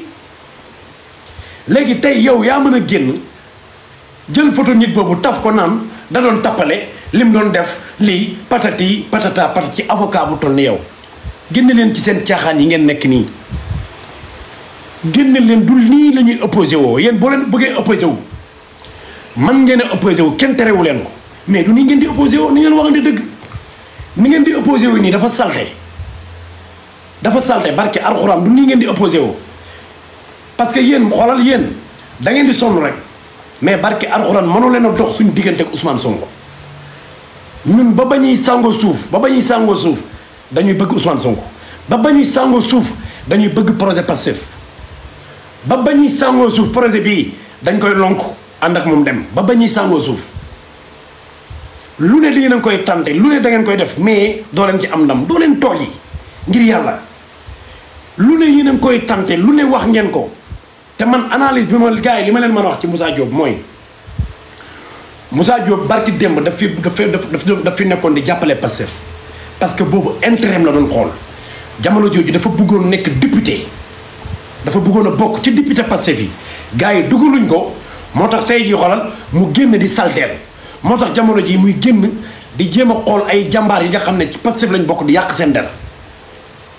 léegi tey yow yaa mën a génn jël photo nit boobu taf ko naan da doon tappale lim doon def lii patati patata patat ci avocat bu toll ni yow génne leen ci seen caaxaan yi ngeen nekk nii génne leen du nii la ñuy opposé woo yéen boo leen bëggee opposé wu man ngeen a opposé wu kenn terewu leen ko mais du nii ngeen di opposé woo ni ngeen waxante dëgg ni ngeen di opposé wu nii dafa salte barke alxuraan du nii ngeen di opposé woo parce que yéen xoolal yéen da ngeen di sonn rek mais barke alxuraan mënoo leen a dox suñu diggante ak Ousmane Sonko ñun ba bañuy sàngoo suuf dañuy bëgg Ousmane Sonko ba bañuy sàngoo suuf dañuy bëgg projet Pastef ba bañuy sàngoo suuf projet bii dañ koy lonk ànd ak moom dem ba bañuy sàngoo suuf lu ne di ngeen koy tante lu ne da ngeen koy def mais doo leen ci am ndam doo leen toog yi ngir yàlla lu ne yéen a koy tante lu ne wax ngeen ko te man analyse bi ma gars yi li ma leen mën a wax ci Moussa Diop mooy Moussa Diop barki démb daf fi nekkoon di jàppale Pastef parce que boobu intérêt la doon xool jamono jooju dafa bëggoon nekk député dafa bëggoon a bokk ci député Pastef yi gars yi dugaluñ ko moo tax tey jii xoolal mu génn di salteel moo tax jamono ji muy génn di jéem a xool ay jàmbaar yi nga xam ne ci Pastef lañ bokk di yàq seen der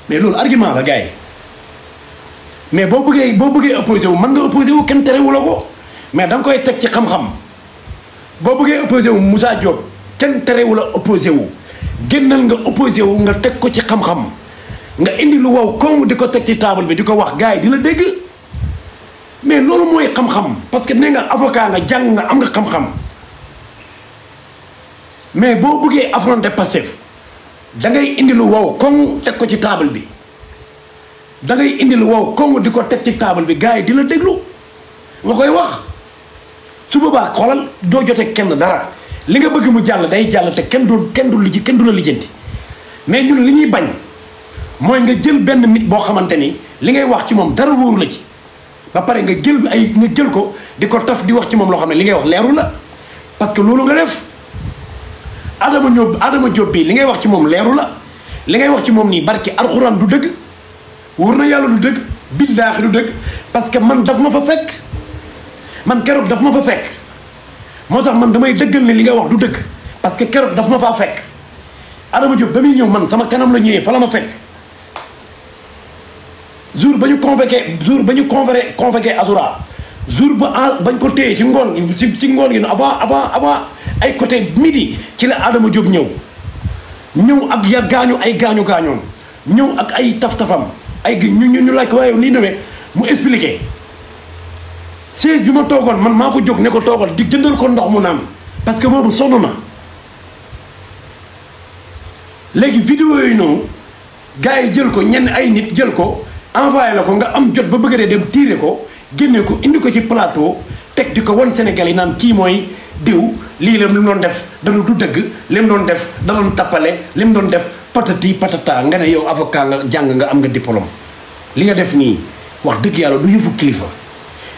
mais loolu argument la gars yi mais boo bëggee opposé wu mën nga opposé wu kenn terewu la ko mais da nga koy teg ci xam-xam boo bëggee opposé wu Moussa Diop kenn terewu la opposé wu génnal nga opposé wu nga teg ko ci xam-xam nga indi lu wow comme di ko teg ci table bi di ko wax gars yi di la dégg mais loolu mooy xam-xam parce que nee nga avocat nga jàng nga am nga xam-xam mais boo bëggee affronter Pastef da ngay indi lu wow comme teg ko ci table bi da ngay indi lu wow comme di ko teg ci table bi gars yi di la déglu nga koy wax su boobaa xoolal doo jotee kenn dara li nga bëgg mu jàll day jàll te kenn du la lijjanti mais ñun li ñuy bañ mooy nga jël benn nit boo xamante ni li ngay wax ci moom dara wóoru la ci ba pare nga jël ko di ko taf di wax ci moom loo xam ne li ngay wax leeru la parce que loolu nga def Adama Diop bii li ngay wax ci moom leeru la li ngay wax ci moom nii barki alxuraan du dëgg wóor na yàlla du dëgg billaahi du dëgg parce que man daf ma fa fekk man keroog daf ma fa fekk moo tax man damay dëggal ne li ngay wax du dëgg parce que keroog daf ma faa fekk Adama Diop ba muy ñëw man sama kanam la ñëwee fa la ma fekk jour ba ñu convoqué Azoura jour bañ ko téye ci ngoon ci ngoon gi avant ay côté midi ci la Adama Diop ñëw ak ya gaañu ay gaañoom ñëw ak ay taf-tafam ay ñu laaj ko waaye nii demee mu expliqué siège bi ma toogoon man maa ko jóg ne ko toogal di jëndal ko ndox mu naan parce que boobu sonn na léegi vidéo yooyu noonu gars yi jël ko ñenn ay nit jël ko envoyé la ko nga am jot ba bëgg dee dem tiire ko génne ko indi ko ci plateau teg di ko wan Sénégal yi naan kii mooy diw lii la li mu doon def dana du dëgg li mu doon def da doon tappale li mu doon def patati patata nga ne yow avocat nga jàng nga am nga diplôme li nga def nii wax dëgg yàlla du yëfu kilifa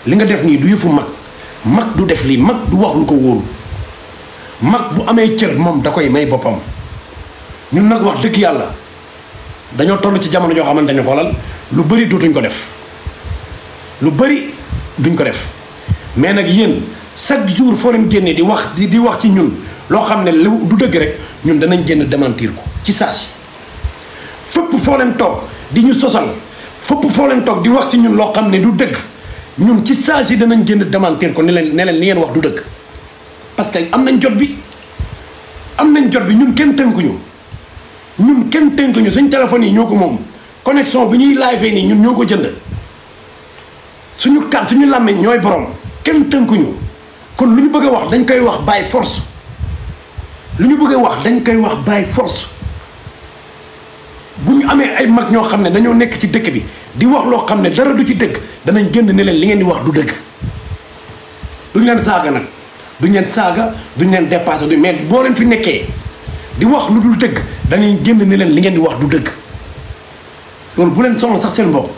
li nga def nii du yëfu mag du def lii mag du wax lu ko wóoru mag bu amee cër moom da koy may boppam ñun nag wax dëgg yàlla dañoo toll ci jamono joo xamante ne xoolal lu bëri dootuñ ko def lu bëri duñ ko def mais nag yéen chaque jour foo leen génnee di wax ci ñun loo xam ne lu du dëgg rek ñun danañ génn démentir ko ci saa si fépp foo leen toog di ñu sosal fépp foo leen toog di wax si ñun loo xam ne du dëgg ñun ci saa si danañ génn démentir ko ne leen li ngeen wax du dëgg parce que am nañ jot bi ñun kenn tënkuñu suñ téléphone yi ñoo ko moom connexion bi ñuy live nii ñun ñoo ko jënd suñu làmmeñ ñooy borom kenn tënkuñu kon lu ñu bëgg a wax dañ koy wax by force bu ñu amee ay mag ñoo xam ne dañoo nekk ci dëkk bi di wax loo xam ne dara du ci dëgg danañ génn ne leen li ngeen di wax du dëgg duñ leen saaga nag duñ leen dépassé mais boo leen fi nekkee di wax lu dul dëgg danañ génn ne leen li ngeen di wax du dëgg loolu bu leen sonal sax seen bopp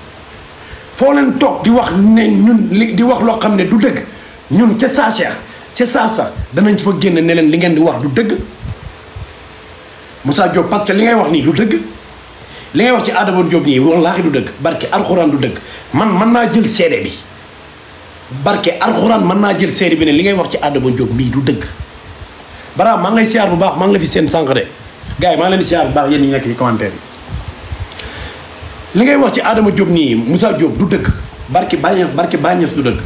foo leen toog di wax ne ñun di wax loo xam ne du dëgg ñun ca saasa danañ fa génn ne leen li ngeen di wax du dëgg Moussa Diop parce que li ngay wax nii du dëgg li ngay wax ci Adama Diop nii wallaahi du dëgg barke alxuraan du dëgg man naa jël seede bi barke alxuraan mën naa jël seede bi ne li ngay wax ci Adama Diop mii du dëgg bara maa ngi lay siyaar bu baax maa ngi la fi seen sànq de gars yi maa ngi leen di siyaar bu baax yéen ñi nekk ci commentaire yi li ngay wax ci Adama Diop nii Moussa Diop du dëgg barke bàññees du dëgg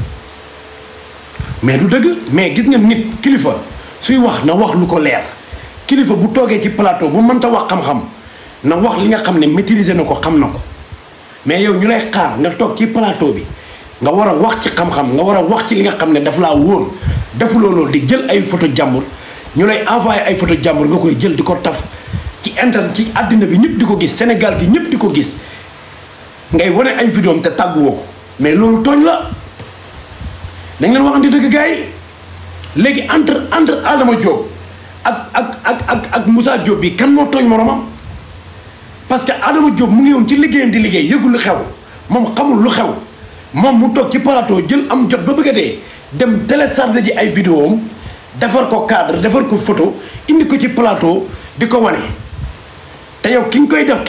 mais du dëgg mais gis nga nit kilifa suy wax na wax lu ko leer kilifa bu toogee ci plateau bu mënta wax xam-xam na wax li nga xam ne maîtriser na ko xam na ko mais yow ñu lay xaar nga toog ci plateau bi nga war a wax ci xam-xam nga war a wax ci li nga xam ne daf laa wóor defuloo loolu di jël ay photo jàmbur ñu lay envoyé ay photo jàmbur nga koy jël di ko taf ci internet ci àddina bi ñëpp di ko gis Sénégal gi ñëpp di ko gis ngay wane ay vidéo te tàgguwoo ko mais loolu tooñ la dañ leen waxante dëgg gars yi léegi entre Adama Diop ak Moussa Diop bi kan moo tooñ moromam parce que Adama Diop mu ngi woon ci liggéeyam di liggéey yëgul lu xew moom xamul lu xew moom mu toog ci plateau jël am jot ba bëgg a dee dem télécharger ji ay vidéo am defar ko cadre defar ko photo indi ko ci plateau di ko wane te yow ki nga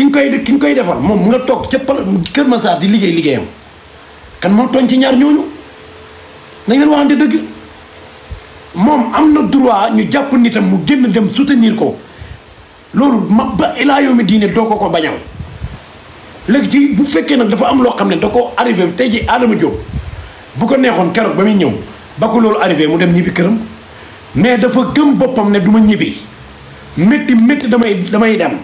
koy defar moom mu nga toog ca Kër Massar di liggéeyam kan moo tooñ ci ñaar ñooñu nañ leen waxante dëgg moom am na droit ñu jàpp nitam mu génn dem soutenir ko loolu ba ilaa yow mi diine doo ko bañal léegi ci bu fekkee nag dafa am loo xam ne da ko arrivé tey ji Adama Diop bu ko neexoon keroog ba muy ñëw ba ko loolu arrivé mu dem ñibbi këram mais dafa gëm boppam ne du ma ñibbi métti damay dem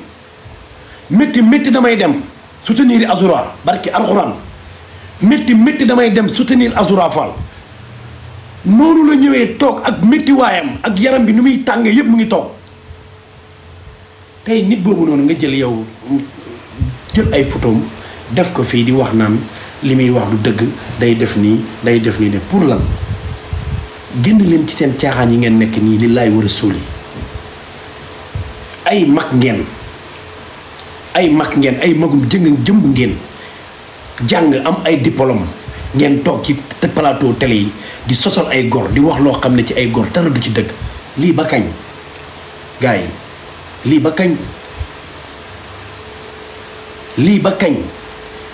métti damay dem soutenir Azoura barki alxuraan métti damay dem soutenir Azoura Fall noonu la ñëwee toog ak métti waayam ak yaram bi ni muy tàngee yëpp mu ngi toog tey nit boobu noonu nga jël yow jël ay photom def ko fii di wax naan li muy wax du dëgg day def nii de pour lan génn leen ci seen caaxaan yi ngeen nekk nii li laay war a sóoli ay mag ngeen ay magum jëmb ngeen jàng am ay diplôme ngeen toog ci plateau télé yi di sosal ay gor di wax loo xam ne ci ay gor dara du ci dëgg lii ba kañ gars yi lii ba kañ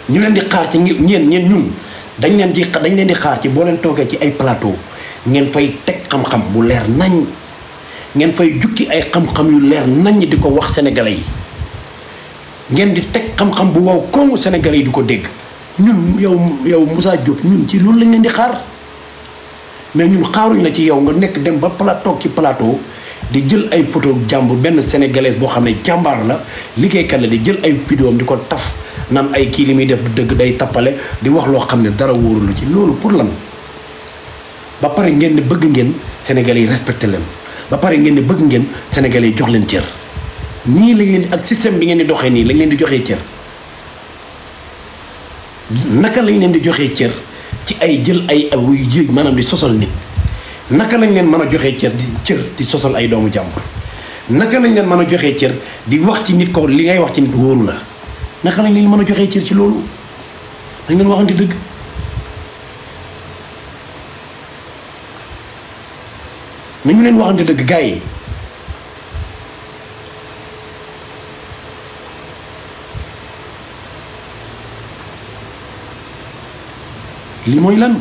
ñu leen di xaar ci ñun dañ leen di xaar ci boo leen toogee ci ay plateau ngeen fay teg xam-xam bu leer nañ ngeen fay jukki ay xam-xam yu leer nañ di ko wax sénégalais yi ngeen di teg xam-xam bu wow koŋŋ sénégalais yi di ko dégg ñun yow Moussa Diop ñun ci loolu lañ leen di xaar mais ñun xaaruñ la ci yow nga nekk dem ba toog ci plateau di jël ay photo jàmbur benn sénégalaise boo xam ne jàmbaar la liggéeykat la di jël ay vidéo am di ko taf naan ay kii li muy def du dëgg day tappale di wax loo xam ne dara wóorul ci loolu pour lan ba pare ngeen ne bëgg ngeen sénégalais yi respecté leen ba pare ngeen ne bëgg ngeen sénégalais yi jox leen cër nii lañ leen ak système bi ngeen di doxee nii lañ leen di joxee cër naka lañ leen di joxee cër ci ay jël ay aw maanaam di sosal nit naka lañ leen mën a joxee cër di sosal ay doomu jàmbur naka lañ leen mën a joxee cër di wax ci nit ko li ngay wax ci nit wóoru la naka lañ leen mën a joxee cër ci loolu dañ leen waxante dëgg nañu leen waxante dëgg gars yi lii mooy lan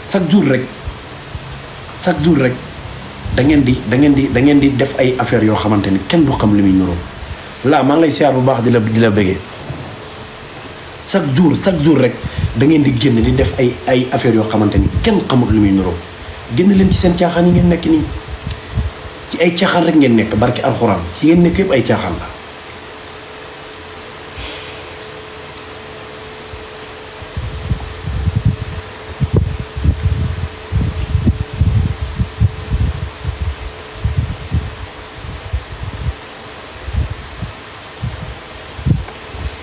chaque jour rek da ngeen di def ay affaires yoo xamante ni kenn du xam li muy nuroo laa maa ngi lay siyaar bu baax di la bëggee chaque jour rek da ngeen di génn di def ay affaires yoo xamante ni kenn xamut li muy nuroo génn leen ci seen caaxaan yi ngeen nekk nii ci ay caaxaan rek ngeen nekk barki alxuraan ci ngeen nekk yëpp ay caaxaan la.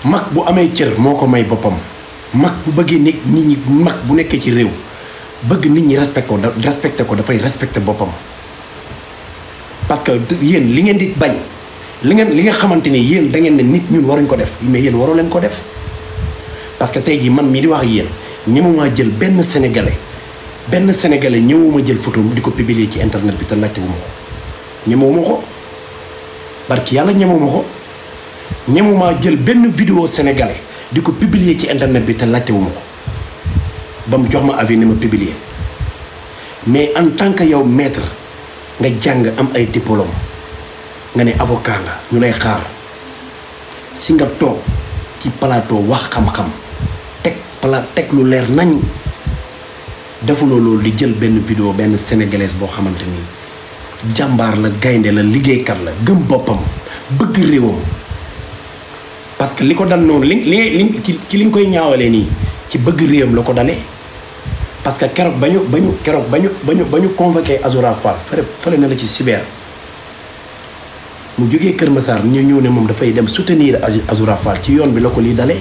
mag bu amee cër moo ko may boppam mag bu bëggee nekk nit ñi mag bu nekkee ci réew bëgg nit ñi respecté ko dafay respecté boppam parce que yéen li ngeen di bañ li nga xamante ni yéen da ngeen ne nit ñun waruñ ko def mais yéen waroo leen ko def parce que tey jii man mii di wax ak yéen ñemewuma jël benn sénégalais ñemewuma jël photo di ko publier ci internet bi te laajtewuma ko ñemewuma ko barki yàlla ñemewuma ko ñemewuma jël benn vidéo sénégalais di ko publier ci internet bi te laajtewuma ko ba mu jox ma avis ne ma publier mais en tant que yow maître nga jàng am ay diplôme nga ne avocat nga ñu lay xaar si nga toog ci plateau wax xam-xam teg lu leer nañ defuloo loolu di jël benn vidéo benn sénégalaise boo xamante ni jàmbaar la gaynde la liggéeykat la gëm boppam bëgg réewam parce que li ko dal noonu li ci li nga koy ñaawalee nii ci bëgg réewam la ko dalee parce que keroog ba ñu convoqué Azoura Fall fële na la ci cyber mu jógee Kër Massar ñu ñëw ne moom dafay dem soutenir Azoura Fall ci yoon bi la ko lii dalee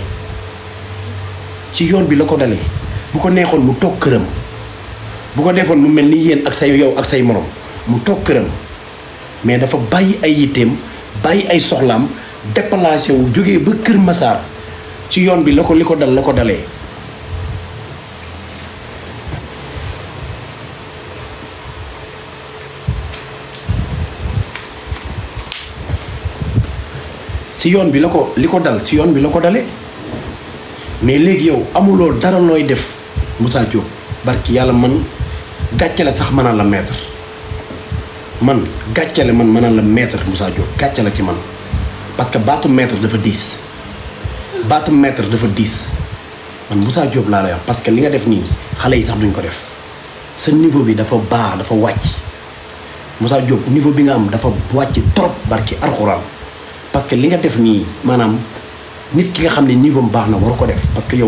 ci yoon bi la ko dalee bu ko neexoon mu toog këram bu ko defoon mu mel ni yéen ak say yow ak say morom mu toog këram mais dafa bàyyi ay yitteem bàyyi ay soxlaam déplacé wu jógee ba Kër Massar ci yoon bi la ko dalee si yoon bi la ko dal si yoon bi la ko dalee mais léegi yow amuloo dara looy def Moussa Diop barki yàlla man gàcce la sax mënaan la maître man gàcce la man mënaan la maître Moussa Diop gàcce la ci man parce que baatu maître dafa diis man Moussa Diop laa lay wax parce que li nga def nii xale yi sax duñ ko def sa niveau bi dafa baax dafa wàcc Moussa Diop niveau bi nga am dafa wàcc trop barki alxuraan parce que li nga def nii maanaam nit ki nga xam ne niveau baax na waru ko def parce que yow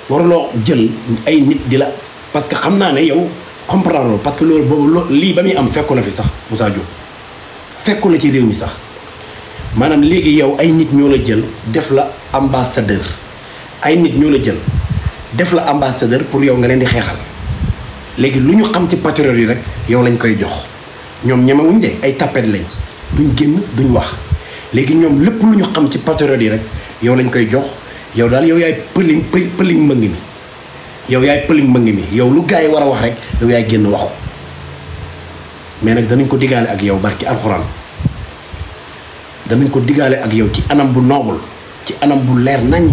waruloo jël ay nit di la parce que xam naa ne yow comprendre parce que loolu boobu lii ba muy am fekku la fi sax Moussa Diop fekku la ci réew mi sax maanaam léegi yow ay nit ñoo la jël def la ambassadeur pour yow nga leen di xeexal léegi lu ñu xam ci patriote yi rek yow lañ koy jox ñoom ñemewuñ de ay tapet lañ duñ génn duñ wax léegi ñoom lépp lu ñu xam ci patriote yi rek yow lañ koy jox yow daal yow yaay pëliñ mbëng mi yow lu gars yi war a wax rek yow yaay génn waxu mais nag danañ ko digaale ak yow barki alxuraan danañ ko digaale ak yow ci anam bu noble ci anam bu leer nañ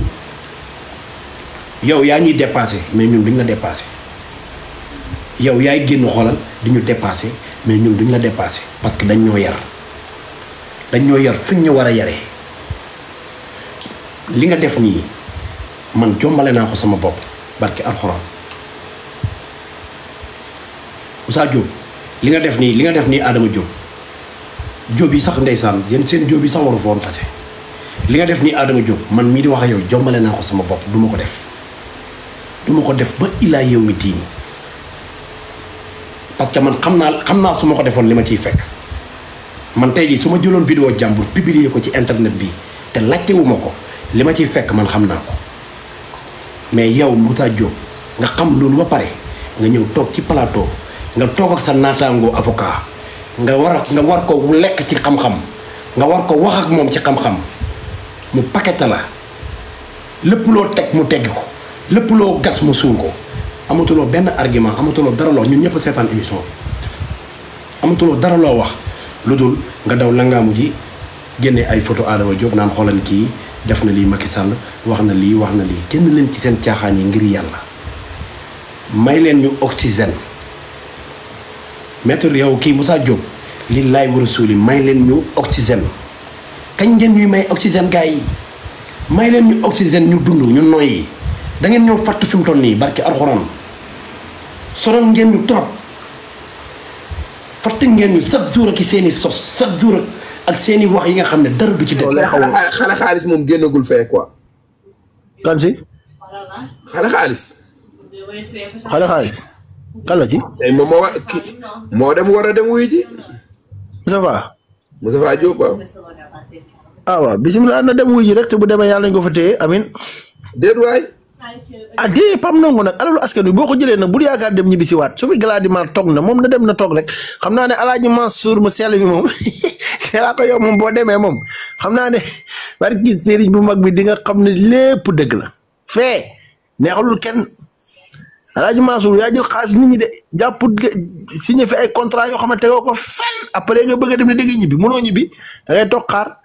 yow yaa ñuy dépassé mais ñun duñ la dépassé yow yaay génn xoolal di ñu dépassé mais ñun duñ la dépassé parce que dañ ñoo yar fi ñu war a yaree li nga def nii man jombale naa ko sama bopp barki alxuraan Moussa Diop li nga def nii Adama Diop yi sax ndeysaan yéen seen Diop yi sax waru fa woon passé li nga def nii Adama Diop man mii di wax ak yow jombale naa ko sama bopp du ma ko def ba illaa yow mi diini parce que man xam naa su ma ko defoon li ma ciy fekk man tey jii su ma jëloon vidéo jàmbur publier ko ci internet bi te laajtewuma ko li ma ciy fekk man xam naa ko mais yow Moussa Diop nga xam loolu ba pare nga ñëw toog ci plateau nga toog ak sa naataangoo avocat nga war ko lekk ci xam-xam nga war ko wax ak moom ci xam-xam mu paquete la lépp loo teg mu tegg ko lépp loo gas mu suul ko amatuloo benn argument amatuloo dara loo ñun ñëpp seetaan émission amatuloo dara loo wax lu dul nga daw langaamu ji génne ay photo Adama Diop naan xoolal kii def na lii Macky Sall wax na lii génn leen ci seen caaxaan yi ngir yàlla may leen ñu oxygène maître yow kii Moussa Diop li laay war a suuli may leen ñu oxygène kañ ngeen ñuy may oxygène gars yi may leen ñu oxygène ñu dund ñu noyyi da ngeen ñoo fàtt fi mu toll nii barki alxuraan sonal ngeen ñu trop fàtt ngeen ñu chaque jour ak seeni sos chaque jour ak seeni wax yi nga xam ne dara du ci def. xale xaalis moom génnagul fee quoi. kan si. xale xaalis. xale xaalis. kan la ci. tey moom moo dem war a dem wuyu ji. Moustapha Diop waaw. waaw bisimilah na dem wuyu ji rek te bu demee yàlla nañu ko fa téye amin. déet waay. déedéet Pam Ndongo nag alalu askan wi boo ko jëlee nag bul yaakaar dem ñibbi si waat su fi Gladima toog na moom na dem na toog rek xam naa ne Alaaji Mansour mu sell bi moom laa ko yow moom boo demee moom xam naa ne barki sëriñ bu mag bi di nga xam ne lépp dëgg la fee neexalul kenn Alaaji Mansour yaa jël xaalis nit ñi de jàpp signé fi ay contrat yoo xam ne tegoo ko fenn après nga bëgg a dem ne dëgg ñibbi mënoo ñibbi da ngay toog xaar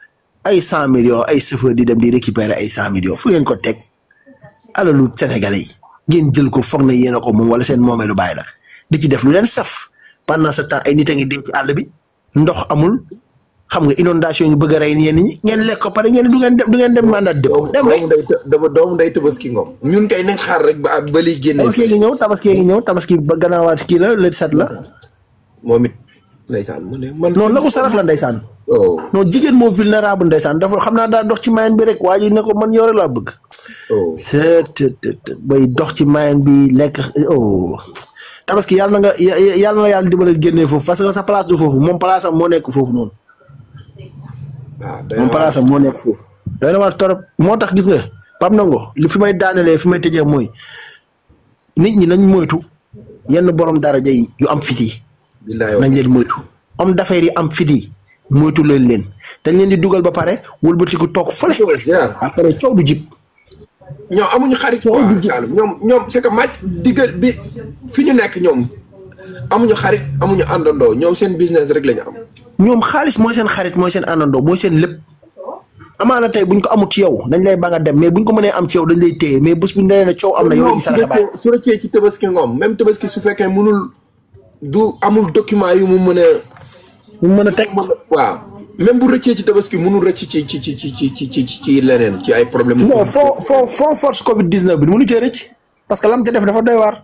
ay 100 millions ay chauffeur di dem di récupérer ay 100 millions fu ngeen ko teg. alalu Sénégalais yi ngeen jël ko foog na yéen a ko moom wala seen moomeelu bàyyi la di ci def lu leen saf pendant ce temps ay nit a ngi dee ci àll bi ndox amul xam nga inondation yi bëgg a rey ñenn ñi ngeen lekk ko pare ngeen du ngeen dem mandat dépôt dem rek doomu day tabaski ngoom ñun kay nañ xaar rek ba liy génne. tabaski ngi ñëw tabaski ba gannaawaat kii la le 7 la. moom it ndeysaan mu ne man. non la ko sarax la ndeysaan. non jigéen moo vulnérable ndeysaan dafa xam naa daa dox ci mayen bi rek waa ji ne ko man yore laa bëgg. bay dox ci mayen bi lekk tabaski yàlla na yàlla dimbale génnee foofu parce que sa place du foofu moom place am moo nekk foofu noonu. moom place am moo nekk foofu. doy na waar torop moo tax gis nga Pam Ndongo li fi may daanelee fi may tëjee mooy nit ñi nañ moytu yenn borom daraja yi yu am fit yi nañ leen moytu homme d'affaires yi am fit yi moytu leen dañ leen di dugal ba pare wëlbatiku toog fële après coow du jib. ñoom amuñu xarit quoi ñoom c'est que match diggal bi fi ñu nekk ñoom amuñu xarit amuñu àndandoo ñoom seen business rek lañu am. ñoom xaalis mooy seen xarit mooy seen àndandoo mooy seen lépp amaana tey buñ ko amul ci yow dañ lay ba nga dem mais buñ ko mënee am ci yow dañ lay téye mais bés bu ñu nee ne coow am na yow lañu saraxe baay su rëccee ci tabaski ngoom même tabaski su fekkee mënul du amul document yu mu mën a teg waaw. même bu rëccee ci tabaski mënul rëcc ci leneen ci ay problème non foo force Covid 19 bi mënu cee rëcc parce que lam ca def dafa doy waar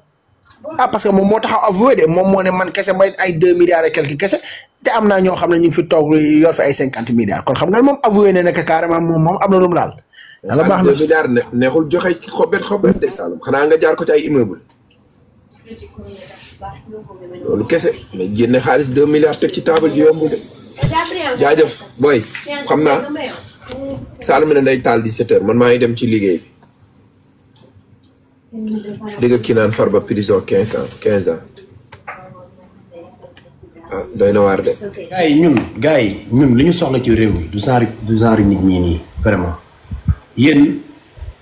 parce que moom moo taxaw avoué de moom moo ne man kese may ay 2 milliards et quelque kese te am naa ñoo xam ne ñu ngi fi toog yor fi ay 50 milliards kon xam nga moom avoué ne nekk carrément moom am na lu mu laal. yàlla baax na 2 milliards neexul joxe xobet de Saloum xanaa nga jaar ko ci ay immeuble loolu kese mais génne xaalis 2 milliards teg ci table ji yomb de. jaajëf boy xam naa Saloum ne day taal 17h man maa ngi dem ci liggéey bi dégg kii naan Farba prison 15 ans ah doy na waar de. gars yi ñun li ñu soxla ci réew mi du genre nit ñi nii vraiment yéen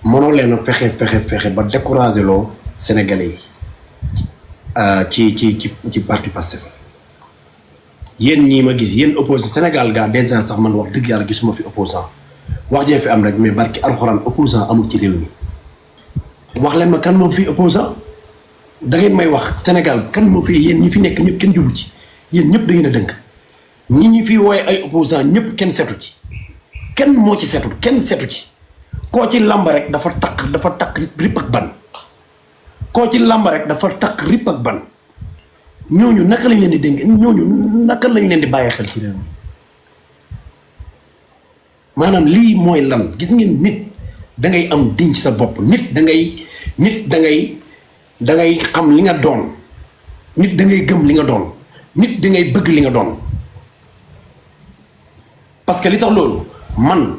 mënoo leen a fexe ba décourager loo Sénégalais yi ci parti Pastef yéen ñii ma gis yéen opposant Sénégal gaa déjà sax man wax dëgg yàlla gisuma fi opposant wax jee fi am rek mais barki alxuraan opposant amul ci réew mi wax leen ma kan moo fi opposant da ngeen may wax Sénégal kan moo fi yéen ñi fi nekk ñëpp kenn jubu ci yéen ñëpp da ngeen a dënk ñi fi wooye ay opposant ñëpp kenn setu ci kenn moo ci setul kenn setu ci koo ci làmb rek dafa takk rip ak ban koo ci làmb rek dafa takk rip ak ban ñooñu naka lañ leen di dénk ñooñu naka lañ leen di bàyyi xel ci réew mi maanaam lii mooy lan gis ngeen nit da ngay am diñ ci sa bopp nit da ngay xam li nga doon nit da ngay gëm li nga doon nit da ngay bëgg li nga doon parce que li tax loolu man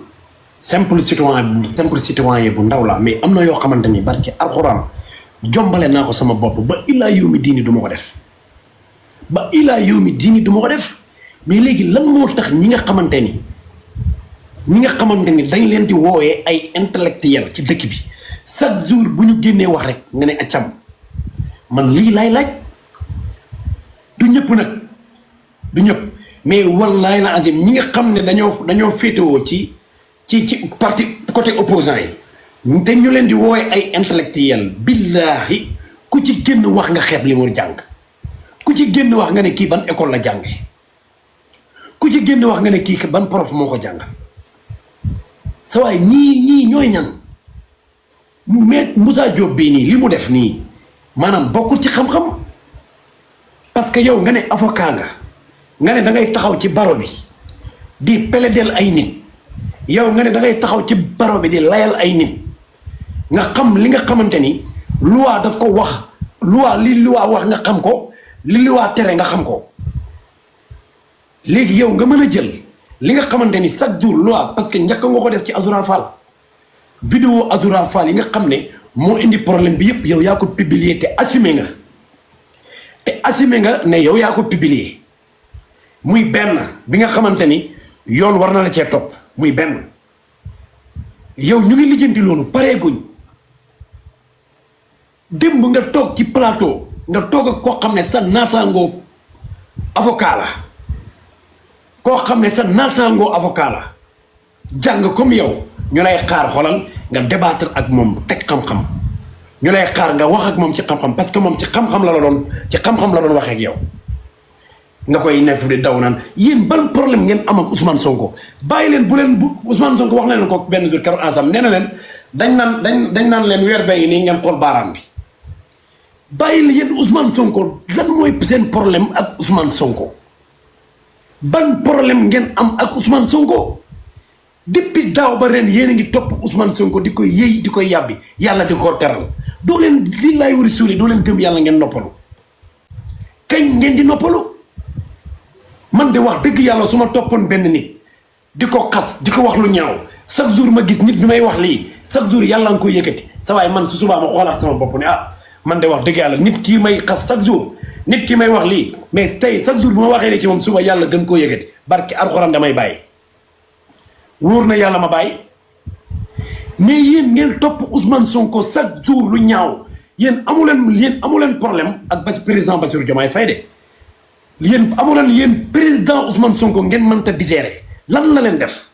simple citoyen bu ndaw la mais am na yoo xamante ni barke alxuraan jombale naa ko sama bopp ba illaa yawmi diini du ma ko def ba ilaa yow mi diini du ma ko def mais léegi lan moo tax ñi nga xamante ni dañ leen di wooyee ay intellectuel ci dëkk bi chaque jour bu ñu génnee wax rek nga ne accam man lii laay laaj du ñëpp nag du ñëpp mais wallaay la azim ñi nga xam ne dañoo féetewoo ci parti côté opposant yi te ñu leen di wooyee ay intellectuel billaahi ku ci génn wax nga xeeb li mu jàng ku ci génn wax nga ne kii ban école la jàngee ku ci génn wax nga ne kii ban prof moo ko jàngal sa waay ñii ñooy ñan mais Moussa Diop bii nii li mu def nii maanaam bokkul ci xam-xam parce que yow nga ne avocat nga ne da ngay taxaw ci baro bi di plaider ay nit yow nga ne da ngay taxaw ci baro bi di layal ay nit nga xam li nga xamante ni loi daf ko wax li loi wax nga xam ko li loi tere nga xam ko léegi yow nga mën a jël li nga xamante ni chaque jour loi parce que njëkk nga ko def ci Azoura Fall vidéo Azoura Fall yi nga xam ne moo indi problème bi yëpp yow yaa ko publier te assumé nga ne yow yaa ko publier muy benn bi nga xamante ni yoon war na la cee topp muy benn yow ñu ngi lijjanti loolu pareeguñ démb nga toog ci plateau nga toog ak koo xam ne sa naataangoo avocat la koo xam ne sa naataangoo avocat la jàng comme yow ñu lay xaar xolal nga débattre ak moom teg xam-xam ñu lay xaar nga wax ak moom ci xam-xam parce que moom ci xam-xam la doon waxee ak yow nga koy nekk di daw naan yéen ban problème ngeen am ak Ousmane Sonko bàyyi leen bu Ousmane Sonko wax na leen ko benn jour keroog ensemble nee na leen dañ naan leen weer bee ngi nii ngeen xool baaraam bi bàyyi leen yéen Ousmane Sonko lan mooy seen problème ak Ousmane Sonko ban problème ngeen am ak Ousmane Sonko depuis daaw ba ren yéen a ngi topp Ousmane Sonko di koy yëy di koy yàbbi yàlla di ko teral doo leen li laay wari suuli doo leen gëm yàlla ngeen noppalu kañ ngeen di noppalu man de wax dëgg yàlla su ma toppoon benn nit di ko xas di ko wax lu ñaaw chaque jour ma gis nit bi may wax lii chaque jour yàlla nga koy yëkkati sa waay man su subaa ma xoolaat sama bopp ne man de wax dëgg yàlla nit kii may xas chaque jour nit ki may wax lii mais tey chaque jour bu ma waxee ne ci moom suba yàlla gën koo yëkkati barki alxuraan damay bàyyi wóor na yàlla ma bàyyi mais yéen ngeen topp Ousmane Sonko chaque jour lu ñaaw yéen amu leen problème ak président Bassirou Diomaye Faye de yéen président Ousmane Sonko ngeen mënta digérer lan la leen def